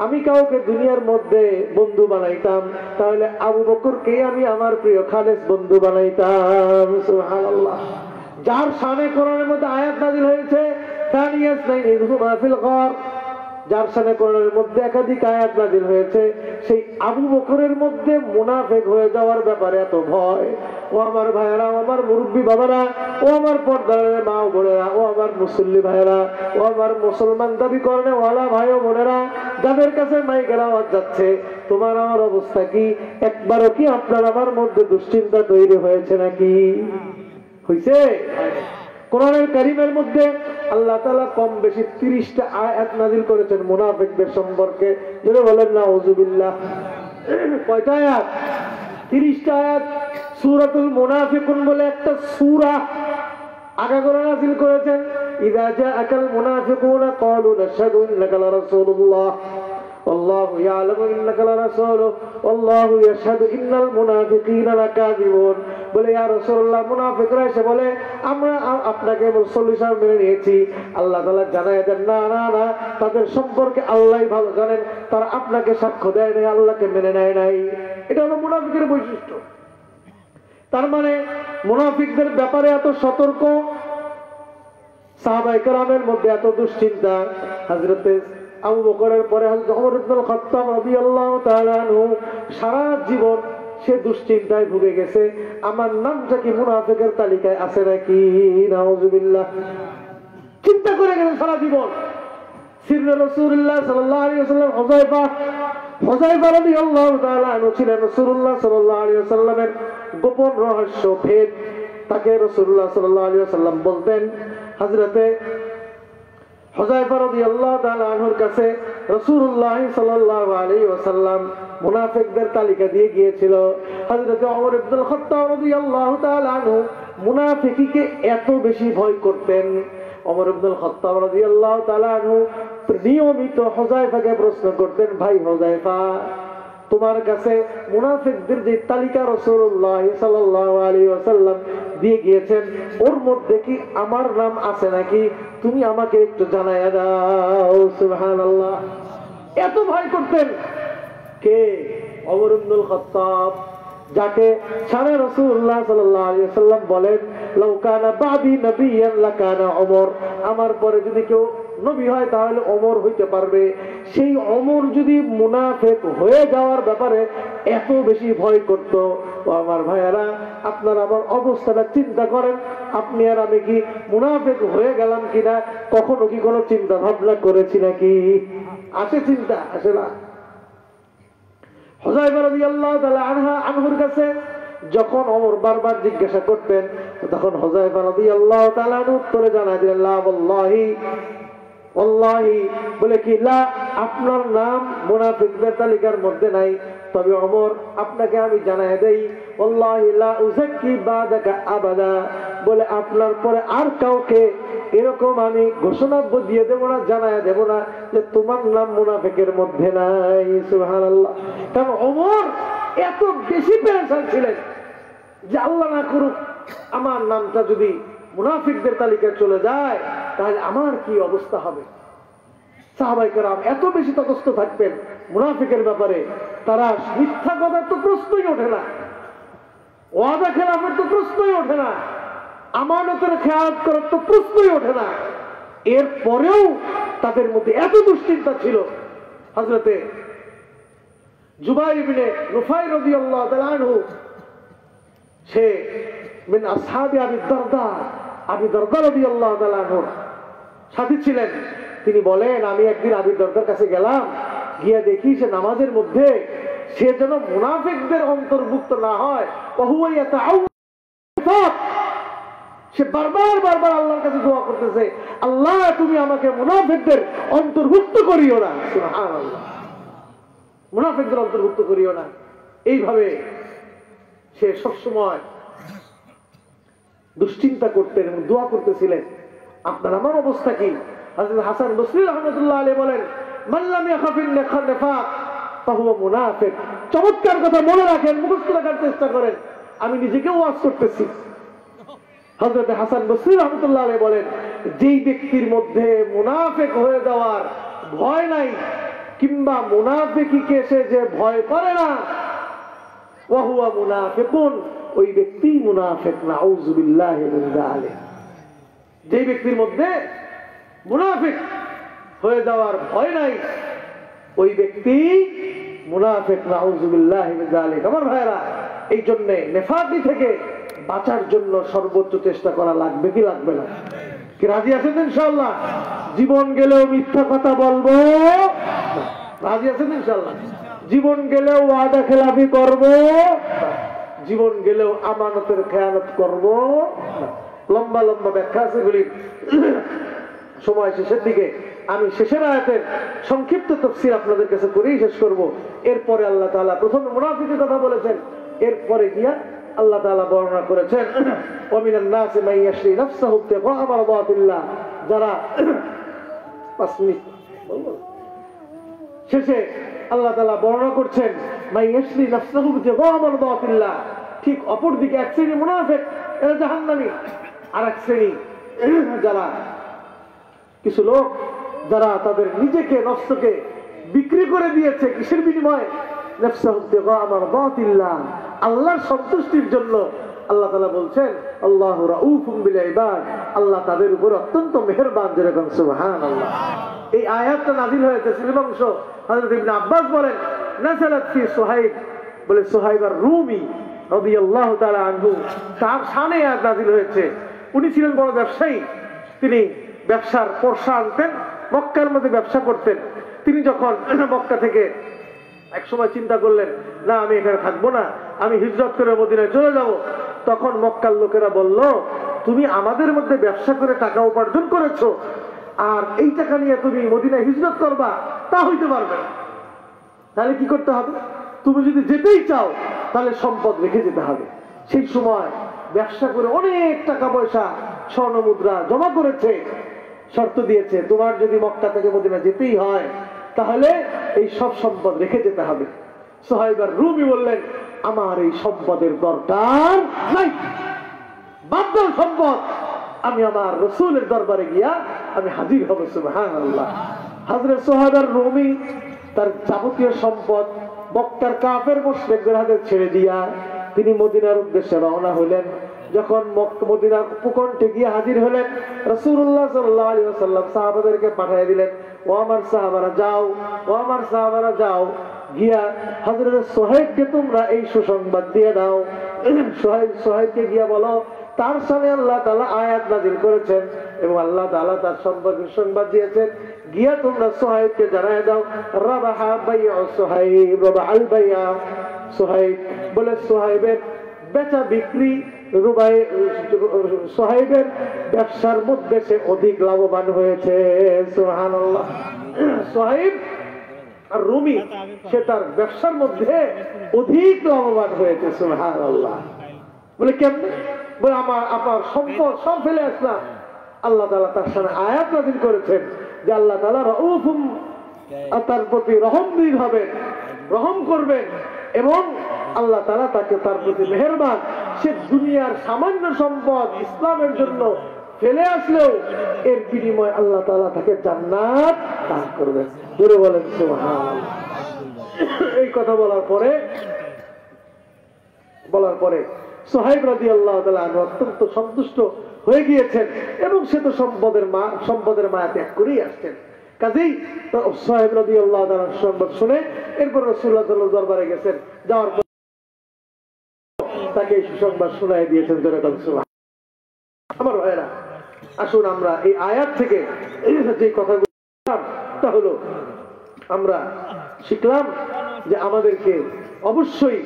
আমি কাউকে দুনিয়ার মধ্যে বন্ধু বানাইতাম, তাহলে আবু বকরকে আমি আমার প্রিয় খালেস বন্ধু বানাইতাম। সুবহানাল্লাহ। যার শানে কোরআনের মধ্যে আয়াত নাযিল হয়েছে, তানিয়াস নাই ইযহুমা ফিল গার, যার শানে কোরআনের মধ্যে একাধিক আয়াত নাযিল হয়েছে, সেই আবু বকরের মধ্যে মুনাফিক হয়ে যাওয়ার ব্যাপারে এত ভয়। ও আমার ভাইয়েরা, ও আমার মুরব্বী বাবারা, ও আমার পর্দার মা ও বোনেরা, ও আমার মুসল্লি ভাইয়েরা, ও আমার মুসলমান দাবি করনে ওয়ালা ভাই ও বোনেরা, যাদের কাছে মাইকের আওয়াজ যাচ্ছে, তোমার আমার অবস্থা কি? একবারও কি আপনার আমার মধ্যে দুশ্চিন্তা তৈরি হয়েছে নাকি? হইছে? কোরআনের কারীমের মধ্যে আল্লাহ তাআলা কম বেশি 30টা আয়াত নাযিল করেছেন মুনাফিকদের সম্পর্কে। যদি বলেন নাউযুবিল্লাহ। কয়টা আয়াত? 30টা আয়াত। সূরাতুল মুনাফিকুন বলে একটা সূরা আগে করে নাযিল করেছেন। ইযা জাআকাল মুনাফিকুনা ক্বালু নাশহাদু ইন্নাকা লারাসূলুল্লাহ আল্লাহু ইয়ালামু ইন্নাকা লারাসূলুহু আল্লাহু ইয়াশহাদু ইন্নাল মুনাফিকিনা লাকাযিবুন। বলে, ইয়া রাসূলুল্লাহ, মুনাফিকরা এসে বলে, আমরা আপনাকে রাসূল হিসেবে মেনে নিয়েছি। আল্লাহ তাআলা জানায় দেন, না না না, তাদের সম্পর্কে আল্লাহই ভালো জানেন, তারা আপনাকে সাক্ষ্য দেয় নাই, আল্লাহকে মেনে নেয় নাই। এটা হলো মুনাফিকের বৈশিষ্ট্য। তার মানে মুনাফিকদের ব্যাপারে এত সতর্ক, সাহাবায়ে কেরামের মধ্যে এত দুশ্চিন্তা। হযরত আবু বকরের পরে হযরত ওমর ইবনুল খাত্তাব রাদিয়াল্লাহু তাআলা আনহু সারা জীবন সে দুশ্চিন্তায় ভুগে গেছে, আমার নামটা কি মুনাফিকের তালিকায় আছে নাকি? নাউযুবিল্লাহ। চিন্তা করে গেলেন সারা জীবন। সিররে রাসূলুল্লাহ সাল্লাল্লাহু আলাইহি ওয়াসাল্লাম হুযায়ফা রাদিয়াল্লাহু তাআলা আনহু ছিলেন রাসূলুল্লাহ সাল্লাল্লাহু আলাইহি ওয়াসাল্লামের গোপন রহস্য ভেদ। তাকে রাসূলুল্লাহ সাল্লাল্লাহু আলাইহি ওয়াসাল্লাম বলতেন। হযরতে হুযায়ফা রাদিয়াল্লাহু তাআলা আনহুর কাছে রাসূলুল্লাহ সাল্লাল্লাহু আলাইহি ওয়াসাল্লাম মুনাফিকদের তালিকা দিয়ে গিয়েছিল। হযরত ওমর ইবনুল খাত্তাব রাদিয়াল্লাহু তাআলা আনহু মুনাফিকীকে এত বেশি ভয় করতেন। ওমর ইবনুল খাত্তাব রাদিয়াল্লাহু তাআলা আনহু নিয়মিত হুযায়ফাকে প্রশ্ন করতেন, ভাই হুযায়ফা, তোমার কাছে মুনাফিকদের যে তালিকা রাসূলুল্লাহ সাল্লাল্লাহু আলাইহি ওয়াসাল্লাম দিয়ে গিয়েছেন, ওর মধ্যে কি আমার নাম আছে নাকি? তুমি আমাকে একটু জানাইয়া দাও। সুবহানাল্লাহ। এত ভয় করতেন কে? ওমর ইবনুল খাত্তাব, যাকে সারা রাসূলুল্লাহ সাল্লাল্লাহু আলাইহি ওয়াসাল্লাম বলেন, লাউ কানা বাদি নবিয়ান লাকানা ওমর, আমার পরে যদি কেউ নবী হয় তাহলে ওমর হইতে পারবে। সেই ওমর যদি মুনাফিক হয়ে যাওয়ার ব্যাপারে এত বেশি ভয় করত। ও আমার ভাইয়েরা, আপনারা আমার অবস্থাটা চিন্তা করেন, আপনি আর আমি কি মুনাফিক হয়ে গেলাম কিনা কখনো কি কোনো চিন্তা ভাবনা করেছি নাকি? আসে চিন্তা? আসে না। হুযায়ফা রাদিয়াল্লাহু তাআলা আনহুর কাছে যখন ওমর বারবার জিজ্ঞাসা করতেন, তখন হুযায়ফা রাদিয়াল্লাহু তাআলা উত্তরে জানায় দিলেন, লা ওয়াল্লাহি, ওয়াল্লাহি বলে কি, লা, আপনার নাম মুনাফিকদের তালিকার মধ্যে নাই। তবে ওমর, আপনাকে আমি জানায় দেই, ওয়াল্লাহি লা উযাক্কি বাদাকা আবাদা, বলে আপনার পরে আর কাউকে এরকম আমি ঘোষণা দিয়ে দেবো না, জানায় দেব না যে তোমার নাম মুনাফিকের মধ্যে নাই। সুবহানাল্লাহ। কারণ ওমর এত বেশি পেরেশান ছিলেন যে আল্লাহ না করুক আমার নামটা যদি মুনাফিকদের তালিকায় চলে যায় তাহলে আমার কি অবস্থা হবে। সাহাবায়ে কেরাম এত বেশি তটস্থ থাকতেন মুনাফিকের ব্যাপারে, তারা মিথ্যা কথার তো প্রশ্নই ওঠে না, ওয়াদা খেলাফের তো প্রশ্নই ওঠে না, আমানতের খেয়াল করার তো প্রশ্নই ওঠে না। এরপরেও তাদের মধ্যে এত দুশ্চিন্তা ছিল। হযরতে জুবাইর ইবনে নুফাই রাদিয়াল্লাহু তাআলা আনহু, সে মিন আসহাবি আবি দারদা রাদিয়াল্লাহু তাআলা আনহুর সাথী ছিলেন। তিনি বলেন, আমি একদিন আবি দারদার কাছে গেলাম, গিয়ে দেখি সে নামাজের মধ্যে সে যেন মুনাফিকদের অন্তর্ভুক্ত না হয়, সে বারবার আল্লাহর কাছে দোয়া করতেছে, আল্লাহ তুমি আমাকে মুনাফিকদের অন্তর্ভুক্ত করিও না। সুবহানাল্লাহ। মুনাফিকদের অন্তর্ভুক্ত করিও না। এইভাবে সে সবসময় দুশ্চিন্তা করতেন এবং দোয়া করতেছিলেন। আপনার আমার অবস্থা কি? হযরত হাসান বসরি রাহমাতুল্লাহ আলাইহি বলেন, মান লাম ইয়াখাফিন নিফাক ফাহুয়া মুনাফিক। চমৎকার কথা মনে রাখেন, মুখস্থ রাখার চেষ্টা করেন। আমি নিজেকেও ওয়াজ করতেছি। হযরত হাসান বসরি রাহমাতুল্লাহ আলাইহি বলেন, যেই ব্যক্তির মধ্যে মুনাফিক হয়ে যাওয়ার ভয় নাই, কিংবা মুনাফিকীকে সে যে ভয় করে না, ওয়া হুয়া মুনাফিকুন, ওই ব্যক্তি মুনাফিক। নাউযু বিল্লাহি মিন যালিক। যে ব্যক্তির মধ্যে মুনাফিক হয়ে যাওয়ার ভয় নাই, ওই ব্যক্তি মুনাফিক। নাউযু বিল্লাহি মিন যালিক। আমার ভাইরা, এই জন্য নেফাকি থেকে বাঁচার জন্য সর্বোচ্চ চেষ্টা করা লাগবে কি লাগবে না? কি রাজি আছেন ইনশাআল্লাহ? জীবন গেলেও মিথ্যা কথা বলবো, রাজি আছেন ইনশাআল্লাহ? জীবন গেলেও ওয়াদা খেলাফি করব, জীবন গেলেও আমানতের খেয়ানত করব। লম্বা লম্বা ব্যাখ্যা আছে বলি, সময় শেষের দিকে আমি শেষের আয়াতের সংক্ষিপ্ত তাফসীর আপনাদের কাছে করেই শেষ করব। এরপরে আল্লাহ তাআলা প্রথমে মুনাফিকের কথা বলেছেন, এরপরে গিয়া আল্লাহ তাআলা বর্ণনা করেছেন, ওয়া মিনান নাসি মান ইয়াশরি নাফসাহু ইবতিগা মারদাতিল্লাহ। যারা 5 মিনিট বলবো, শেষে আল্লাহ তাআলা বর্ণনা করছেন মান ইয়াশরি নাফসাহু ইবতিগা মারদাতিল্লাহ। ঠিক অপর দিকে এক শ্রেণী মুনাফিক, এরা জাহান্নামী। আর এক শ্রেণী যারা, কিছু লোক যারা তাদের নিজেকে, নফসকে বিক্রি করে দিয়েছে কিসের বিনিময়ে? নাফসাহু ইবতিগা মারদাতিল্লাহ, আল্লাহর সন্তুষ্টির জন্য। আল্লাহ তাআলা বলছেন, আল্লাহু রাউফুম বিল ইবাদ, আল্লাহ তাদের উপর অত্যন্ত মেহেরবান। যেরকম সুবহানাল্লাহ। এই আয়াতটা নাযিল হয়েছে সিলবংশ। হযরত ইবনে আব্বাস বলেন, নাযালাত ফি সুহাইব, বলে সুহাইব আর রুমি রাদিয়াল্লাহু তাআলা আনহু, তার শানে আয়াত নাযিল হয়েছে। উনি ছিলেন বড় ব্যবসায়ী, তিনি ব্যবসার পরশা আনতেন, মক্কার মধ্যে ব্যবসা করতেন। তিনি যখন মক্কা থেকে এক সময় চিন্তা করলেন, না আমি এখানে থাকবো না, আমি হিজরত করে মদিনায় চলে যাব। তখন মক্কার লোকেরা বলল, তুমি আমাদের মধ্যে ব্যবসা করে টাকা উপার্জন করেছো, আর এই টাকা নিয়ে তুমি মদিনায় হিজরত করবা, তা হইতে পারবে না। তাহলে কি করতে হবে? তুমি যদি যেতেই চাও তাহলে সম্পদ রেখে যেতে হবে। সেই সময় ব্যবসা করে অনেক টাকা পয়সা, স্বর্ণ মুদ্রা জমা করেছে। শর্ত দিয়েছে, তোমার যদি মক্কা থেকে মদিনা যেতেই হয় তাহলে এই সব সম্পদ রেখে যেতে হবে। সুহাইব আর রুমি বললেন, আমার এই সম্পদের দরকার নাই, বাদ দাও সম্পদ, আমি আমার রাসূলের দরবারে গিয়া আমি হাজির হব। সুবহানাল্লাহ। হযরত সুহাইব আর রুমি তার যাবতীয় সম্পদ মক্কার কাফের মুশরিকদের হাতে ছেড়ে দিয়া তিনি মদিনার উদ্দেশ্যে রওনা হলেন। যখন মদিনার উপকণ্ঠে গিয়ে হাজির হলেন, রাসূলুল্লাহ সাল্লাল্লাহু আলাইহি ওয়াসাল্লাম সাহাবাদেরকে পাঠিয়ে দিলেন, ও আমার সাহাবারা যাও, ও আমার সাহাবারা যাও, গিয়া হযরত সুহাইবকে তোমরা এই সুসংবাদ দিয়ে দাও। সুহাইবকে গিয়া বলো, তার সামনে আল্লাহ তাআলা আয়াত নাযিল করেছেন এবং আল্লাহ তাআলা তার সম্পর্কে সংবাদ দিয়েছেন। গিয়া তোমরা সুহাইবকে জানায় দাও, রাবাহা বাইউ সুহাইব, রাবাল বাইয়া। সুহাইব বলে, সুহাইবের বেচা বিক্রি, সুহাইবের ব্যবসার মধ্যে সে অধিক লাভবান হয়েছে। সুবহানাল্লাহ। সুহাইব আর রুমি সে তার ব্যবসার মধ্যে অধিক লাভবান হয়েছে। সুবহানাল্লাহ। বলে কেমনে? বলে, আমার আপনার সম্পদ সব ফেলে আসলাম, আল্লাহ তাআলা তার সামনে আয়াত নাযিল করেছেন যে আল্লাহ তাআলা রাউফুম, তার প্রতি রহমদিল হবেন, রহম করবেন, এবং আল্লাহ তাআলা তাকে তার প্রতি মেহেরবান। সে দুনিয়ার সামান্য সম্পদ ইসলামের জন্য ফেলে আসলেও এর বিনিময়ে আল্লাহ তাআলা তাকে জান্নাত দান করবেন। জোরে বলেন সুবহানাল্লাহ। এই কথা বলার পরে সোহাইব রাদিয়াল্লাহু তাআলা আনহু অত্যন্ত সন্তুষ্ট হয়ে গিয়েছেন এবং সে তো সম্পদের মায়া ত্যাগ করেই আসছেন। কাজেই সোহাইব রাদিয়াল্লাহু তাআলা সংবাদ শুনে এরপর রাসূলুল্লাহ সাল্লাল্লাহু আলাইহি ওয়াসাল্লাম দরবারে গেছেন। যাওয়ার পর তাকে এই সুসংবাদ শোনায় দিয়েছেন। জোরে বলেন সুবহানাল্লাহ। আমার ভাইরা, আসুন আমরা এই আয়াত থেকে যে কথাগুলো তা হলো আমরা শিখলাম যে আমাদেরকে অবশ্যই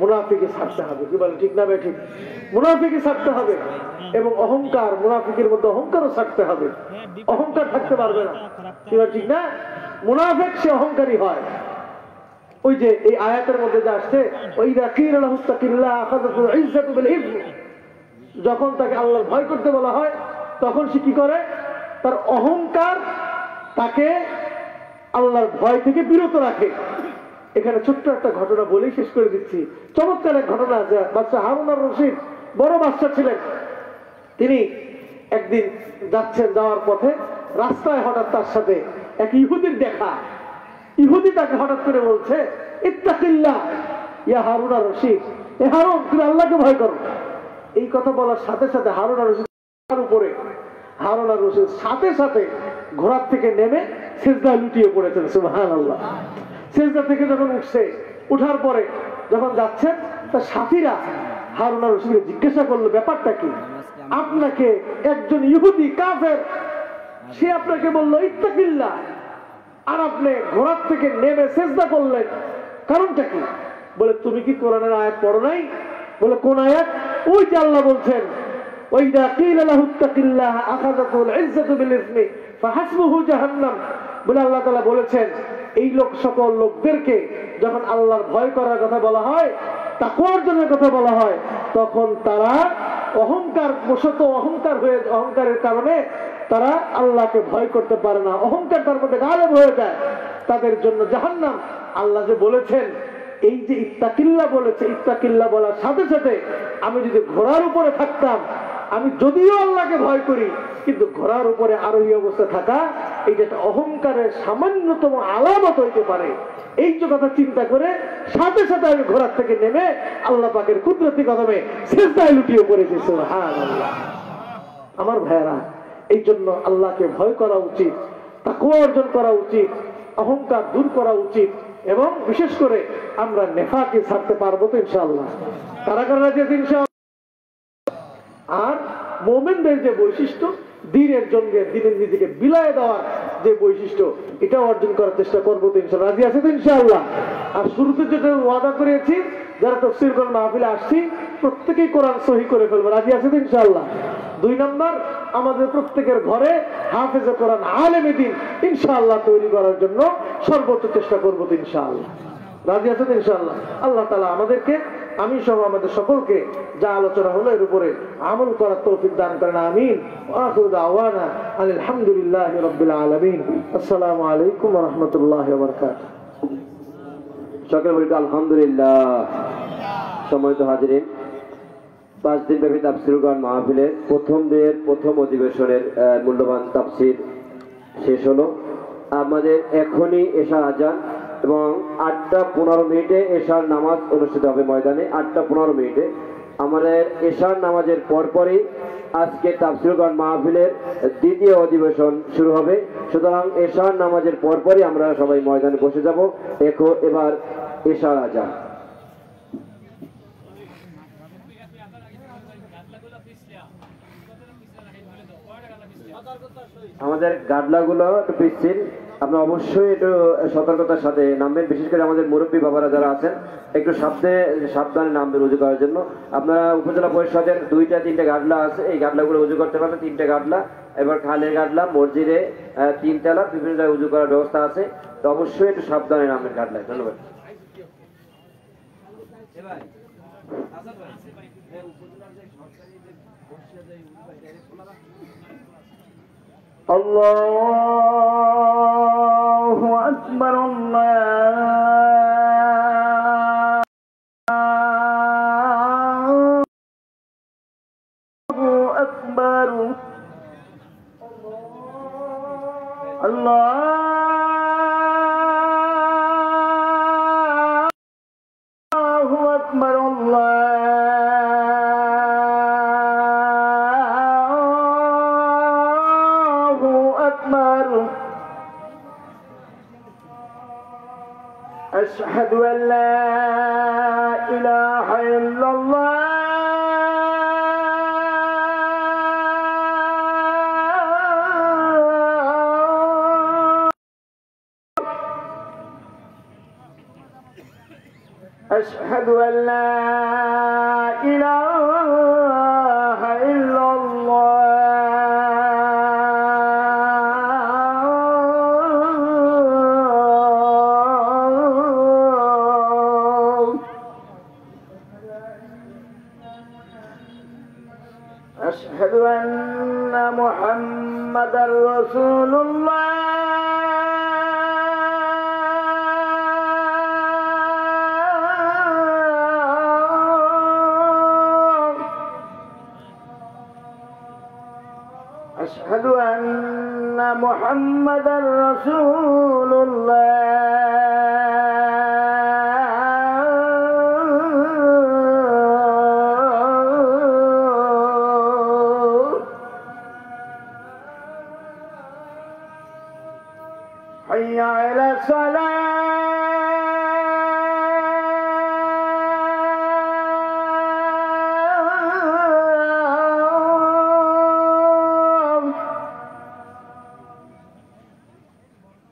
মুনাফিকে ছাড়তে হবে। কি বলেন, ঠিক না ভাই? ঠিক, মুনাফিকে ছাড়তে হবে এবং অহংকার, মুনাফিকের মধ্যে অহংকারও ছাড়তে হবে। অহংকার থাকতে পারবে না। কি বলেন, ঠিক না? মুনাফিক সে অহংকারী হয়। ওই যে এই আয়াতের মধ্যে যা আসছে, ওয়াইদা কিলা লাহু তাকিল্লাহ আখাযাতুল ইজ্জাতু বিল ইসম, যখন তাকে আল্লাহর ভয় করতে বলা হয় তখন সে কি করে? তার অহংকার তাকে আল্লাহর ভয় থেকে বিরত রাখে। এখানে ছোট্ট একটা ঘটনা বলেই শেষ করে দিচ্ছি। চমৎকার এক ঘটনা আছে। বাদশা হারুন আর রশিদ বড় বাদশা ছিলেন। তিনি একদিন যাচ্ছেন, যাওয়ার পথে রাস্তায় হঠাৎ তার সাথে এক ইহুদির দেখা। ইহুদি তাকে হঠাৎ করে বলছে, ইত্তাকিল্লাহ ইয়া হারুন আর রশিদ, এ হারুন, তুমি আল্লাহকে ভয় করো। এই কথা বলার সাথে সাথে হারুন আর রশিদ সাথে সাথে ঘোড়ার থেকে নেমে সিজদায় লুটিয়ে পড়েছেন। সুবহানাল্লাহ। সিজদা থেকে যখন উঠছে, উঠার পরে যখন যাচ্ছেন, তার সাথীরা হারুন আর রশিদকে জিজ্ঞাসা করলো, ব্যাপারটা কি? আপনাকে একজন ইহুদি কাফের সে আপনাকে বললো ইত্তাকিল্লাহ, আর আপনি ঘোড়ার থেকে নেমে সিজদা করলেন, কারণটা কি? বলে, তুমি কি কোরআনের আয়াত পড়ো নাই? বলে, কোন আয়াত? ওই যে আল্লাহ বলছেন, ওয়াইদা কিলা লাহু তাকিল্লাহ আখাযাতুল ইজ্জাতু বিল ইসমি ফাহাসবুহু জাহান্নাম। বলে আল্লাহ তাআলা বলেছেন, এই সকল লোকদেরকে যখন আল্লাহর ভয় করার কথা বলা হয়, তাকওয়া অর্জনের কথা বলা হয়, তখন তারা অহংকারের কারণে তারা আল্লাহকে ভয় করতে পারে না, অহংকার তার মধ্যে গায়েব হয়ে যায়, তাদের জন্য জাহান্নাম। আল্লাহ যে বলেছেন, এই যে ইত্তাকিল্লাহ বলেছে, ইত্তাকিল্লাহ বলার সাথে সাথে আমি যদি ঘোড়ার উপরে থাকতাম, আমি যদিও আল্লাহকে ভয় করি, কিন্তু ঘোড়ার উপরে আরোহী অবস্থা থাকা এইটা একটা অহংকারের সামান্যতম আলামত হইতে পারে। এই যে কথা চিন্তা করে সাথে সাথে আমি ঘোড়ার থেকে নেমে আল্লাহ পাকের কুদরতি কদমে সিজদায় লুটিয়ে পড়েছি। সুবহানাল্লাহ। আমার ভাইয়েরা, এই জন্য আল্লাহকে ভয় করা উচিত, তাকওয়া অর্জন করা উচিত, অহংকার দূর করা উচিত, এবং বিশেষ করে আমরা নেফাকে ছাড়তে পারবো তো ইনশাআল্লাহ। কারা কারা যে ইনশাআল্লাহ। আর মুমিনদের যে বৈশিষ্ট্য, দ্বীনের জন্য দ্বীনের নিজেকে বিলায় দেওয়ার যে বৈশিষ্ট্য, এটা অর্জন করার চেষ্টা করবো তো ইনশাআল্লাহ। রাজি আছে তো ইনশাআল্লাহ? আর শুরুতে যেটা ওয়াদা করেছি, যারা তাফসীর কোরআন মাহফিলে আসছি প্রত্যেকেই কোরআন সহি করে ফেলবো। রাজি আছে তো ইনশাআল্লাহ? 2 নম্বর, আমাদের প্রত্যেকের ঘরে হাফেজে কোরআন আলেমে দ্বীন ইনশাআল্লাহ তৈরি করার জন্য সর্বোচ্চ চেষ্টা করবো তো ইনশাআল্লাহ। রাজি আছে তো ইনশাআল্লাহ? আল্লাহ তাআলা আমাদেরকে, আমি সহ আমাদের সকলকে যা আলোচনা হলো এর উপরে আমল করার তৌফিক দান করেন। আমিন। ওয়া আখিরু দাওয়ানা আলহামদুলিল্লাহি রাব্বিল আলামিন। আসসালামু আলাইকুম ওয়া রাহমাতুল্লাহি ওয়া বারাকাতুহু।
সকলে বলি আলহামদুলিল্লাহ। সম্মানিত হাজিরিন, 5 দিন ব্যাপী তাফসীরুল কোরআন মাহফিলের প্রথম অধিবেশনের মূল্যবান তাফসীর শেষ হলো। আমাদের এখনই এশার আজান এবং 8:15 এশার নামাজ অনুষ্ঠিত হবে ময়দানে। 8:15 আমাদের এশার নামাজের পরপরই আজকে তাফসীরুল কোরআন মাহফিলের দ্বিতীয় অধিবেশন শুরু হবে। সুতরাং এশার নামাজের পরপরই আমরা সবাই ময়দানে বসে যাব। এবার এশার আজান। আমাদের গাডলাগুলো একটু পিচ্ছিল, আপনারা অবশ্যই একটু সতর্কতার সাথে নামবেন। বিশেষ করে আমাদের মুরব্বী বাবারা যারা আছেন, একটু সাবধানে নামবেন উজু করার জন্য। আপনারা উপজেলা পরিষদের 2-3টে গাডলা আছে, এই গাডলাগুলো উজু করতে পারবেন। 3টে গাডলা, এবার খালের গাডলা, মসজিদে 3 তলা, বিভিন্ন জায়গায় উজু করার ব্যবস্থা আছে। তো অবশ্যই একটু সাবধানে নামবেন গাডলায়। ধন্যবাদ।
আল্লাহু আকবার, আল্লাহু আকবার, আল্লাহু আকবার, আল্লাহু আকবার। আশহাদু আল লা ইলাহা ইল্লাল্লাহ, أشهد أن لا إله إلا الله، أشهد أن محمدا رسول الله، أشهد أن محمدا رسول الله، حي على الصلاة،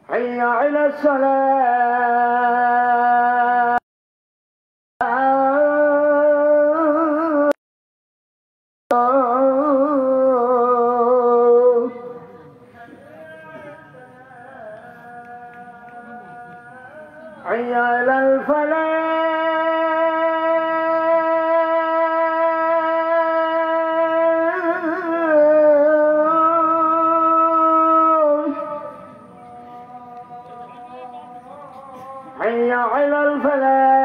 حي على الصلاة، حي على الفلاح، حي على الفلاح.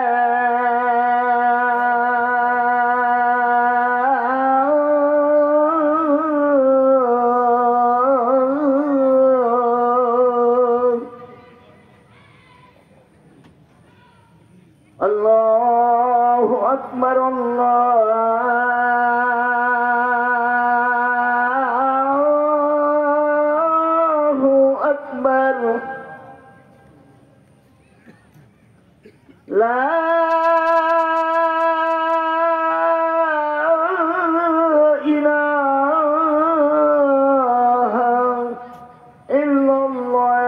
الله أكبر، الله أكبر، لا إله إلا الله.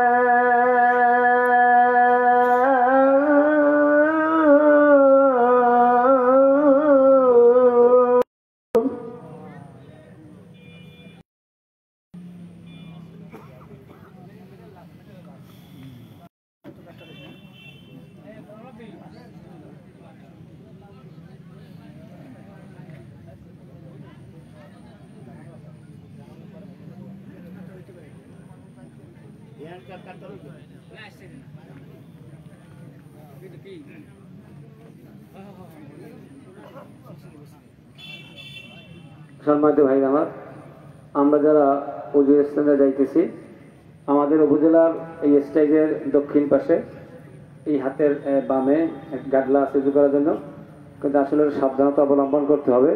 সম্মানিত ভাই আমার, আমরা যারা উজু স্থানে যাইতেছি, আমাদের উপজেলার এই স্টেজের দক্ষিণ পাশে এই হাতের বামে এক গাডলা আছে উজু করার জন্য, কিন্তু আসলে সাবধানতা অবলম্বন করতে হবে,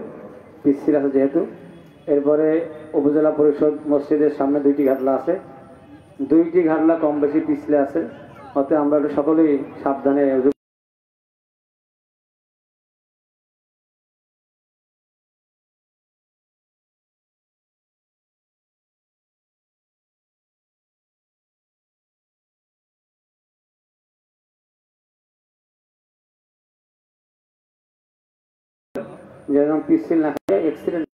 পিচ্ছিল আছে যেহেতু। এরপরে উপজেলা পরিষদ মসজিদের সামনে দুইটি ঘাটলা আছে, দুইটি ঘাটলা কম বেশি পিছলে আছে, অতএব আমরা সকলেই সাবধানে উজু যেন পিছিল না হয়, অ্যাক্সিডেন্ট